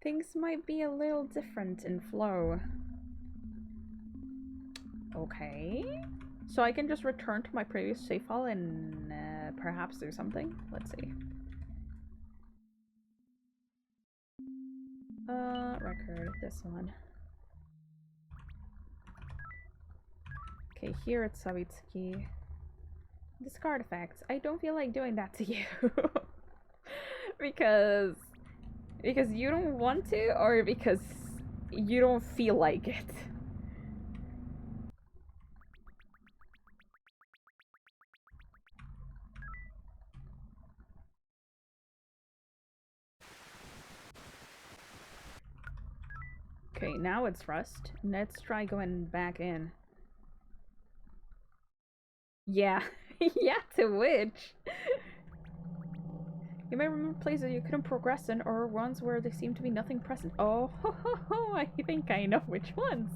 Things might be a little different in flow. Okay. So I can just return to my previous save file and perhaps do something? Let's see. Record, this one. Okay, here it's Savitsuki. Discard effects. I don't feel like doing that to you. because you don't want to, or because you don't feel like it? Okay, now it's rust. Let's try going back in. Yeah. Yeah, to which? You may remember places you couldn't progress in, or ones where there seemed to be nothing present. Oh, ho, ho, ho, I think I know which ones.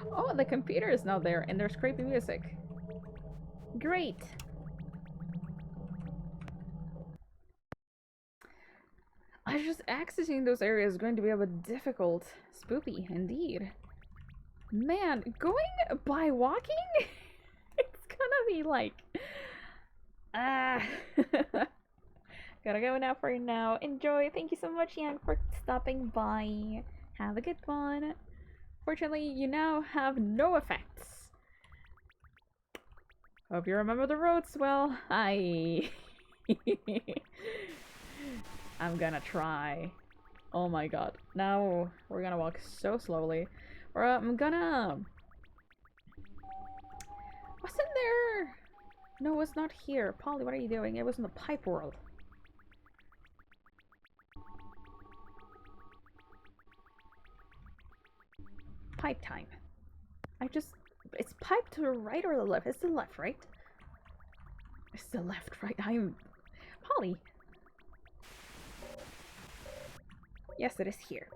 Oh, the computer is now there, and there's creepy music. Great. I just accessing those areas is going to be a bit difficult. Spoopy, indeed. Man, going by walking? It's gonna be like... Gotta go now for now. Enjoy. Thank you so much, Yang, for stopping by. Have a good one. Fortunately, you now have no effects. Hope you remember the roads well. I'm gonna try. Oh my god. Now we're gonna walk so slowly. Or I'm gonna... Wasn't there... No, it's not here. Polly, what are you doing? It was in the pipe world. Pipe time. It's pipe to the right or the left? It's the left, right? It's the left, right? Polly! Yes, it is here.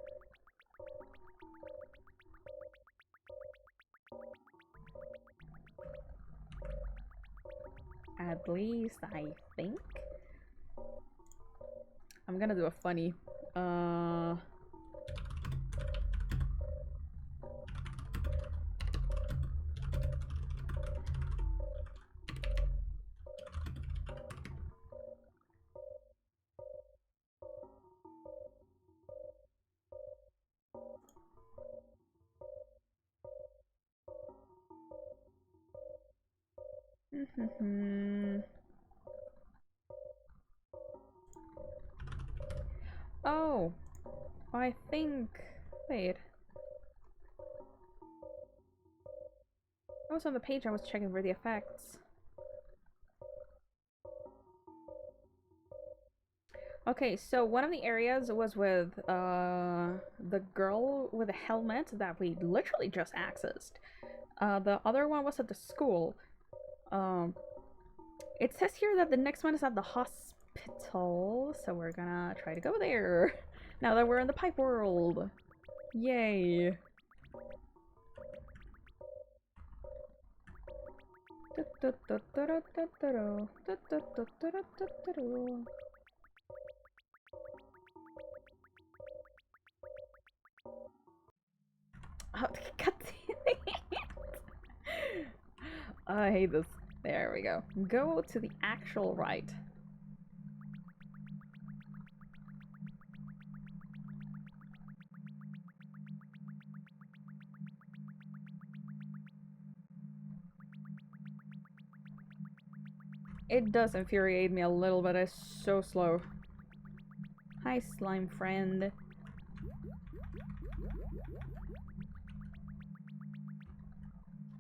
At least I think. I'm gonna do a funny. Oh, I think... Wait. That was on the page I was checking for the effects. Okay, so one of the areas was with the girl with a helmet that we literally just accessed. The other one was at the school. It says here that the next one is at the hospital, so we're gonna try to go there now that we're in the pipe world. Yay. Oh, God damn it. I hate this. There we go. Go to the actual right. It does infuriate me a little, but it's so slow. Hi, slime friend.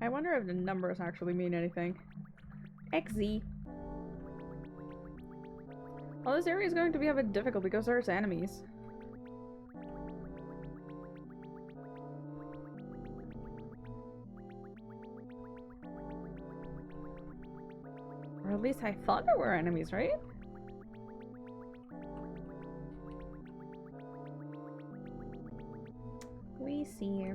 I wonder if the numbers actually mean anything. XZ. Well, this area is going to be a bit difficult because there's enemies. Or at least I thought there were enemies, right? We see.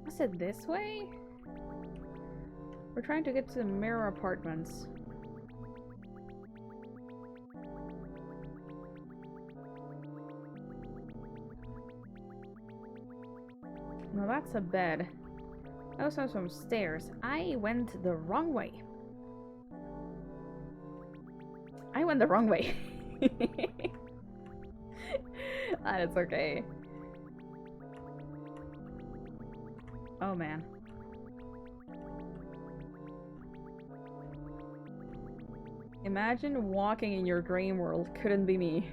Was it this way? We're trying to get to the mirror apartments. Well, that's a bed. Also some stairs. I went the wrong way. I went the wrong way. It's okay. Oh man. Imagine walking in your dream world. Couldn't be me.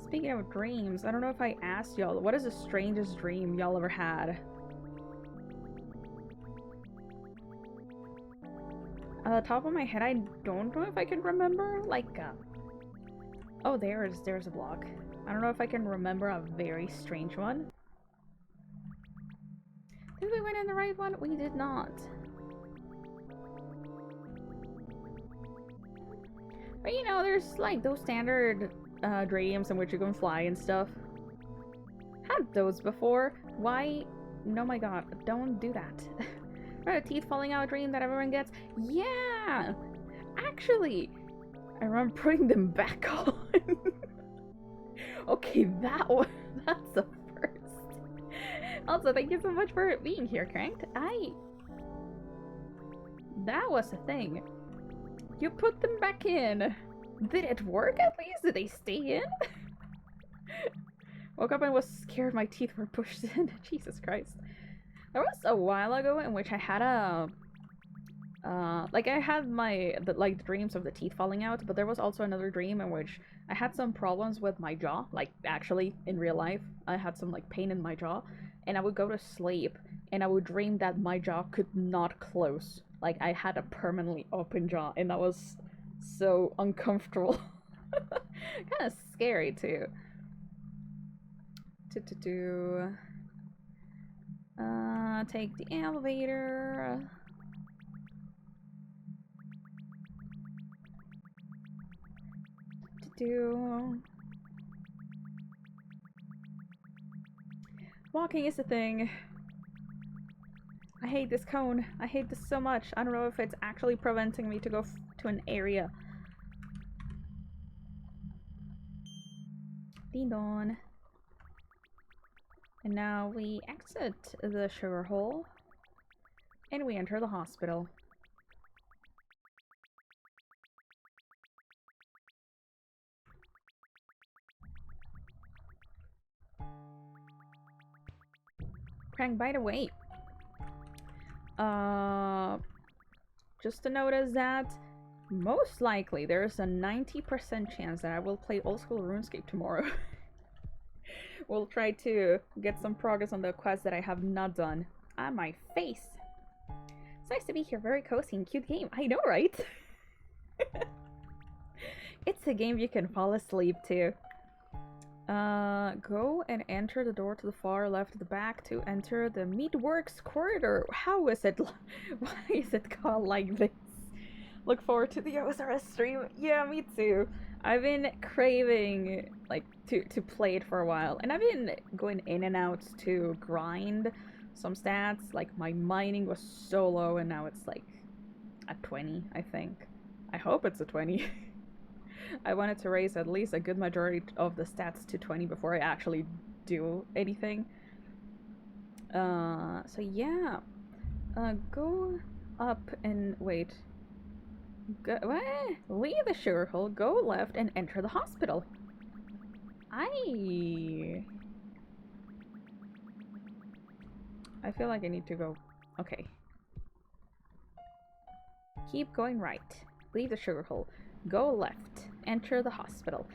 Speaking of dreams, I don't know if I asked y'all, what is the strangest dream y'all ever had? On the top of my head, I don't know if I can remember, like, oh, there's a block. I don't know if I can remember a very strange one. Did we went in the right one? We did not. But you know, there's like those standard dreams in which you can fly and stuff. Had those before. Why? No, my god, don't do that. Right, a teeth falling out dream that everyone gets? Yeah! Actually, I remember putting them back on. Okay, that's the first. Also, thank you so much for being here, Cranked. That was a thing. You put them back in. Did it work at least? Did they stay in? Woke up and was scared my teeth were pushed in. Jesus Christ. There was a while ago in which I had a... like I had the dreams of the teeth falling out, but there was also another dream in which I had some problems with my jaw. Like, actually, in real life, I had some, like, pain in my jaw. And I would go to sleep, and I would dream that my jaw could not close. Like, I had a permanently open jaw, and that was so uncomfortable. Kind of scary, too. Take the elevator. Walking is a thing. I hate this cone. I hate this so much. I don't know if it's actually preventing me to go to an area. Ding dong. And now we exit the sugar hole. And we enter the hospital. Crank, by the way. Just to notice that most likely there's a 90% chance that I will play old school RuneScape tomorrow. We'll try to get some progress on the quest that I have not done. On my face. It's nice to be here. Very cozy and cute game. I know, right? It's a game you can fall asleep to. Go and enter the door to the far left of the back to enter the Meatworks corridor. How is it? Why is it called like this? Look forward to the OSRS stream. Yeah, me too. I've been craving like to play it for a while, and I've been going in and out to grind some stats. Like my mining was so low, and now it's like at 20, I think. I hope it's a 20. I wanted to raise at least a good majority of the stats to 20 before I actually do anything. So yeah. Go up and wait. Go, leave the sugar hole, go left, and enter the hospital. I feel like I need to go... Okay. Keep going right. Leave the sugar hole. Go left. Enter the hospital.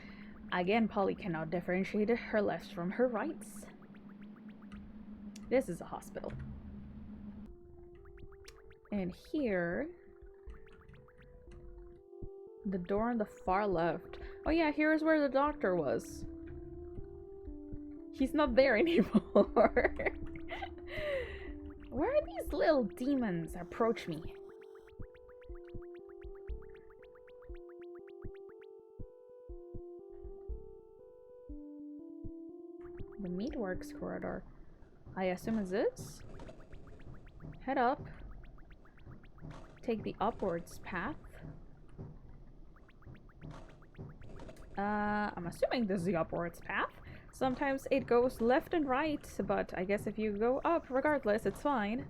Again, Polly cannot differentiate her lefts from her rights. This is a hospital. And here... The door on the far left. Oh yeah, here's where the doctor was. He's not there anymore. Where are these little demons that approach me? The Meatworks corridor. I assume it's this? Head up. Take the upwards path. I'm assuming this is the upwards path. Sometimes it goes left and right, but I guess if you go up regardless, it's fine.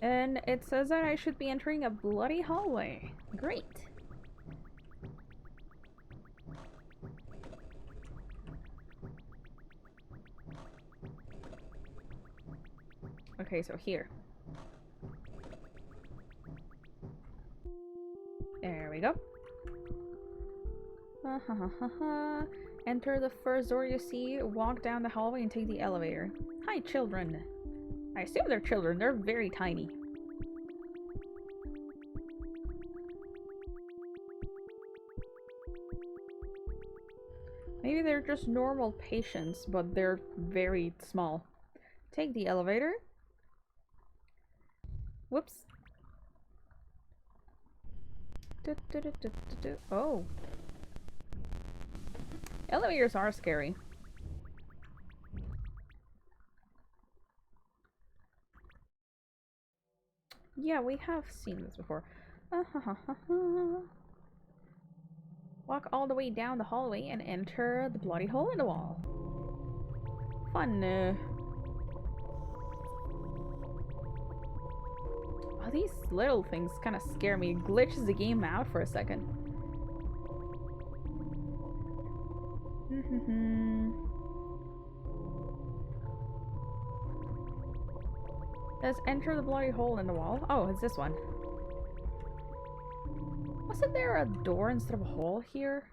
And it says that I should be entering a bloody hallway. Great. Okay, so here. There we go. Enter the first door you see, walk down the hallway and take the elevator. Hi, children. I assume they're children, they're very tiny. Maybe they're just normal patients, but they're very small. Take the elevator. Whoops. Oh. Elevators are scary. Yeah, we have seen this before. Walk all the way down the hallway and enter the bloody hole in the wall. Fun. Oh, these little things kind of scare me. It glitches the game out for a second. Let's enter the bloody hole in the wall. Oh, it's this one. Wasn't there a door instead of a hole here?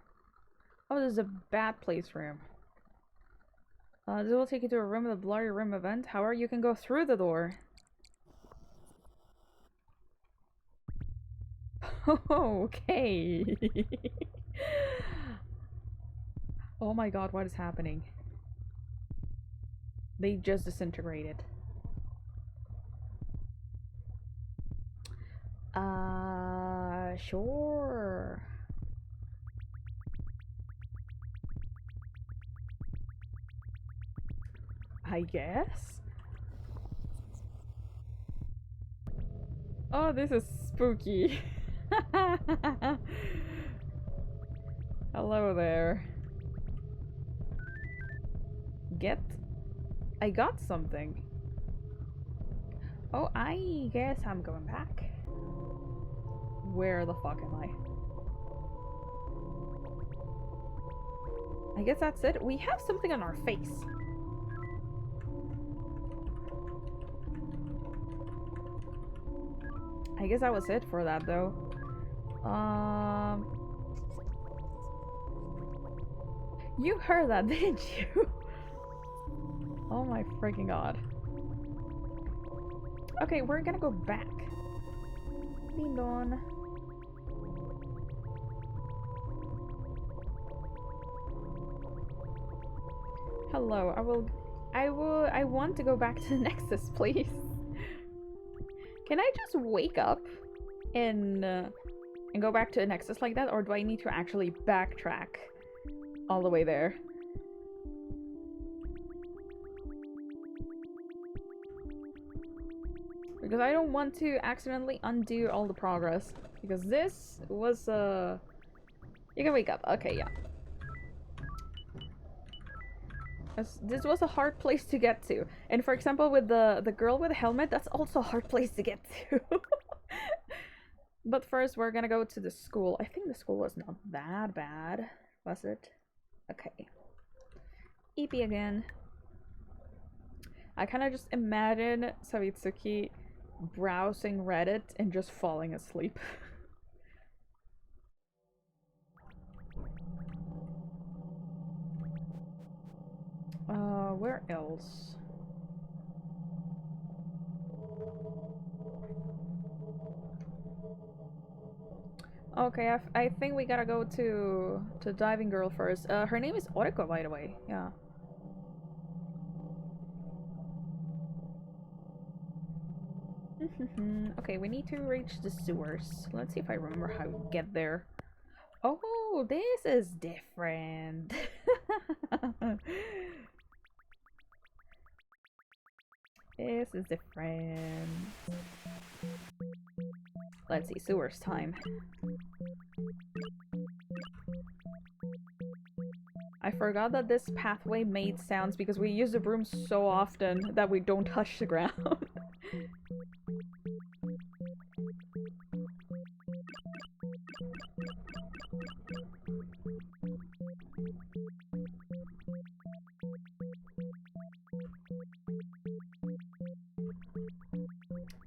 Oh, there's a bad place room. This will take you to a room of the bloody room event. However, you can go through the door. Okay. Oh my god, what is happening? They just disintegrated. Sure. I guess? Oh, this is spooky. Hello there. I got something. Oh, I guess I'm going back. Where the fuck am I guess that's it. We have something on our face. I guess that was it for that, though. You heard that, didn't you? Oh my freaking god. Okay, we're gonna go back. Ding dong. Hello, I want to go back to the Nexus, please. Can I just wake up and go back to the Nexus like that, or do I need to actually backtrack all the way there? Because I don't want to accidentally undo all the progress. Because this was, you can wake up. Okay, yeah. This was a hard place to get to. And for example, with the girl with the helmet, that's also a hard place to get to. But first, we're gonna go to the school. I think the school was not that bad, was it? Okay. EP again. I kind of just imagine Savitsuki browsing Reddit and just falling asleep. Where else? Okay, I think we gotta go to Diving Girl first. Her name is Oriko, by the way. Yeah. Okay, we need to reach the sewers. Let's see if I remember how to get there. Oh, this is different. This is different. Let's see, sewers time. I forgot that this pathway made sounds because we use the broom so often that we don't touch the ground.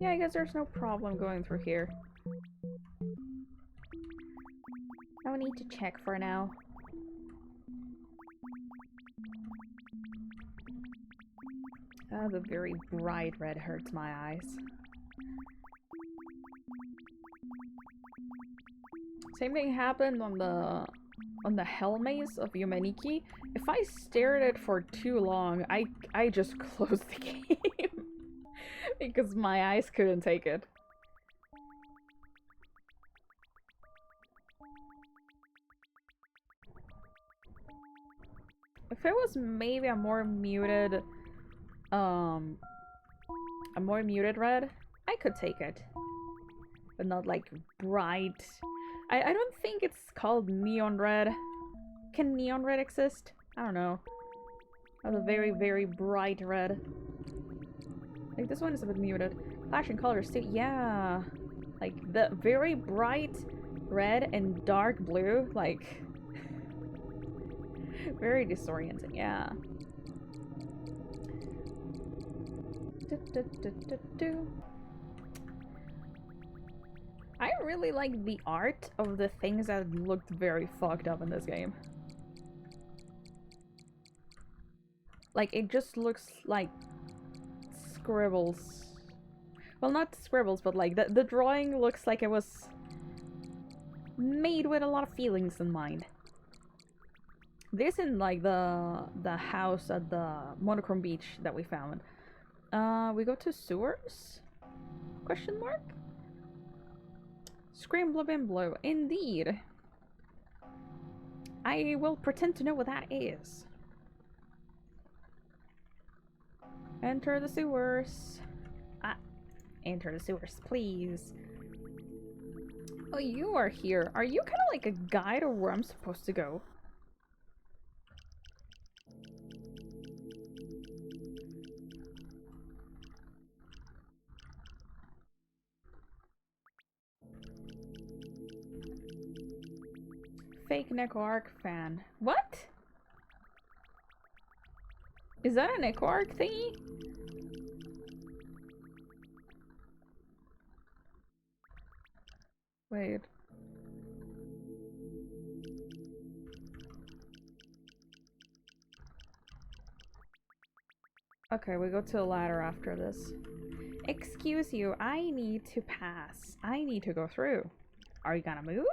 Yeah, I guess there's no problem going through here. I will need to check for now. The very bright red hurts my eyes. Same thing happened on the Hell Maze of Yumeniki. If I stared at it for too long, I just closed the game. Because my eyes couldn't take it. If it was maybe a more muted red, I could take it. But not like bright I don't think it's called neon red. Can neon red exist? I don't know. That's a very, very bright red. Like, this one is a bit muted. Flashing colors too. Yeah. Like, the very bright red and dark blue. Like, very disorienting. Yeah. I really like the art of the things that looked very fucked up in this game. Like, it just looks like scribbles. Well, not scribbles, but like, the drawing looks like it was made with a lot of feelings in mind. This in like the house at the monochrome beach that we found. We go to sewers? Question mark? Scream blue and blue. Indeed. I will pretend to know what that is. Enter the sewers. Ah, enter the sewers, please. Oh, you are here. Are you kind of like a guide or where I'm supposed to go? Fake Neko Arc fan. What? Is that an Neko Arc thingy? Wait. Okay, we go to the ladder after this. Excuse you, I need to pass. I need to go through. Are you gonna move?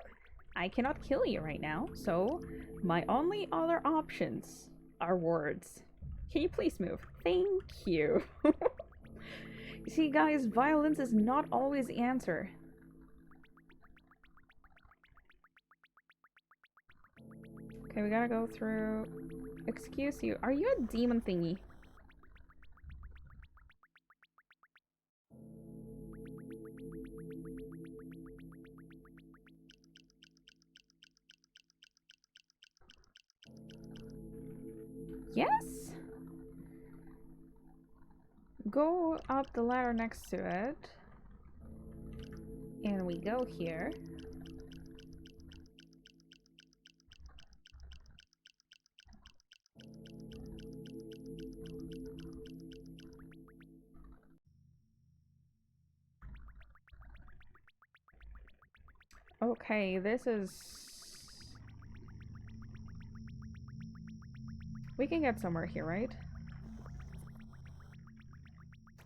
I cannot kill you right now, so my only other options are words. Can you please move? Thank you. You see, guys, violence is not always the answer. Okay, we gotta go through. Excuse you, are you a demon thingy? Yes? Go up the ladder next to it. And we go here. Okay, this is... We can get somewhere here, right?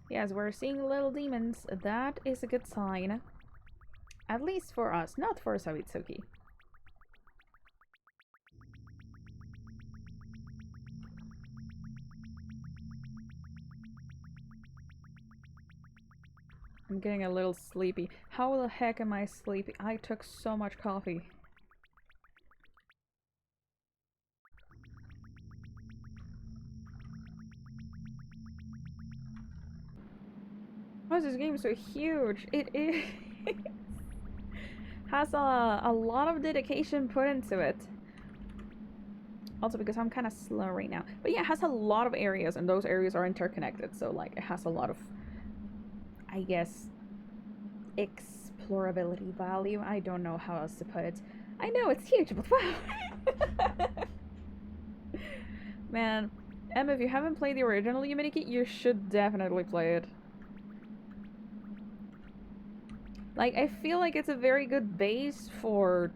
Yes, we're seeing little demons. That is a good sign. At least for us, not for Savitsuki. I'm getting a little sleepy. How the heck am I sleepy? I took so much coffee. Why is this game so huge? It is. Has a lot of dedication put into it. Also because I'm kind of slow right now. But yeah, it has a lot of areas and those areas are interconnected. So like it has a lot of, I guess, explorability value. I don't know how else to put it. I know it's huge, but wow. Man, Emma, if you haven't played the original Unity, you should definitely play it. Like, I feel like it's a very good base for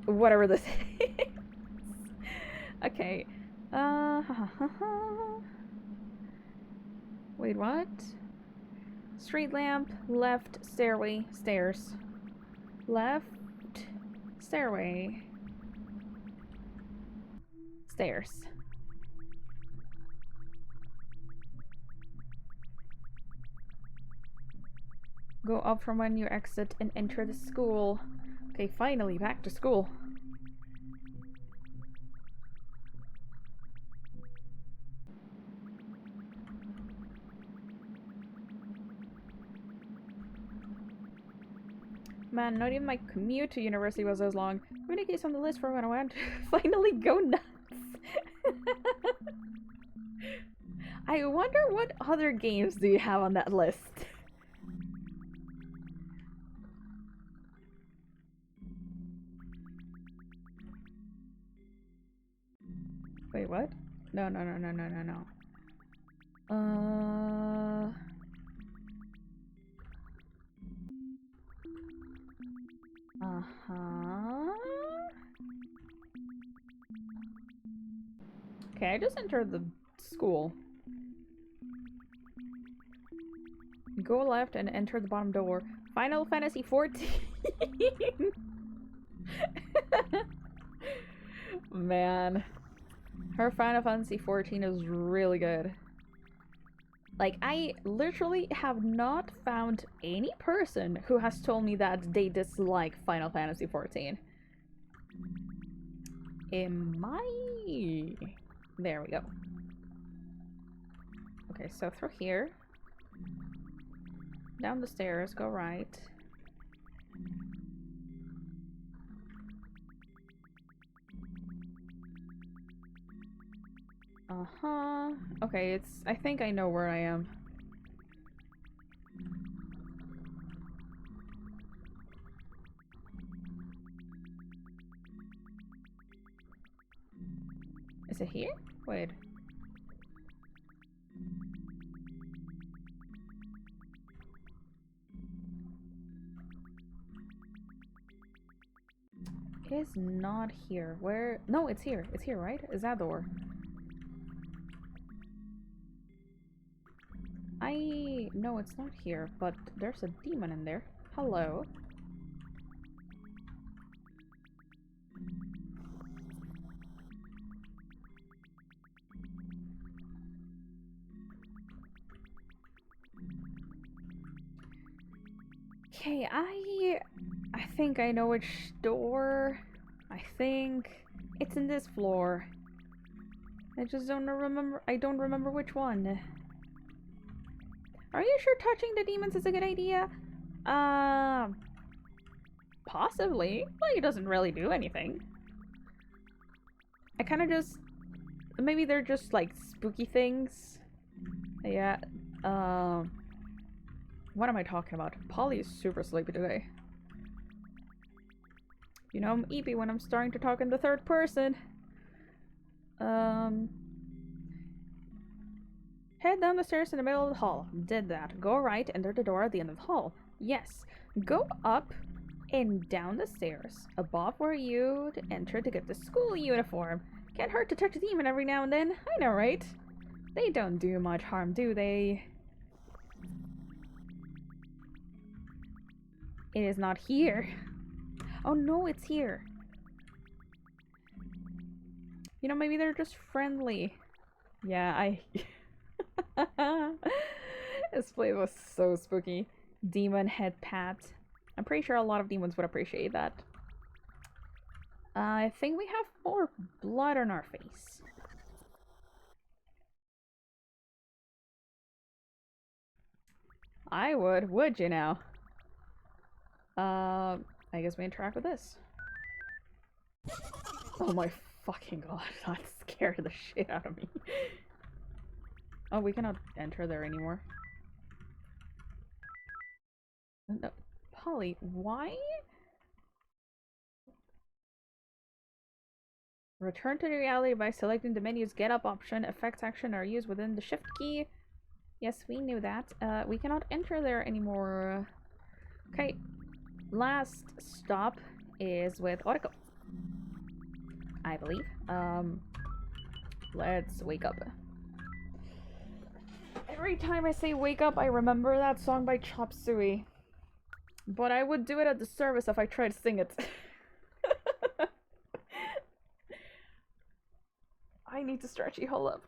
whatever this is. Okay. Wait, what? Street lamp, left, stairway, stairs. Left, stairway. Stairs. Go up from when you exit and enter the school. Okay, finally, back to school. Man, not even my commute to university was as long. Many case on the list for when I want to finally go nuts. I wonder what other games do you have on that list? Wait, what? No. Okay, I just entered the school. Go left and enter the bottom door. Final Fantasy 14. Man. Her Final Fantasy 14 is really good. Like, I literally have not found any person who has told me that they dislike Final Fantasy 14. There we go. Okay, so through here. Down the stairs, go right. Okay, I think I know where I am. Is it here? Wait. It is not here. Where? No, it's here. It's here, right? Is that door? No, it's not here, but there's a demon in there. Hello. Okay, I think I know which door. I think it's in this floor. I just don't remember. I don't remember which one. Are you sure touching the demons is a good idea? Possibly. Well, it doesn't really do anything. I kind of just... Maybe they're just, like, spooky things. Yeah, what am I talking about? Polly is super sleepy today. You know, I'm eepy when I'm starting to talk in the third person. Head down the stairs in the middle of the hall. Did that. Go right, enter the door at the end of the hall. Yes. Go up and down the stairs. Above where you'd enter to get the school uniform. Can't hurt to touch a demon every now and then. I know, right? They don't do much harm, do they? It is not here. Oh no, it's here. You know, maybe they're just friendly. Yeah, This place was so spooky. Demon head pat. I'm pretty sure a lot of demons would appreciate that. I think we have more blood on our face. I would you now? I guess we interact with this. Oh my fucking god, that scared the shit out of me. Oh, we cannot enter there anymore. No, Polly, why? Return to the reality by selecting the menu's get up option. Effects action are used within the shift key. Yes, we knew that. We cannot enter there anymore. Okay, last stop is with Oriko, I believe. Let's wake up. Every time I say wake up, I remember that song by Chop Suey. But I would do it at the service if I tried to sing it. I need to stretchy, hold up.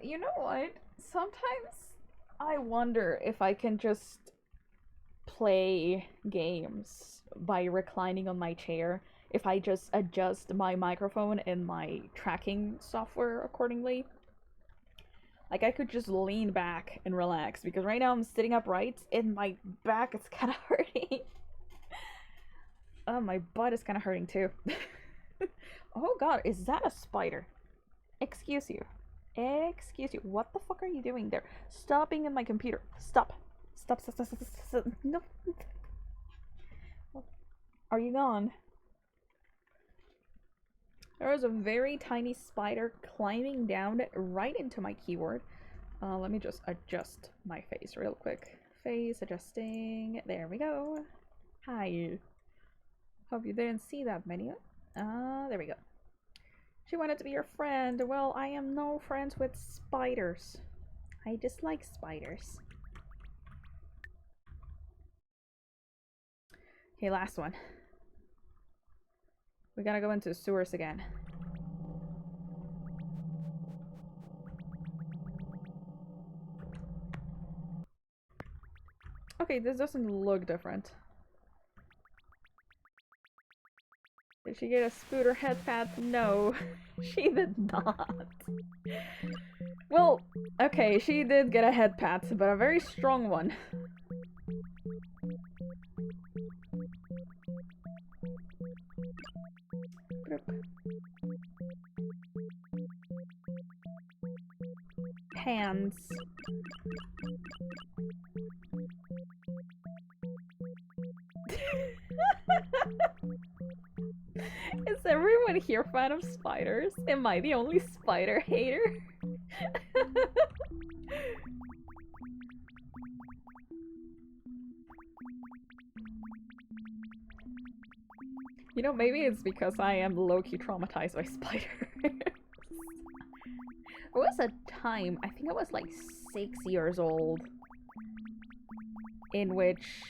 You know what? Sometimes I wonder if I can just play games by reclining on my chair. If I just adjust my microphone and my tracking software accordingly. Like, I could just lean back and relax, because right now I'm sitting upright and my back is kind of hurting. Oh, my butt is kind of hurting too. Oh god, is that a spider? Excuse you. Excuse you. What the fuck are you doing there? Stop being in my computer. Stop. Stop, stop, stop, stop, stop, stop. No. Are you gone? There was a very tiny spider climbing down right into my keyboard. Let me just adjust my face real quick. Face adjusting. There we go. Hi. Hope you didn't see that menu. There we go. She wanted to be your friend. Well, I am no friends with spiders. I dislike spiders. Okay, last one. We gotta go into the sewers again. Okay, this doesn't look different. Did she get a scooter head pat? No, she did not. Well, okay, she did get a head pat, but a very strong one. Hands. Is everyone here fan of spiders? Am I the only spider hater? You know, maybe it's because I am low-key traumatized by spiders. There was a time, I think I was like 6 years old, in which,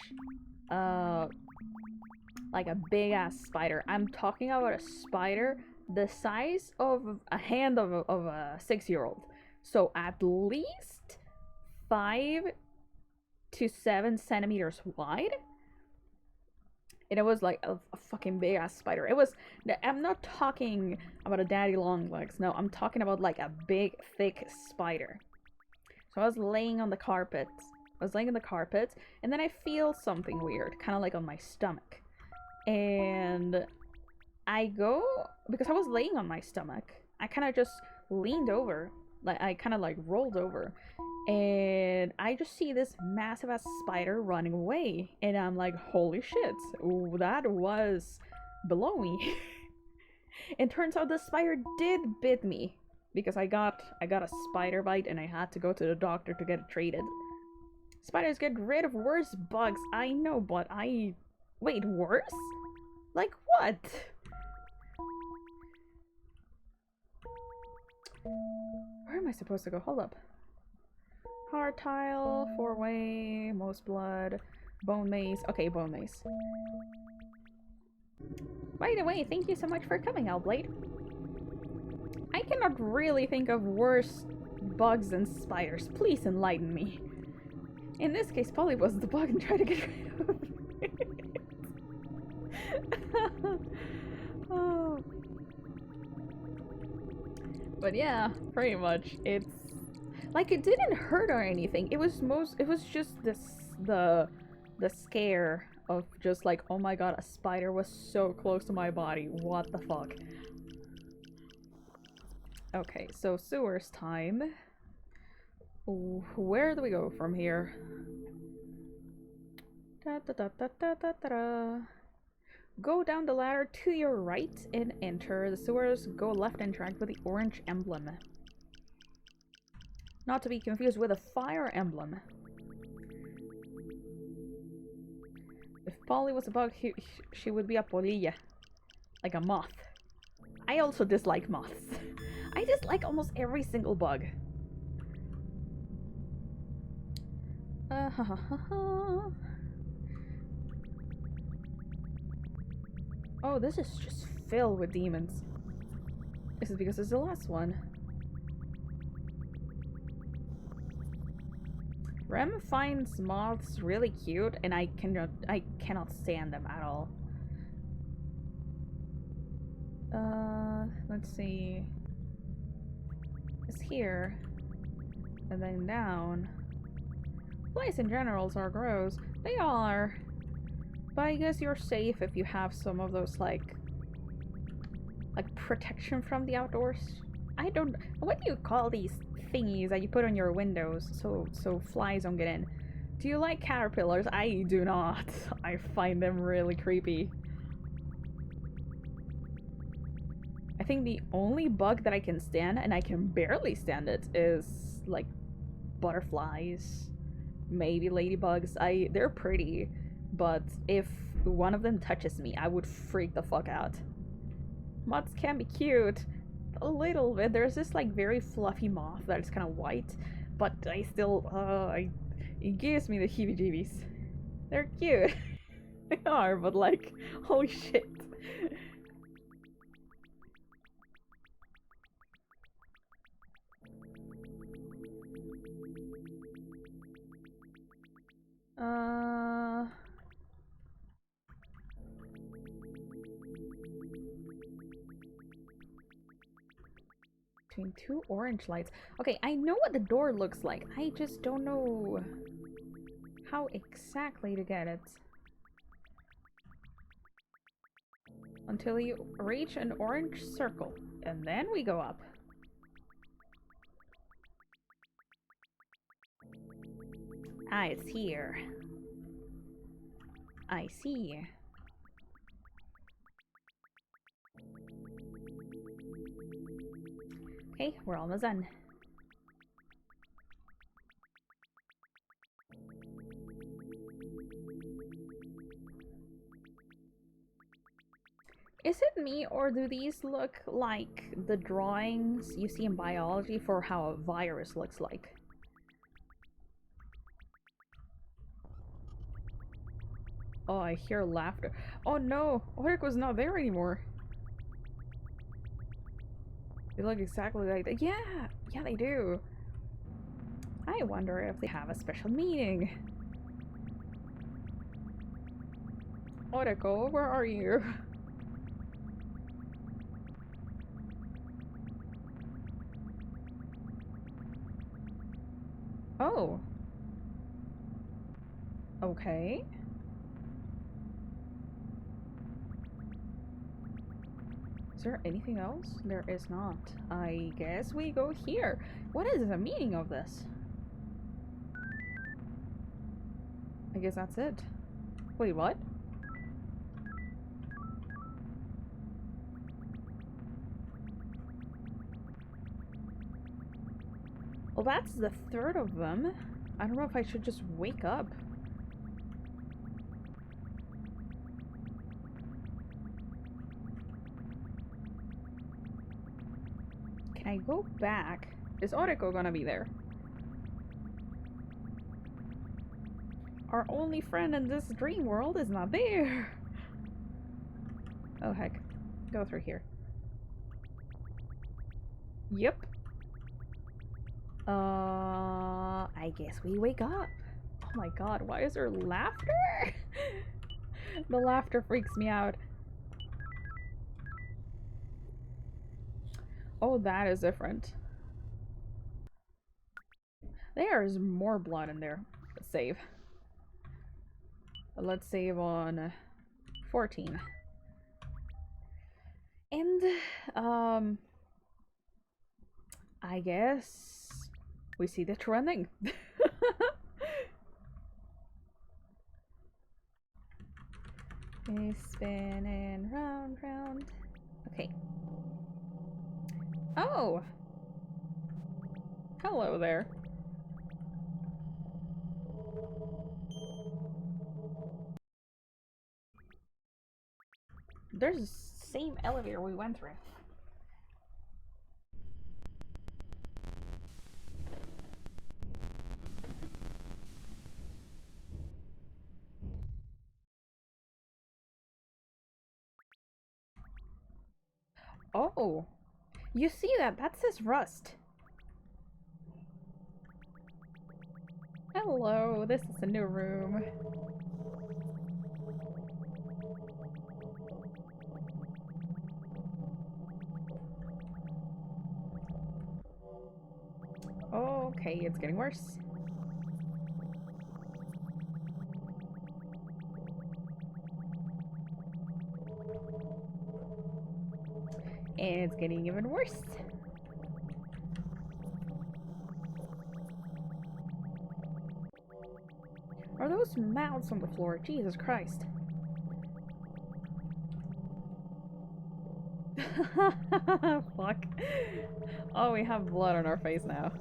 like a big-ass spider. I'm talking about a spider the size of a hand of a 6-year-old. So at least 5 to 7 centimeters wide. And it was like a fucking big ass spider. It was, I'm not talking about a daddy long legs. No, I'm talking about like a big, thick spider. So I was laying on the carpet. I was laying on the carpet, and then I feel something weird, kind of like on my stomach. And I go, because I was laying on my stomach, I kind of just leaned over. Like, I kind of like rolled over. And I just see this massive ass spider running away. And I'm like, holy shit, ooh, that was below me. And turns out the spider did bit me. Because I got a spider bite and I had to go to the doctor to get it treated. Spiders get rid of worse bugs, I know, but wait, worse? Like what? Where am I supposed to go? Hold up. Hard tile, 4-way, most blood, bone maze. Okay, bone maze. By the way, thank you so much for coming, Owlblade. I cannot really think of worse bugs than spiders. Please enlighten me. In this case, Polly was the bug and tried to get rid of it. Oh. But yeah, pretty much. It's like, it didn't hurt or anything. It was just the scare of just like, oh my god, a spider was so close to my body. What the fuck? Okay, so sewers time. Ooh, where do we go from here? Da, da, da, da, da, da, da. Go down the ladder to your right and enter the sewers. Go left and interact with the orange emblem. Not to be confused with a fire emblem. If Polly was a bug, she would be a polilla. Like a moth. I also dislike moths. I dislike almost every single bug. Oh, this is just filled with demons. This is because it's the last one. Rem finds moths really cute, and I cannot stand them at all. Let's see. It's here. And then down. Flies in general are gross. They are. But I guess you're safe if you have some of those, like protection from the outdoors. I don't... What do you call these thingies that you put on your windows so flies don't get in? Do you like caterpillars? I do not. I find them really creepy. I think the only bug that I can stand, and I can barely stand it, is like butterflies, maybe ladybugs. They're pretty, but if one of them touches me, I would freak the fuck out. Moths can be cute, a little bit. There's this like very fluffy moth that's kind of white, but I still, it gives me the heebie-jeebies. They're cute. They are, but like, holy shit. Between two orange lights. Okay, I know what the door looks like. I just don't know how exactly to get it. Until you reach an orange circle. And then we go up. Ah, it's here. I see. Okay, we're almost done. Is it me, or do these look like the drawings you see in biology for how a virus looks like? Oh, I hear laughter. Oh no! Ulrich was not there anymore. They look exactly like that. Yeah! Yeah, they do. I wonder if they have a special meaning. Oreko, where are you? Oh. Okay. Is there anything else? There is not. I guess we go here. What is the meaning of this? I guess that's it. Wait, what? Well, that's the third of them. I don't know if I should just wake up. Can I go back? Is Oreko gonna be there? Our only friend in this dream world is not there. Oh heck. Go through here. Yep. I guess we wake up. Oh my god, why is there laughter? The laughter freaks me out. Oh, that is different. There's more blood in there. Let's save. Let's save on 14. And, I guess we see the trending. Spinning round, round. Okay. Oh! Hello there. There's the same elevator we went through. Oh! You see that? That says rust. Hello, this is a new room. okay, it's getting worse. And it's getting even worse. Are those mouths on the floor? Jesus Christ. Fuck. Oh, we have blood on our face now.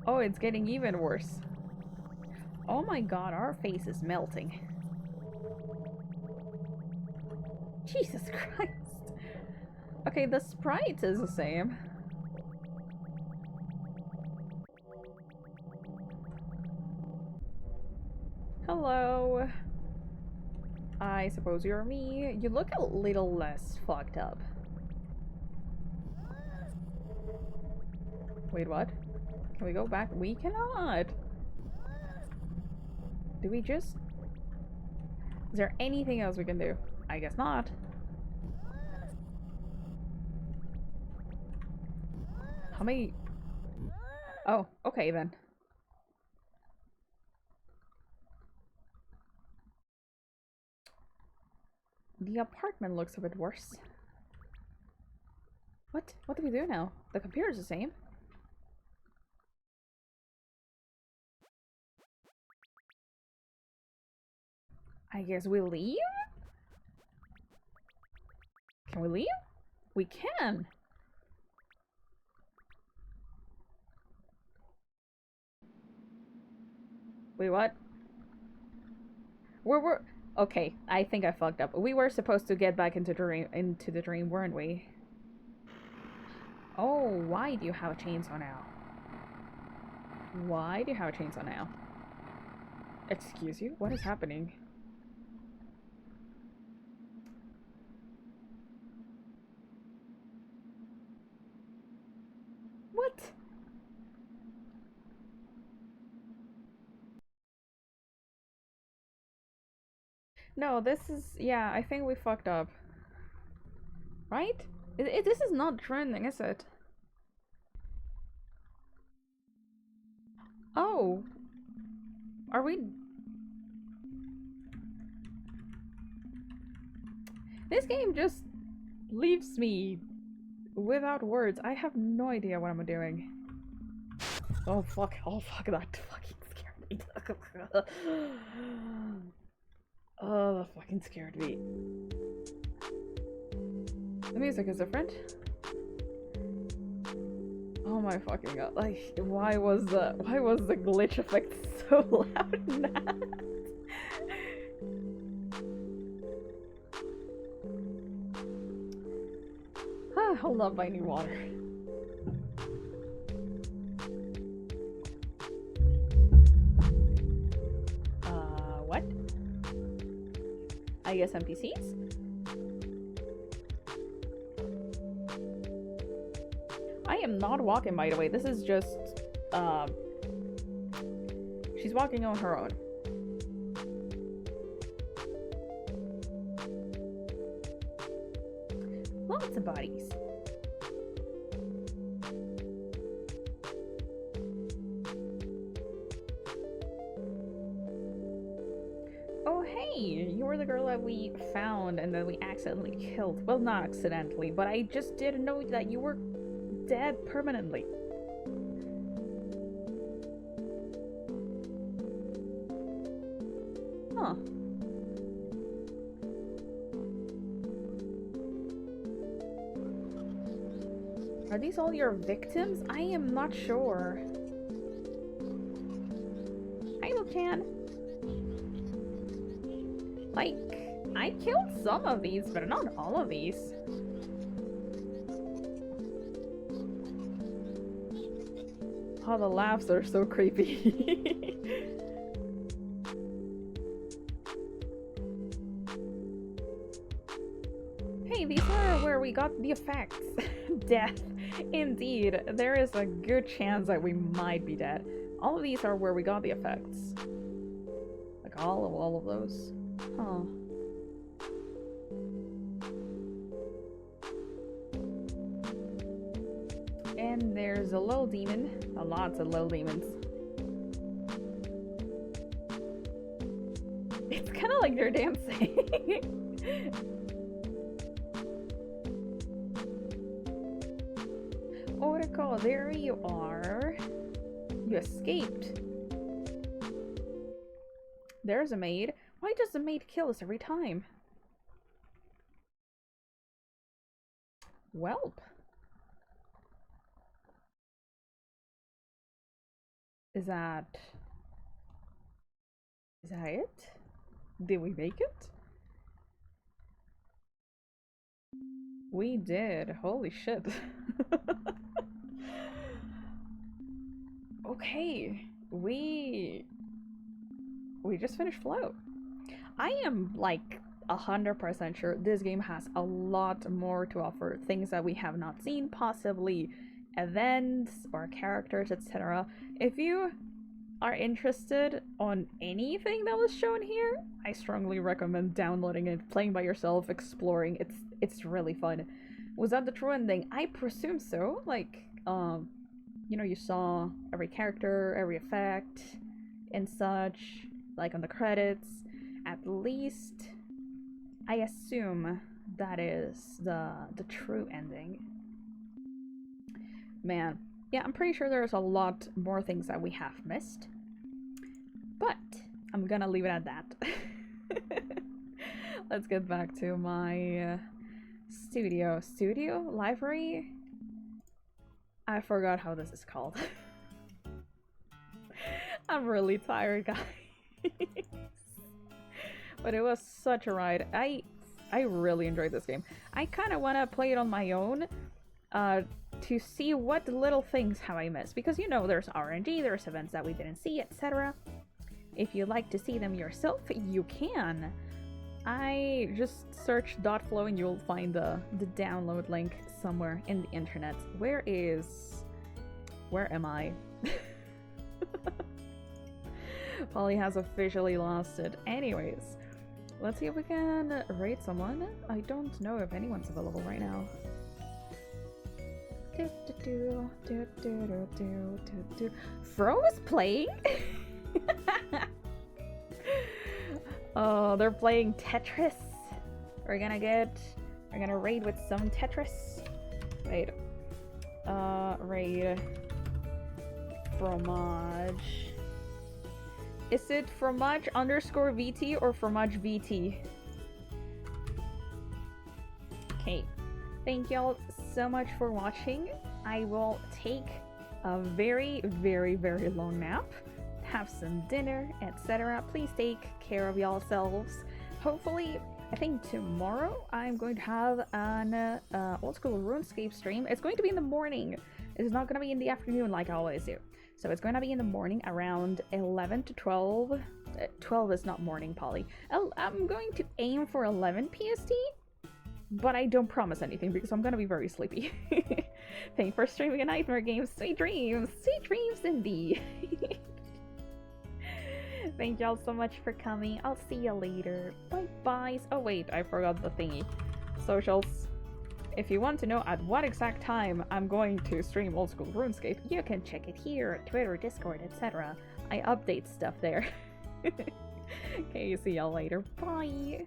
Oh, it's getting even worse. Oh my god, our face is melting. Jesus Christ. Okay, the sprite is the same. Hello. I suppose you're me. You look a little less fucked up. Wait, what? Can we go back? We cannot! Do we just... Is there anything else we can do? I guess not. How many... Oh, okay then. The apartment looks a bit worse. What? What do we do now? The computer's the same. I guess we leave? Can we leave? We can! Wait, what? We're okay, I think I fucked up. We were supposed to get back into the dream, weren't we? Oh, why do you have a chainsaw now? Why do you have a chainsaw now? Excuse you? What is happening? What? No, this is... Yeah, I think we fucked up. Right? This is not trending, is it? Oh. Are we... This game just leaves me without words. I have no idea what I'm doing. Oh fuck, that fucking scared me. Oh, that fucking scared me. The music is different. Oh my fucking god, like, why was the glitch effect so loud in that? Hold up, I need water. What? I guess NPCs? I am not walking, by the way. This is just, she's walking on her own. Lots of bodies. Oh, hey! You were the girl that we found and that we accidentally killed. Well, not accidentally, but I just didn't know that you were dead permanently. Huh. Are these all your victims? I am not sure. Hi, Lucan. Like, I killed some of these, but not all of these. Oh, the laughs are so creepy. Hey, these are where we got the effects. Death. Indeed, there is a good chance that we might be dead. All of these are where we got the effects. like all of those. Huh. And there's a little demon. Lots of little demons. It's kind of like they're dancing. Oracle, there you are. You escaped. There's a maid. Why does the maid kill us every time? Welp. Is that it? Did we make it? We did. Holy shit. Okay. We just finished Float. I am like 100% sure this game has a lot more to offer. Things that we have not seen, possibly events or characters, etc. If you are interested on anything that was shown here, I strongly recommend downloading it, playing by yourself, exploring. It's really fun. Was that the true ending? I presume so. Like, you know, you saw every character, every effect, and such, like on the credits. At least, I assume that is the true ending. Man, yeah, I'm pretty sure there's a lot more things that we have missed. But I'm gonna leave it at that. Let's get back to my studio. Studio? Library? I forgot how this is called. I'm really tired, guys. But it was such a ride. I really enjoyed this game. I kind of want to play it on my own to see what little things have I missed. Because, you know, there's RNG, there's events that we didn't see, etc. If you'd like to see them yourself, you can. I just search .flow and you'll find the download link somewhere in the internet. Where am I? Polly has officially lost it. Anyways, let's see if we can raid someone. I don't know if anyone's available right now. Fro is playing? Oh, they're playing Tetris. We're gonna raid with some Tetris. Wait. Raid. Fromage. Is it fromage underscore VT or fromage VT? Okay. Thank y'all so much for watching. I will take a very, very, very long nap, have some dinner, etc. Please take care of yourselves. Hopefully, I think tomorrow I'm going to have an old school RuneScape stream. It's going to be in the morning. It's not going to be in the afternoon like I always do. So it's going to be in the morning around 11 to 12. 12 is not morning, Polly. I'm going to aim for 11 PST. But I don't promise anything because I'm gonna be very sleepy. Thank you for streaming a nightmare game. Sweet dreams! Sweet dreams indeed! Thank y'all so much for coming. I'll see you later. Bye-bye. Oh wait, I forgot the thingy. Socials. If you want to know at what exact time I'm going to stream Old School RuneScape, you can check it here, Twitter, Discord, etc. I update stuff there. Okay, see y'all later. Bye!